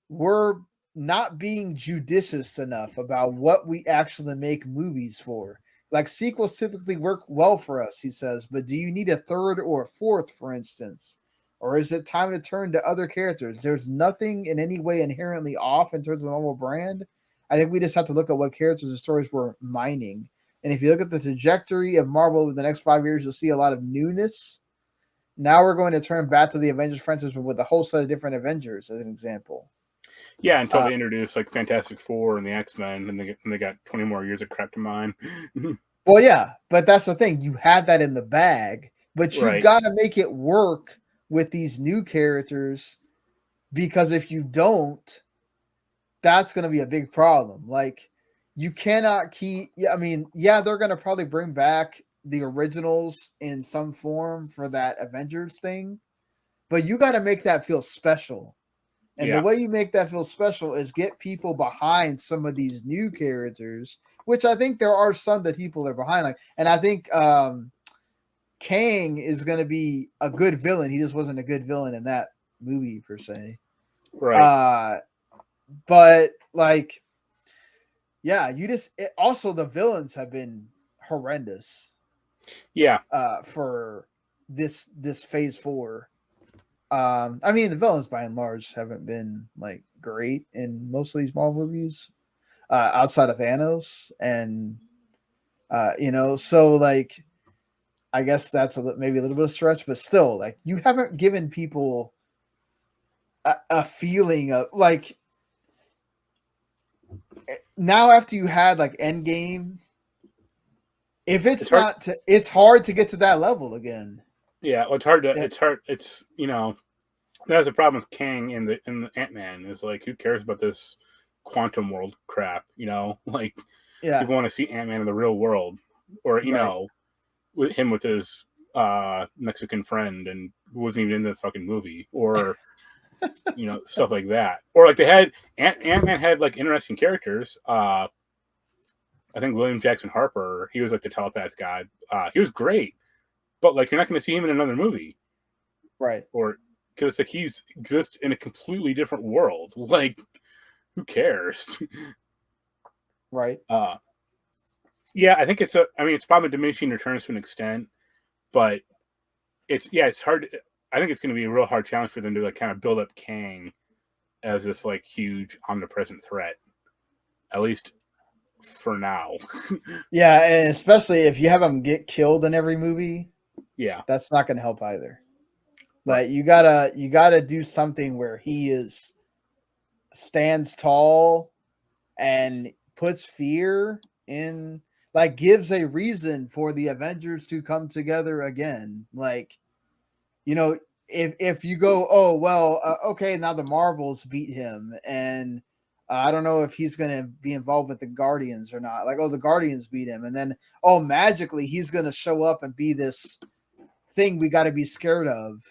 we're not being judicious enough about what we actually make movies for. Like sequels typically work well for us, he says, but do you need a third or a fourth, for instance? Or is it time to turn to other characters? There's nothing in any way inherently off in terms of the normal brand. I think we just have to look at what characters and stories we're mining. And if you look at the trajectory of Marvel over the next 5 years, you'll see a lot of newness. Now we're going to turn back to the Avengers franchise with a whole set of different Avengers, as an example. Yeah, until they introduce like Fantastic Four and the X-Men, and they got 20 more years of crap to mine. Well, yeah, but that's the thing. You had that in the bag, but you've got to make it work with these new characters, because if you don't, that's going to be a big problem. Like, you cannot keep. I mean, yeah, they're going to probably bring back the originals in some form for that Avengers thing, but you got to make that feel special. And the way you make that feel special is get people behind some of these new characters, which I think there are some that people are behind. Like, and I think Kang is going to be a good villain. He just wasn't a good villain in that movie per se. Right. But like, yeah, also the villains have been horrendous. Yeah. For this phase 4. I mean, the villains by and large haven't been like great in most of these Marvel movies, outside of Thanos, and so like, I guess that's maybe a little bit of stretch, but still, like, you haven't given people a feeling of like, now after you had like Endgame, if it's hard to get to that level again. Yeah, well, it's hard to. It's hard. It's that's the problem with Kang in the Ant-Man is like, who cares about this quantum world crap? Like, people want to see Ant-Man in the real world, or with him with his Mexican friend and who wasn't even in the fucking movie, or stuff like that. Or like they had Ant-Man had like interesting characters. I think William Jackson Harper, he was like the telepath guy. He was great. But like, you're not going to see him in another movie, right? Or because it's like he exists in a completely different world. Like, who cares? Right. Yeah, I think it's probably diminishing returns to an extent, but it's hard. I think it's going to be a real hard challenge for them to like kind of build up Kang as this like huge omnipresent threat, at least for now. Yeah, and especially if you have him get killed in every movie. Yeah, that's not going to help either. Like, you gotta do something where he stands tall and puts fear in, like, gives a reason for the Avengers to come together again. Like, if you go, oh well, okay, now the Marvels beat him, and I don't know if he's going to be involved with the Guardians or not. Like, oh, the Guardians beat him, and then magically he's going to show up and be this thing we got to be scared of,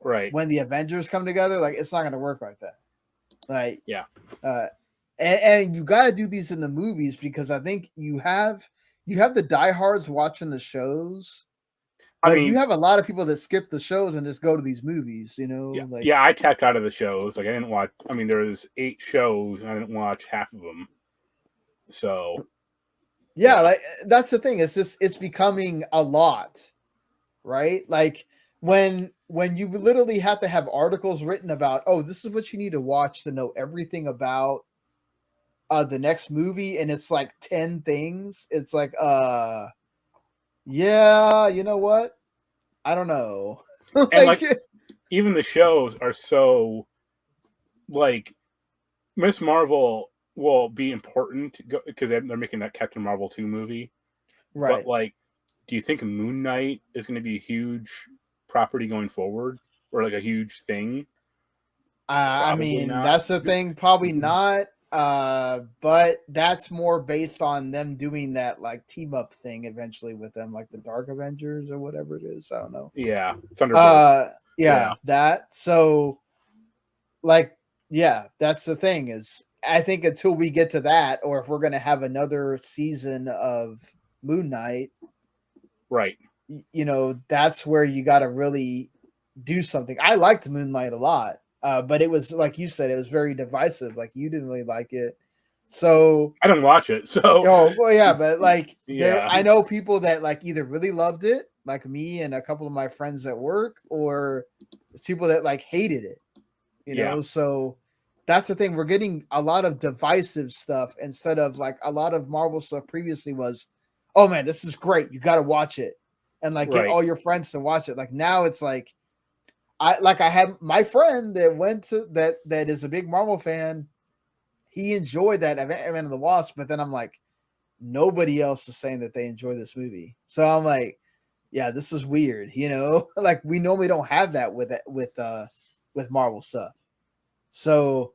right? When the Avengers come together. Like, it's not going to work like that. Like, yeah. And you got to do these in the movies, because I think you have the diehards watching the shows. I mean, you have a lot of people that skip the shows and just go to these movies. Yeah, I tapped out of the shows. Like, I didn't watch. I mean, there was 8 shows, and I didn't watch half of them. So, yeah, like, that's the thing. It's becoming a lot. Right? Like, when you literally have to have articles written about, oh, this is what you need to watch to know everything about the next movie, and it's like 10 things. It's like, yeah, you know what? I don't know. And like, even the shows are so, like, Miss Marvel will be important because they're making that Captain Marvel 2 movie. Right. But like, do you think Moon Knight is going to be a huge property going forward, or like a huge thing? I mean, that's the thing. Probably not. But that's more based on them doing that like team up thing eventually with them, like the Dark Avengers or whatever it is. I don't know. Yeah, Thunderbolt. Yeah, that. So, like, yeah, that's the thing. Is I think until we get to that, or if we're gonna have another season of Moon Knight, right? that's where you got to really do something. I liked Moonlight a lot, but it was like you said, it was very divisive. Like you didn't really like it, so I didn't watch it. So well, yeah, but like yeah, I know people that like either really loved it, like me and a couple of my friends at work, or people that like hated it. So that's the thing. We're getting a lot of divisive stuff instead of like a lot of Marvel stuff previously was, oh man, this is great. You got to watch it and like get all your friends to watch it. Like now it's like, I had my friend that went to that is a big Marvel fan. He enjoyed that Ant-Man and the Wasp, but then I'm like, nobody else is saying that they enjoy this movie. So I'm like, yeah, this is weird. Like we normally don't have that with Marvel stuff. So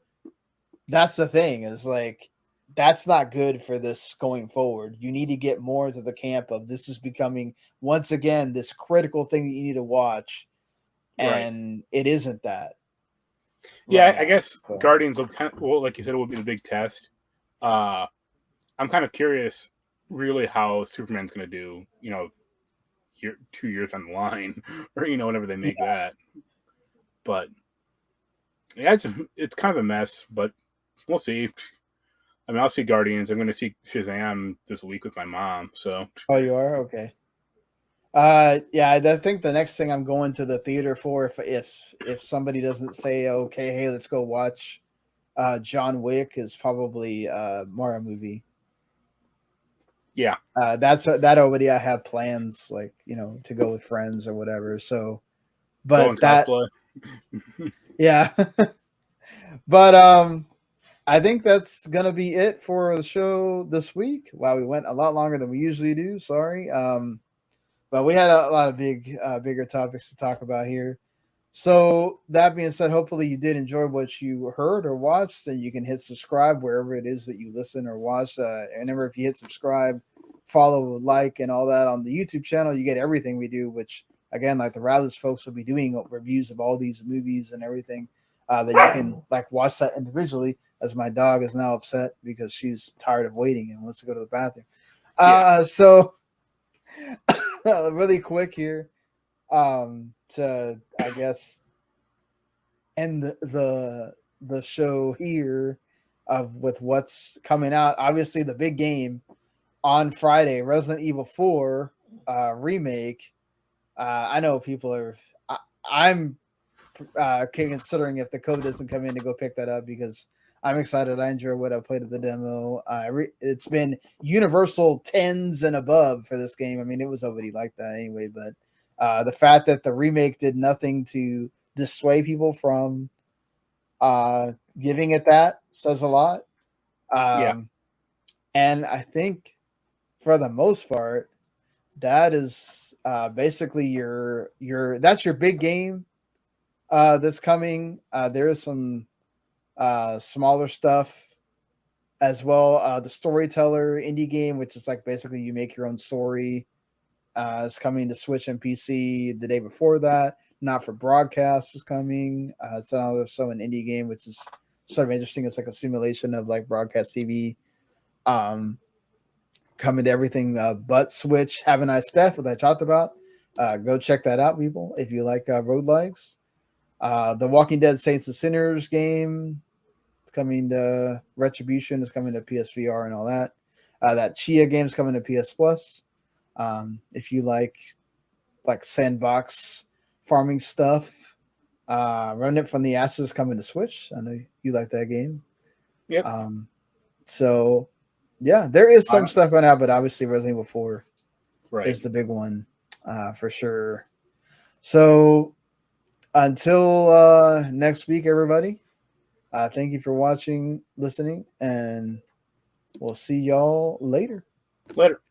that's the thing, is like, that's not good for this going forward. You need to get more into the camp of this is becoming once again this critical thing that you need to watch, and it isn't that. Yeah, I guess Guardians will like you said, it will be the big test. I'm kind of curious, really, how Superman's going to do. 2 years on the line, or whenever they make that. But yeah, it's kind of a mess, but we'll see. I mean, I'll see Guardians. I'm going to see Shazam this week with my mom. So. Oh, you are? Okay. Yeah, I think the next thing I'm going to the theater for, if somebody doesn't say, okay, hey, let's go watch John Wick, is probably Mario movie. Yeah. That already I have plans, like, to go with friends or whatever. So, but yeah. But I think that's gonna be it for the show this week. Wow, we went a lot longer than we usually do. Sorry. But we had a lot of bigger topics to talk about here. So that being said, hopefully you did enjoy what you heard or watched, and you can hit subscribe wherever it is that you listen or watch. And remember, if you hit subscribe, follow, like, and all that on the YouTube channel, you get everything we do, which again, like the Riley's folks will be doing reviews of all these movies and everything that you can like watch that individually, as my dog is now upset because she's tired of waiting and wants to go to the bathroom. So really quick here, to, I guess, end the show here with what's coming out. Obviously, the big game on Friday, Resident Evil 4 remake. I know people are. I'm considering, if the code doesn't come in, to go pick that up because I'm excited. I enjoy what I played at the demo. It's been universal 10s and above for this game. I mean, it was already like that anyway, but the fact that the remake did nothing to dissuade people from giving it that says a lot. And I think for the most part, that is basically that's your big game that's coming. There is some smaller stuff as well. The Storyteller indie game, which is like basically you make your own story, is coming to Switch and PC the day before that. Not for Broadcast is coming. It's also an indie game, which is sort of interesting. It's like a simulation of like broadcast TV. Coming to everything but Switch. Have a Nice Death, what I talked about. Go check that out, people, if you like roguelikes. The Walking Dead Saints and Sinners game, it's coming to Retribution, is coming to PSVR and all that. That Chia game is coming to PS Plus. If you like sandbox farming stuff, Remnant from the Ashes coming to Switch. I know you like that game. Yep. So yeah, there is some stuff going out, but obviously Resident Evil 4 is the big one for sure. So until next week, everybody, thank you for watching, listening, and we'll see y'all later. Later.